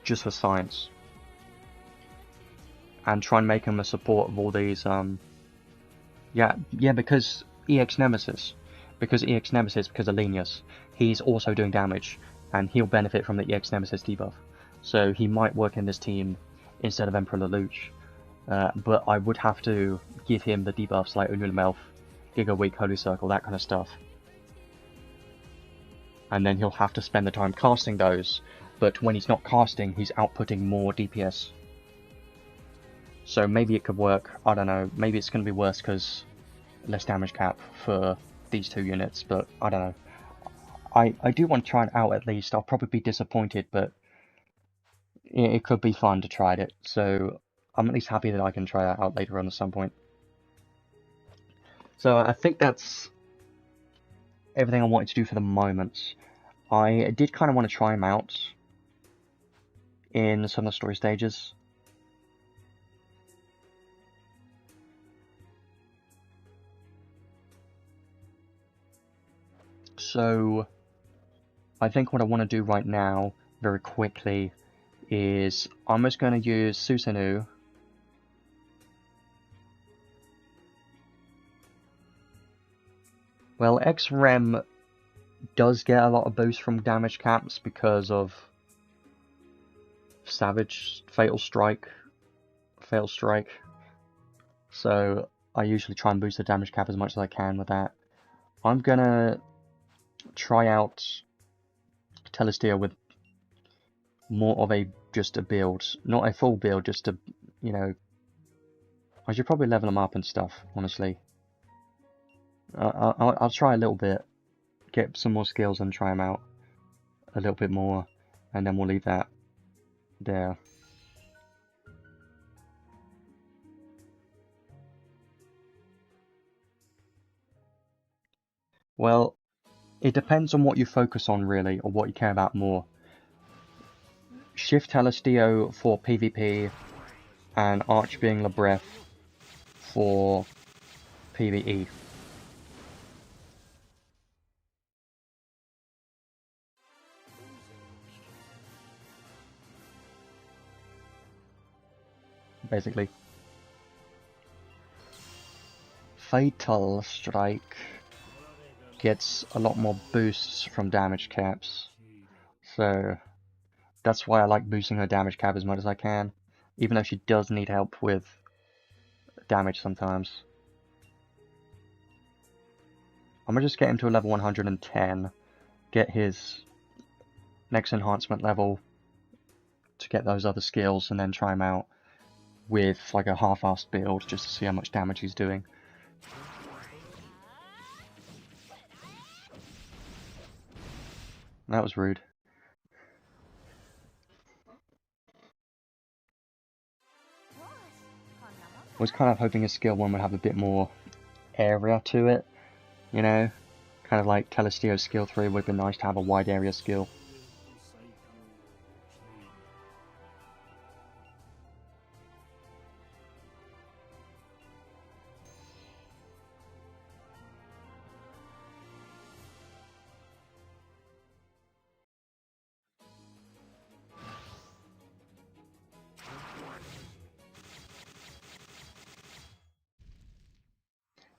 just for science. And try and make him a support of all these, yeah, because EX Nemesis. Because EX Nemesis, because of Linus, he's also doing damage, and he'll benefit from the EX Nemesis debuff. So he might work in this team instead of Emperor Lelouch. But I would have to give him the debuffs like Onuna Melf, Giga Weak, Holy Circle, that kind of stuff. And then he'll have to spend the time casting those, but when he's not casting, he's outputting more DPS. So maybe it could work, I don't know, maybe it's going to be worse because less damage cap for these 2 units, but I don't know. I do want to try it out at least. I'll probably be disappointed, but it could be fun to try it, so I'm at least happy that I can try that out later on at some point. So I think that's everything I wanted to do for the moment. I did kind of want to try them out in some of the story stages. So I think what I want to do right now, very quickly, is I'm just going to use Susanoo. Well, X-Rem does get a lot of boost from damage caps because of Savage, Fatal Strike. So I usually try and boost the damage cap as much as I can with that. I'm gonna try out Telestio with more of just a build, not a full build, just to, you know, I should probably level them up and stuff, honestly. I'll try a little bit, get some more skills and try them out a little bit more, and then we'll leave that there. Well, it depends on what you focus on really, or what you care about more. Shift Telestio for PvP, and Archbeing Lebref for PvE. Basically. Fatal Strike gets a lot more boosts from damage caps, so that's why I like boosting her damage cap as much as I can, even though she does need help with damage sometimes. I'm gonna just get him to a level 110, get his next enhancement level to get those other skills, and then try him out with like a half-assed build just to see how much damage he's doing. That was rude. I was kind of hoping a skill 1 would have a bit more area to it, you know? Kind of like Telestio skill 3 would be nice to have a wide area skill.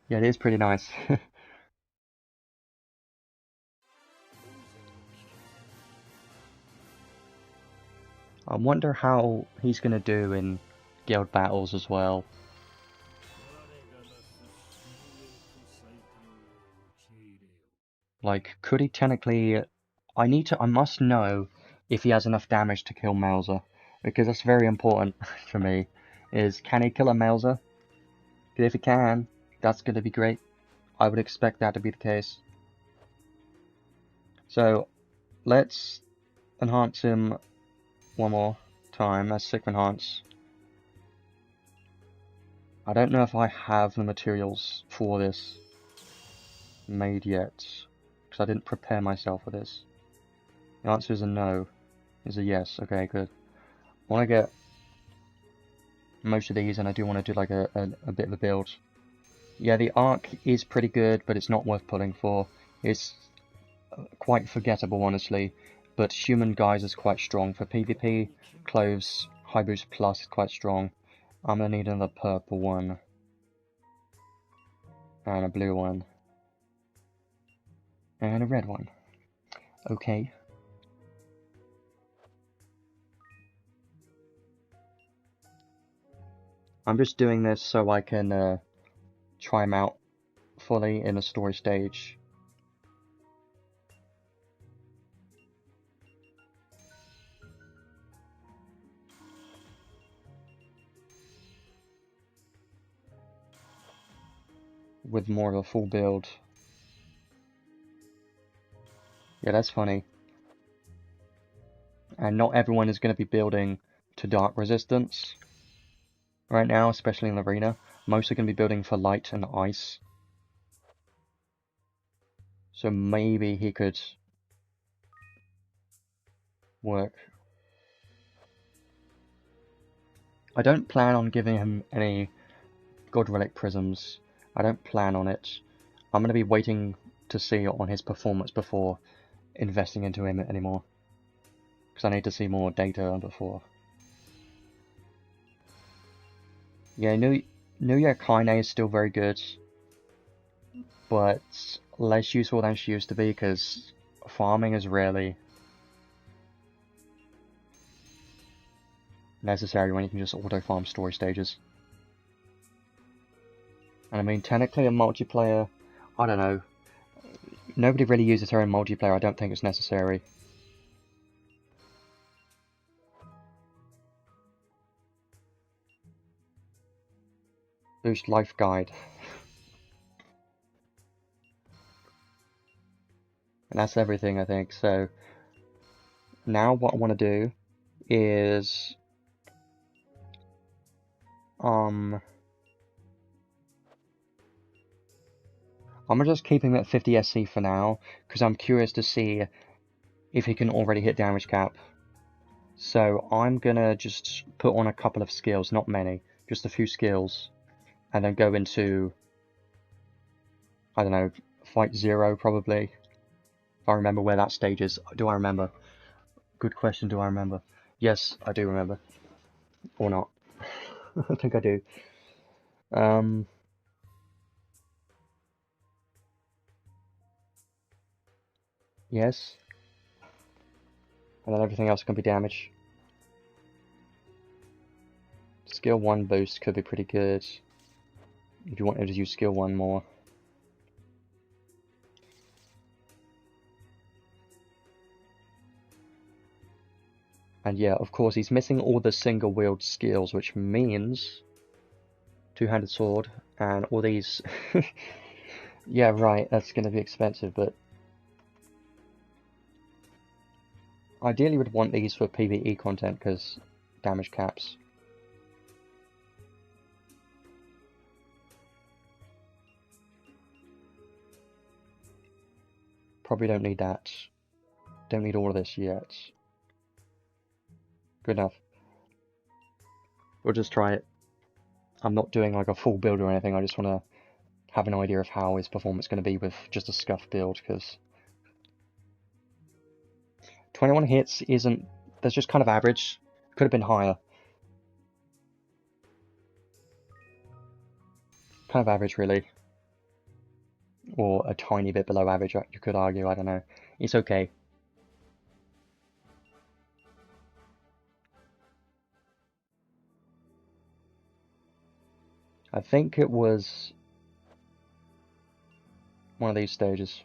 Yeah, it is pretty nice. I wonder how he's gonna do in guild battles as well. Like, could he technically... I must know if he has enough damage to kill Mauser, because that's very important for me, is can he kill a Mauser? Because if he can, that's gonna be great. I would expect that to be the case. So, let's enhance him one more time. That's sick enhance. I don't know if I have the materials for this made yet, because I didn't prepare myself for this. The answer is a no. Is a yes. Okay, good. I want to get most of these, and I do want to do like a bit of a build. Yeah, the arc is pretty good, but it's not worth pulling for. It's quite forgettable, honestly. But Human Guise is quite strong. For PvP, Cloves High Boost Plus is quite strong. I'm going to need another purple one. And a blue one. And a red one. Okay. I'm just doing this so I can try him out fully in a story stage. With more of a full build. Yeah, that's funny. And not everyone is going to be building to dark resistance right now, especially in the arena. Most are going to be building for light and ice. So maybe he could work. I don't plan on giving him any God Relic Prisms. I don't plan on it. I'm going to be waiting to see on his performance before investing into him anymore. Because I need to see more data before. Yeah, New Year Kaine is still very good. But less useful than she used to be because farming is rarely necessary when you can just auto-farm story stages. And I mean, technically in multiplayer, I don't know. Nobody really uses her in multiplayer, I don't think it's necessary. Boost life guide. And that's everything, I think. So, now what I want to do is... I'm gonna just keep him at 50 SC for now, because I'm curious to see if he can already hit damage cap. So I'm gonna just put on a couple of skills, not many, just a few skills, and then go into, I don't know, fight 0 probably. If I remember where that stage is. Do I remember? Good question, do I remember? Yes, I do remember. Or not. I think I do. Yes. And then everything else can be damage. Skill 1 boost could be pretty good. If you wanted to use skill 1 more. And yeah, of course, he's missing all the single wield skills, which means two-handed sword and all these. Yeah, right, that's going to be expensive, but ideally would want these for PvE content because damage caps. Probably don't need that. Don't need all of this yet. Good enough. We'll just try it. I'm not doing like a full build or anything, I just want to have an idea of how his performance is going to be with just a scuff build, because 21 hits isn't... that's just kind of average. Could have been higher. Kind of average, really. Or a tiny bit below average, you could argue, I don't know. It's okay. I think it was one of these stages.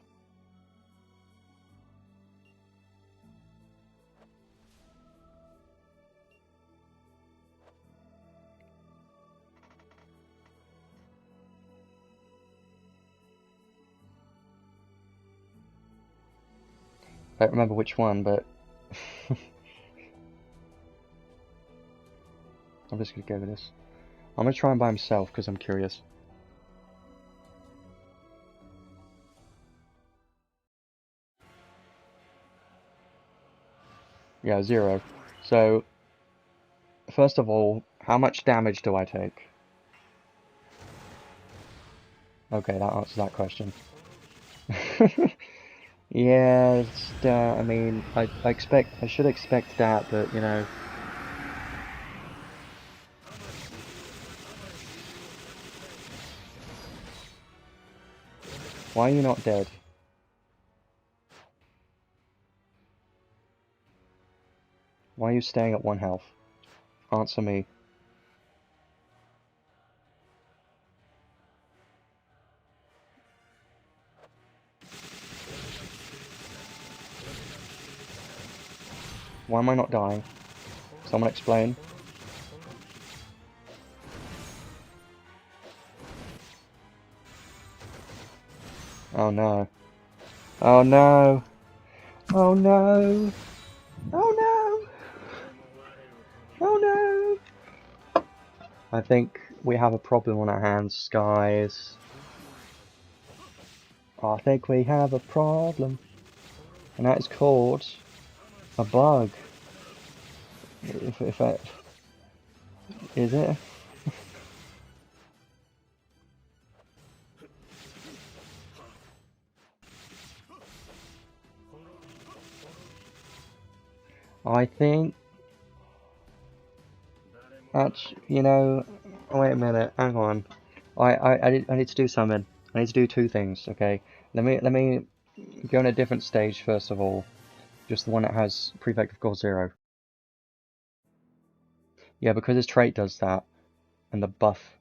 I don't remember which one, but I'm just gonna go with this. I'm gonna try him by himself because I'm curious. Yeah, 0. So, first of all, how much damage do I take? Okay, that answers that question. Yeah, it's, I mean, I should expect that, but, you know. Why are you not dead? Why are you staying at 1 health? Answer me. Why am I not dying? Someone explain. Oh no. Oh no. Oh no. Oh no. Oh no. I think we have a problem on our hands, guys. I think we have a problem. And that is called a bug. If I... is it? I think that's, you know, wait a minute, hang on. I need to do something. I need to do 2 things, okay? Let me go on a different stage first of all. Just the one that has prefect of course 0. Yeah, because his trait does that. And the buff.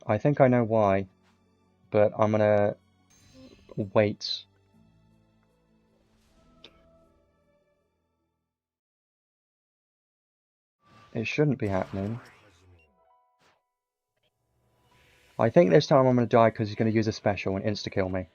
I think I know why. But I'm gonna wait. It shouldn't be happening. I think this time I'm gonna die because he's gonna use a special and insta-kill me.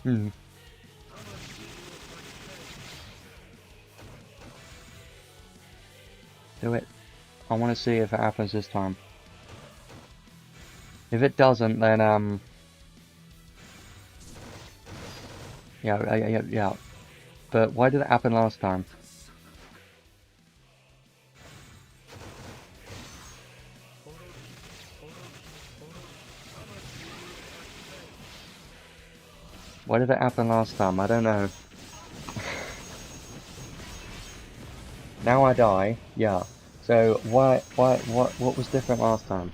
Hmm. Do it. I want to see if it happens this time. If it doesn't, then yeah. But why did it happen last time? Why did it happen last time? I don't know. Now I die. Yeah. So what was different last time?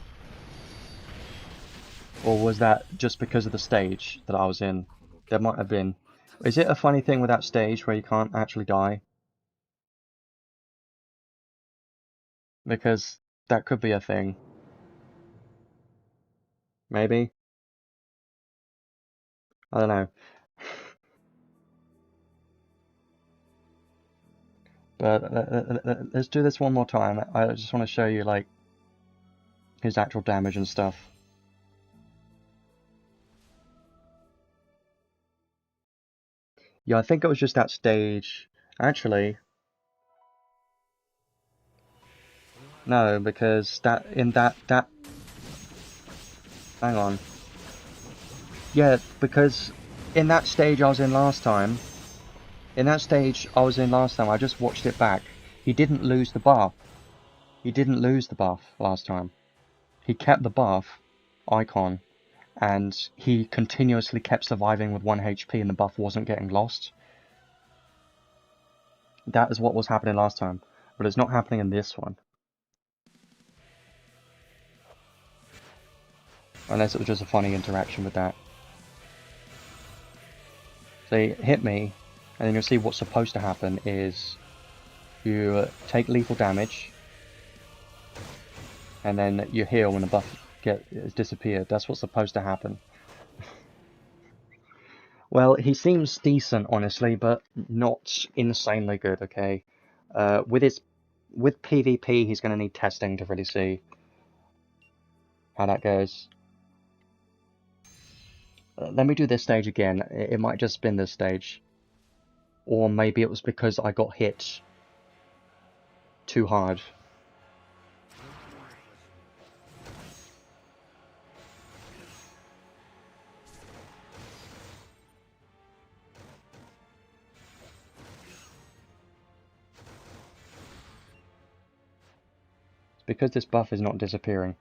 Or was that just because of the stage that I was in? There might have been. Is it a funny thing with that stage where you can't actually die? Because that could be a thing. Maybe? I don't know. But let's do this one more time. I just want to show you, like, his actual damage and stuff. Yeah, I think it was just that stage. Actually, no, because that hang on. Yeah, because in that stage I was in last time, I just watched it back. He didn't lose the buff. He didn't lose the buff last time. He kept the buff icon, and he continuously kept surviving with 1 HP and the buff wasn't getting lost. That is what was happening last time, but it's not happening in this one. Unless it was just a funny interaction with that. So you hit me, and then you'll see what's supposed to happen is you take lethal damage, and then you heal when the buff has disappeared. That's what's supposed to happen. Well, he seems decent, honestly, but not insanely good, okay? With PvP, he's going to need testing to really see how that goes. Let me do this stage again. It might just been this stage. Or maybe it was because I got hit too hard. It's because this buff is not disappearing.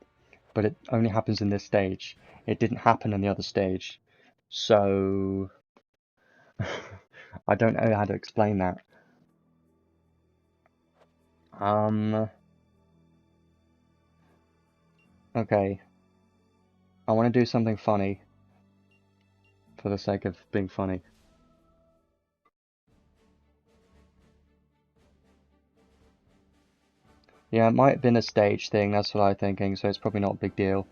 But it only happens in this stage. It didn't happen in the other stage. So... I don't know how to explain that. Okay. I want to do something funny. For the sake of being funny. Yeah, it might have been a stage thing, that's what I'm thinking, so it's probably not a big deal.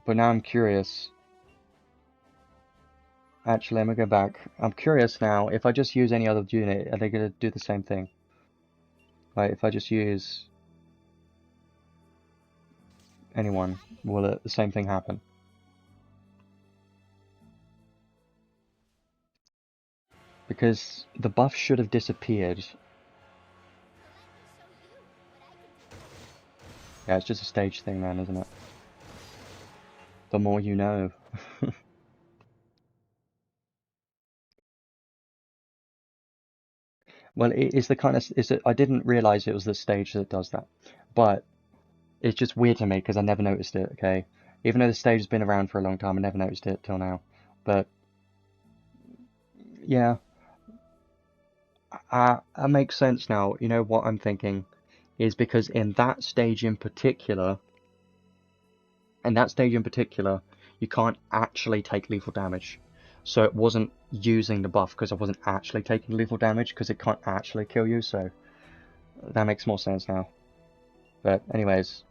But now I'm curious. Actually, let me go back. I'm curious now, if I just use any other unit, are they going to do the same thing? Like, if I just use anyone, will the same thing happen? Because the buff should have disappeared. Yeah, it's just a stage thing then, isn't it? The more you know. Well, it's the kind of... I didn't realise it was the stage that does that. But it's just weird to me because I never noticed it, okay? Even though the stage has been around for a long time, I never noticed it till now. But, yeah. That makes sense now. You know what I'm thinking? Is because in that stage in particular, you can't actually take lethal damage. So it wasn't using the buff because I wasn't actually taking lethal damage because it can't actually kill you, so that makes more sense now. But anyways,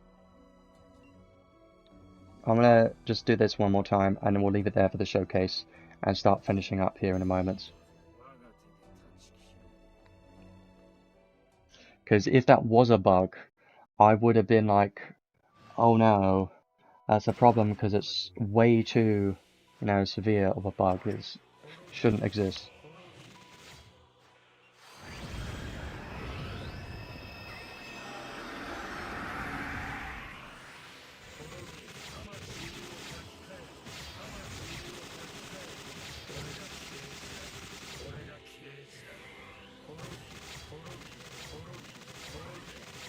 I'm gonna just do this one more time and then we'll leave it there for the showcase and start finishing up here in a moment. Because if that was a bug, I would have been like, oh no, that's a problem because it's way too, severe of a bug. It shouldn't exist.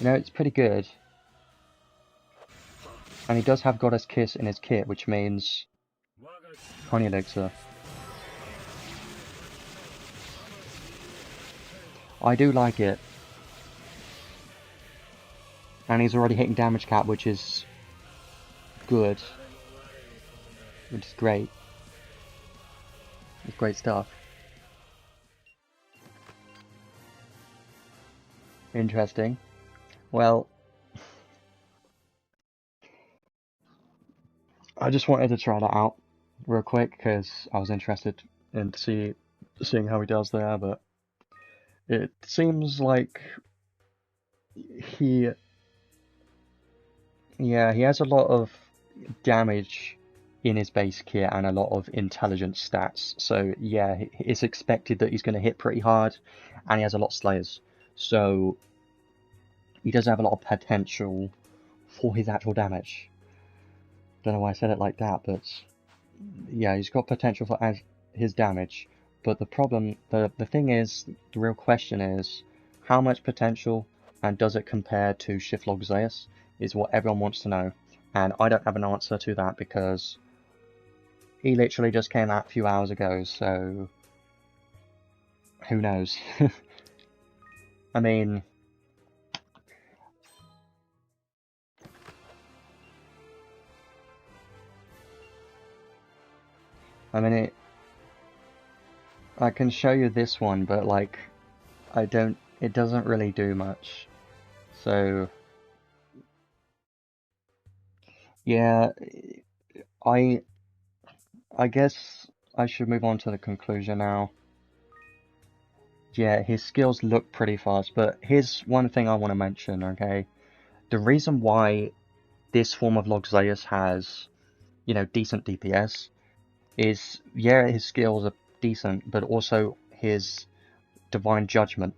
You know, it's pretty good. And he does have Goddess Kiss in his kit, which means Honey Elixir. I do like it. And he's already hitting damage cap, which is good. Which is great. It's great stuff. Interesting. Well, I just wanted to try that out real quick because I was interested in seeing how he does there, but it seems like he has a lot of damage in his base kit and a lot of intelligence stats. So yeah, it's expected that he's going to hit pretty hard, and he has a lot of slayers. So he does have a lot of potential for his actual damage. Don't know why I said it like that, but yeah, he's got potential for his damage. But the problem, the thing is, the real question is, how much potential, and does it compare to Shiflog Zeus, is what everyone wants to know. And I don't have an answer to that because he literally just came out a few hours ago, so who knows? I mean, I can show you this one, but like, it doesn't really do much. So, yeah, I guess I should move on to the conclusion now. Yeah, his skills look pretty fast, but here's one thing I want to mention, okay? The reason why this form of Logzeus has, you know, decent DPS is, yeah, his skills are decent, but also his Divine Judgment.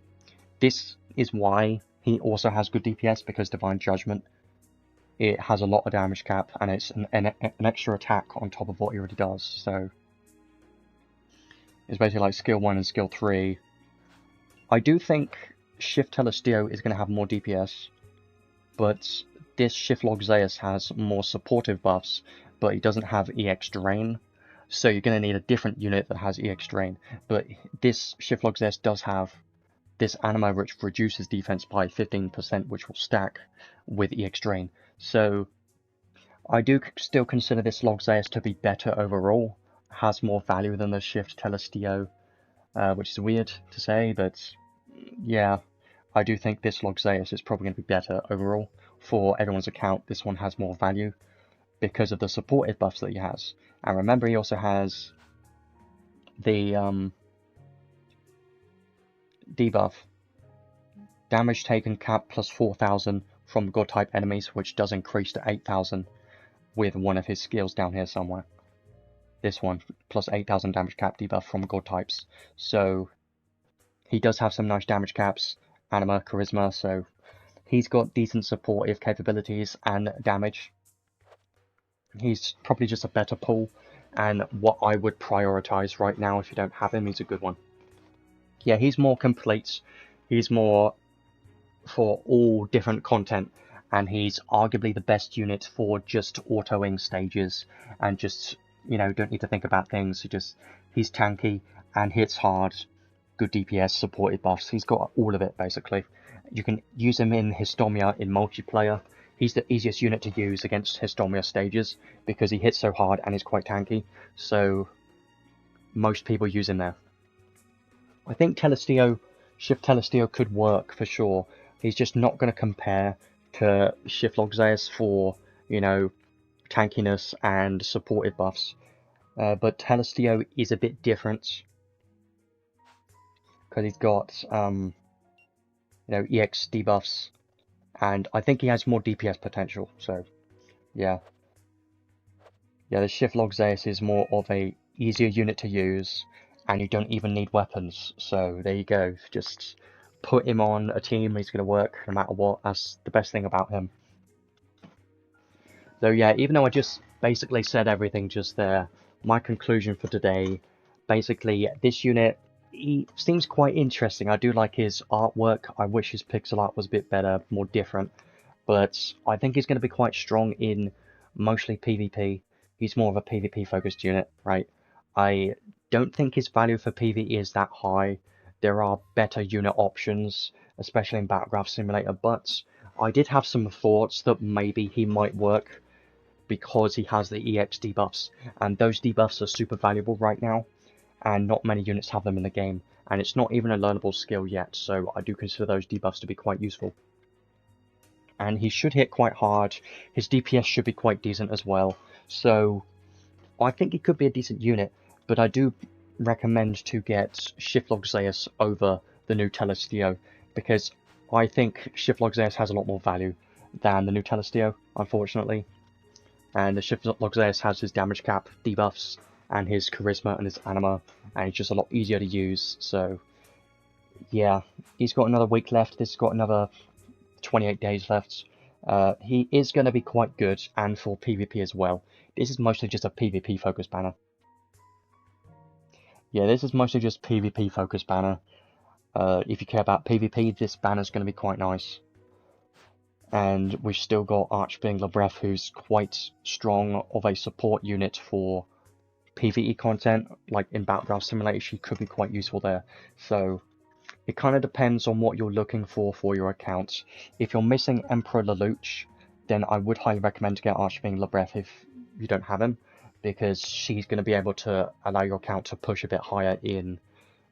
This is why he also has good DPS, because Divine Judgment, it has a lot of damage cap, and it's an extra attack on top of what he already does, so it's basically like skill 1 and skill 3. I do think Shift Telestio is going to have more DPS, but this Shiflog Zeus has more supportive buffs, but he doesn't have EX Drain, so you're going to need a different unit that has EX Drain. But this Shiflog Zeus does have this Anima, which reduces defense by 15%, which will stack with EX Drain. So I do still consider this Log Zeus to be better overall, has more value than the Shift Telestio, which is weird to say, but yeah, I do think this Log Zeus is probably going to be better overall. For everyone's account, this one has more value because of the supported buffs that he has. And remember, he also has the debuff, damage taken cap plus 4,000 from god type enemies, which does increase to 8,000 with one of his skills down here somewhere. This one, plus 8,000 damage cap debuff from god types. So he does have some nice damage caps, Anima, Charisma, so he's got decent supportive capabilities and damage. He's probably just a better pull, and what I would prioritize right now if you don't have him, he's a good one. Yeah, he's more complete, he's more for all different content, and he's arguably the best unit for just autoing stages and just, you know, don't need to think about things. He's tanky and hits hard, good DPS, supported buffs. He's got all of it basically. You can use him in Histomia in multiplayer. He's the easiest unit to use against Histomia stages because he hits so hard and is quite tanky. So most people use him there. I think Telestio, Shift Telestio could work for sure. He's just not going to compare to Shift Logzeus for, you know, tankiness and supported buffs. But Telestio is a bit different because he's got, you know, EX debuffs, and I think he has more DPS potential. So, yeah, the Shift Logzeus is more of a easier unit to use, and you don't even need weapons. So there you go. Just put him on a team, he's going to work no matter what. That's the best thing about him. So yeah, even though I just basically said everything just there, my conclusion for today, basically this unit he seems quite interesting. I do like his artwork. I wish his pixel art was a bit better, more different. But I think he's going to be quite strong in mostly PvP. He's more of a PvP focused unit, right? I don't think his value for PvE is that high. There are better unit options, especially in Battleground Simulator, but I did have some thoughts that maybe he might work because he has the EX debuffs, and those debuffs are super valuable right now, and not many units have them in the game, and it's not even a learnable skill yet, so I do consider those debuffs to be quite useful. And he should hit quite hard, his DPS should be quite decent as well, so I think he could be a decent unit, but I do recommend to get Shiftlog Zeus over the new Telestio, because I think Shiftlog Zeus has a lot more value than the new Telestio, unfortunately. And the Shiftlog Zeus has his damage cap debuffs, and his charisma and his anima, and it's just a lot easier to use, so yeah, he's got another week left, this has got another 28 days left. He is going to be quite good, and for PvP as well. This is mostly just a PvP focused banner. Yeah, this is mostly just PvP focused banner. If you care about PvP, this banner is going to be quite nice. And we've still got Archbeing Lebref, who's quite strong of a support unit for PvE content. Like in Battleground Simulator, she could be quite useful there. So it kind of depends on what you're looking for your account. If you're missing Emperor Lelouch, then I would highly recommend to get Archbeing Lebref if you don't have him, because she's going to be able to allow your account to push a bit higher in,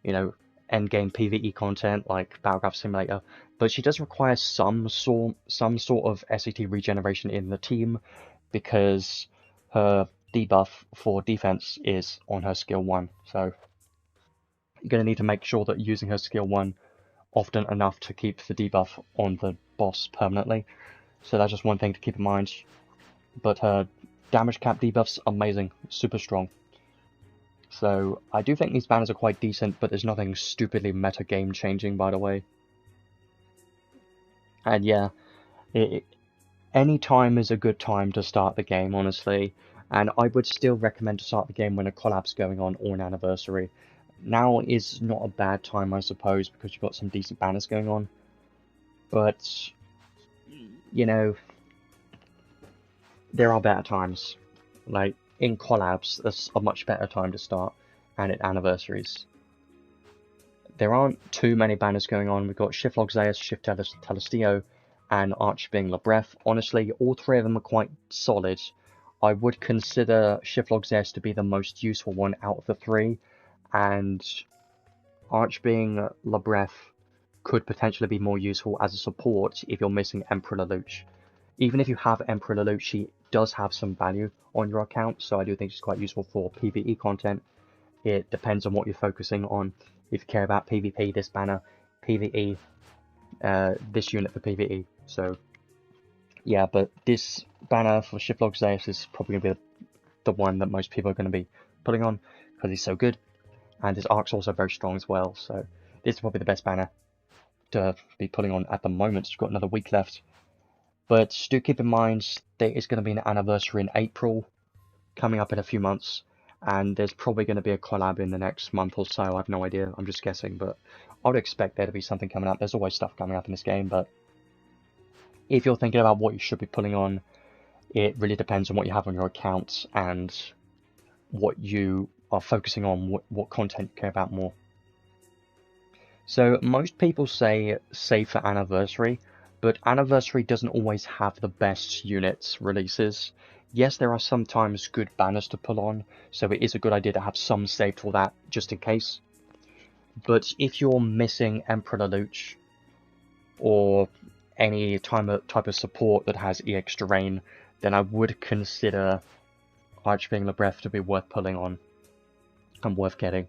you know, endgame PvE content like Battleground Simulator. But she does require some sort of SAT regeneration in the team, because her debuff for defense is on her skill 1. So you're going to need to make sure that you're using her skill 1 often enough to keep the debuff on the boss permanently. So that's just one thing to keep in mind. But her damage cap debuff's amazing, super strong. So I do think these banners are quite decent, but there's nothing stupidly meta game changing, by the way. And yeah, any time is a good time to start the game, honestly. And I would still recommend to start the game when a collab's going on or an anniversary. Now is not a bad time, I suppose, because you've got some decent banners going on. But, you know, there are better times. Like, in collabs, that's a much better time to start, and at anniversaries. There aren't too many banners going on. We've got Shiftlog Zeus, Telestio, and Archbeing Lebref. Honestly, all three of them are quite solid. I would consider Shiftlog Zeus to be the most useful one out of the three, and Archbeing Lebref could potentially be more useful as a support if you're missing Emperor Lelouch. Even if you have Emperor Lelouch, she does have some value on your account, so I do think she's quite useful for PvE content. It depends on what you're focusing on. If you care about PvP, this banner, PvE, this unit for PvE. So yeah, but this banner for Shiftlog Zeus is probably going to be the one that most people are going to be putting on, because he's so good, and his arc's also very strong as well, so this is probably the best banner to be putting on at the moment. You've got another week left. But do keep in mind there is going to be an anniversary in April, coming up in a few months, and there's probably going to be a collab in the next month or so. I have no idea, I'm just guessing, but I would expect there to be something coming up. There's always stuff coming up in this game, but if you're thinking about what you should be putting on, it really depends on what you have on your account and what you are focusing on, what content you care about more. So most people say save for anniversary, but anniversary doesn't always have the best units releases. Yes, there are sometimes good banners to pull on, so it is a good idea to have some saved for that, just in case. But if you're missing Emperor Lelouch, or any type of support that has EX Terrain, then I would consider Archbeing Lebref to be worth pulling on, and worth getting.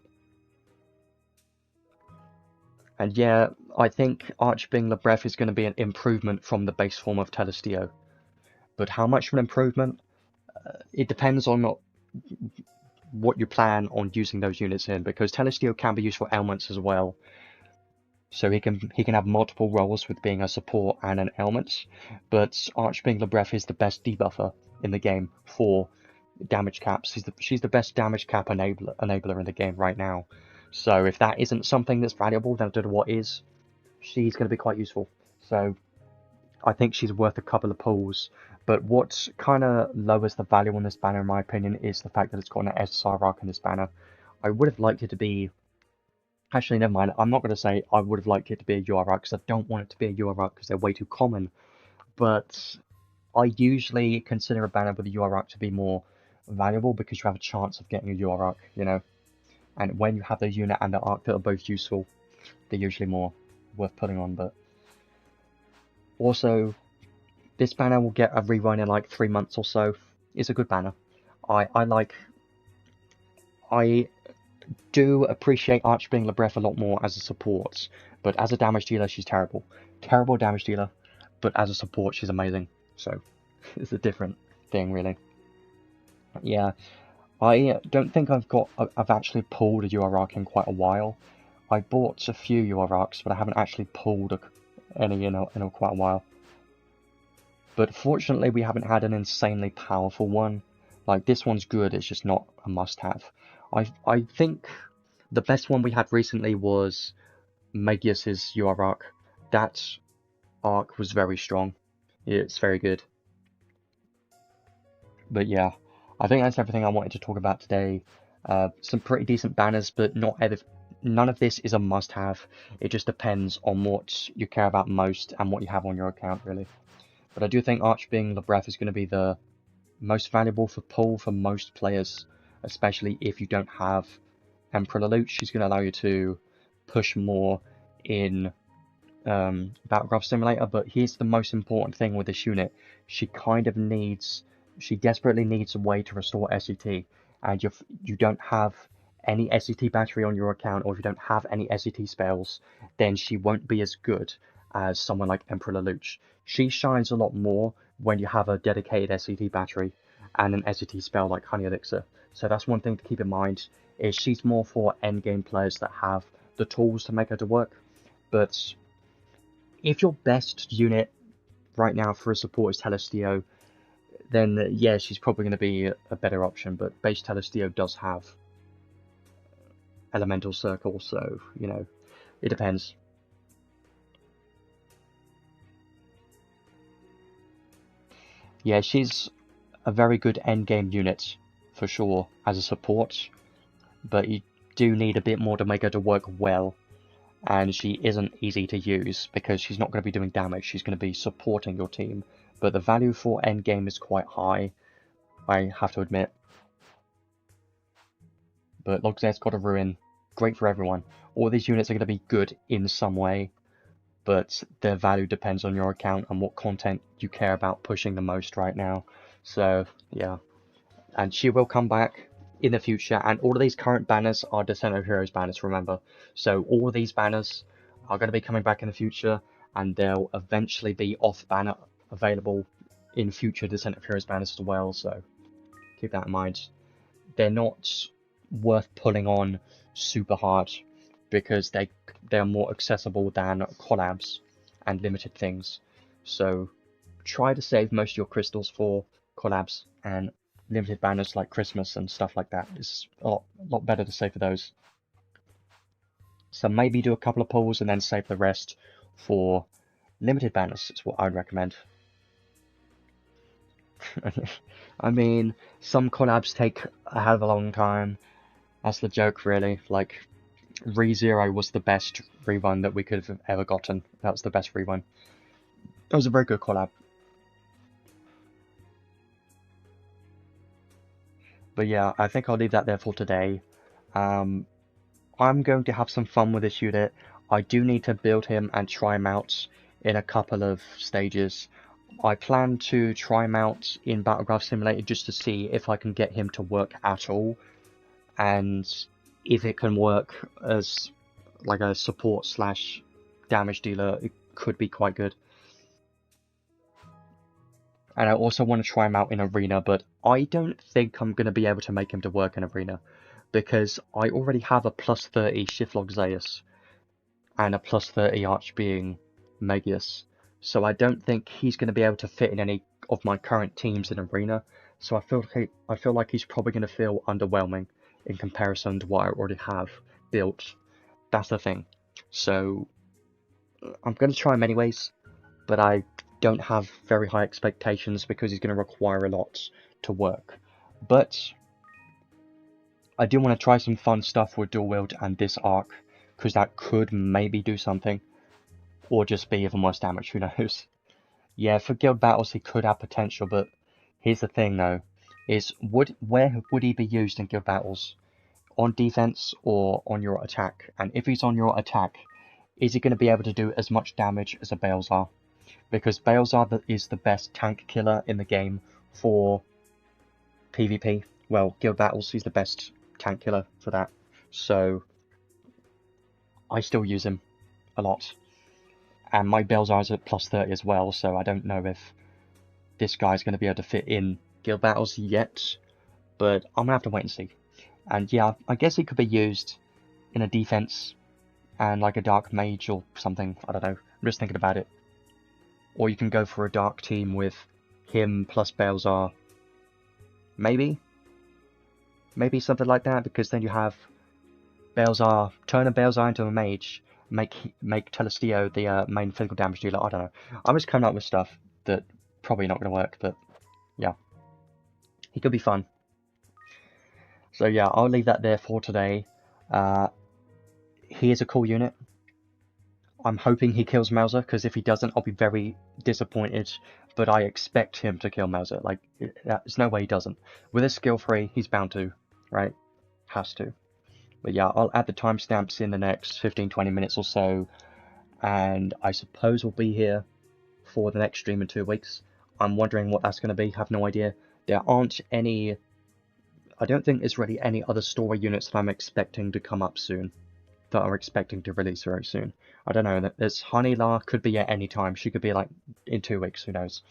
And yeah, I think Archbeing Lebref is going to be an improvement from the base form of Telestio. But how much of an improvement? It depends on what you plan on using those units in, because Telestio can be used for ailments as well. So he can have multiple roles with being a support and an ailment. But Archbeing Lebref is the best debuffer in the game for damage caps. She's the best damage cap enabler in the game right now. So if that isn't something that's valuable, then I don't know what is. She's going to be quite useful. So I think she's worth a couple of pulls. But what kind of lowers the value on this banner, in my opinion, is the fact that it's got an SR arc in this banner. I would have liked it to be... Actually, never mind. I'm not going to say I would have liked it to be a UR arc, because I don't want it to be a UR arc, because they're way too common. But I usually consider a banner with a UR arc to be more valuable, because you have a chance of getting a UR arc, you know? And when you have the unit and the arc that are both useful, they're usually more worth putting on. But also, this banner will get a rerun in like 3 months or so. It's a good banner. I do appreciate Archbing Lebreath a lot more as a support, but as a damage dealer, she's terrible. Terrible damage dealer, but as a support, she's amazing. So, it's a different thing, really. Yeah, I don't think I've actually pulled a UR arc in quite a while. I bought a few UR arcs, but I haven't actually pulled any in quite a while. But fortunately, we haven't had an insanely powerful one. Like, this one's good, it's just not a must-have. I think the best one we had recently was Magius's UR arc. That arc was very strong. It's very good. But yeah, I think that's everything I wanted to talk about today. Some pretty decent banners, but none of this is a must-have. It just depends on what you care about most and what you have on your account, really. But I do think Archbing Lebreath is going to be the most valuable for pull for most players, especially if you don't have Emperor Lelouch. She's going to allow you to push more in Battleground Simulator, but here's the most important thing with this unit. She desperately needs a way to restore SCT, and you don't have any SCT battery on your account, or if you don't have any SCT spells, then she won't be as good as someone like Emperor Lelouch. She shines a lot more when you have a dedicated SCT battery and an SCT spell like Honey Elixir. So that's one thing to keep in mind, is she's more for endgame players that have the tools to make her to work. But if your best unit right now for a support is Telestio, then yeah, she's probably going to be a better option. But base Telestio does have Elemental Circle, so, you know, it depends. Yeah, she's a very good endgame unit, for sure, as a support, but you do need a bit more to make her to work well, and she isn't easy to use, because she's not going to be doing damage, she's going to be supporting your team, but the value for endgame is quite high, I have to admit. But Logzair's got a ruin, great for everyone. All these units are going to be good in some way, but their value depends on your account and what content you care about pushing the most right now. So, yeah. And she will come back in the future, and all of these current banners are Descent of Heroes banners, remember. So all of these banners are going to be coming back in the future, and they'll eventually be off-banner available in future Descent of Heroes banners as well, so keep that in mind. They're not worth pulling on super hard, because they're more accessible than collabs and limited things. So try to save most of your crystals for collabs and limited banners like Christmas and stuff like that. It's a lot better to save for those. So maybe do a couple of pulls and then save the rest for limited banners, is what I would recommend. I mean, some collabs take a hell of a long time. That's the joke, really. Like, ReZero was the best rerun that we could have ever gotten. That was the best rerun. It was a very good collab. But yeah, I think I'll leave that there for today. I'm going to have some fun with this unit. I do need to build him and try him out in a couple of stages. I plan to try him out in Battleground Simulator just to see if I can get him to work at all, and if it can work as like a support slash damage dealer, it could be quite good. And I also want to try him out in Arena, but I don't think I'm going to be able to make him to work in Arena, because I already have a plus 30 Shiftlog Zeus and a plus 30 Archbeing Magius, so I don't think he's going to be able to fit in any of my current teams in Arena, so I feel like he's probably going to feel underwhelming in comparison to what I already have built. That's the thing. So I'm going to try him anyways, but I don't have very high expectations because he's going to require a lot to work. But I do want to try some fun stuff with dual wield and this arc, because that could maybe do something, or just be even worse damage, who knows. Yeah, for guild battles he could have potential, but here's the thing though, is where would he be used in guild battles? On defense or on your attack? And if he's on your attack, is he going to be able to do as much damage as a Balezar? Because Balezar is the best tank killer in the game for PvP. Well, guild battles, he's the best tank killer for that. So I still use him a lot. And my Balezar is at plus 30 as well, so I don't know if this guy's going to be able to fit in guild battles yet. But I'm going to have to wait and see. And yeah, I guess he could be used in a defense and like a dark mage or something. I don't know. I'm just thinking about it. Or you can go for a dark team with him plus Balezar. Maybe something like that, because then you have Balezar, turn a Balezar into a mage, make Telestio the main physical damage dealer. I don't know. I'm just coming up with stuff that probably not going to work, but yeah, he could be fun. So yeah, I'll leave that there for today. He is a cool unit. I'm hoping he kills Mauser, because if he doesn't, I'll be very disappointed. But I expect him to kill Mauser. Like, there's no way he doesn't. With his skill 3, he's bound to, right? Has to. But yeah, I'll add the timestamps in the next 15-20 minutes or so. And I suppose we'll be here for the next stream in 2 weeks. I'm wondering what that's going to be. Have no idea. There aren't any... I don't think there's really any other story units that I'm expecting to come up soon. That are expecting to release very soon. I don't know. There's Honeylar, could be at any time. She could be like in 2 weeks. Who knows?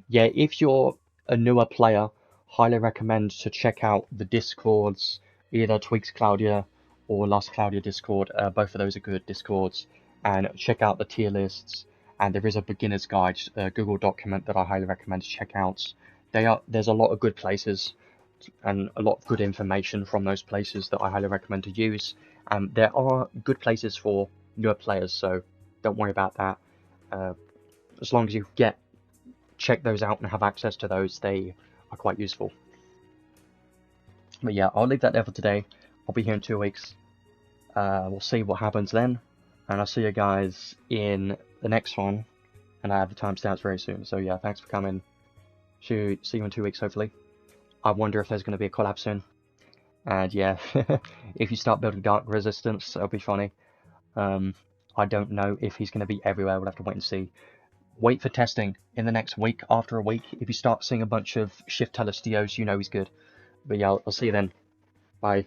Yeah, if you're a newer player, highly recommend to check out the Discords, either Tweaks Cloudia or Lost Cloudia Discord. Both of those are good Discords. And check out the tier lists. And there is a beginner's guide, a Google document that I highly recommend to check out. There's a lot of good places and a lot of good information from those places that I highly recommend to use. There are good places for newer players, so don't worry about that. As long as you check those out and have access to those, they are quite useful. But yeah, I'll leave that there for today. I'll be here in 2 weeks. We'll see what happens then, and I'll see you guys in the next one, and I have the timestamps very soon. So yeah, thanks for coming. See you in 2 weeks, hopefully. I wonder if there's going to be a collab soon. And yeah, if you start building Dark Resistance, it'll be funny. I don't know if he's going to be everywhere. We'll have to wait and see. Wait for testing in the next week. After a week, if you start seeing a bunch of Shift Telestios, you know he's good. But yeah, I'll see you then. Bye.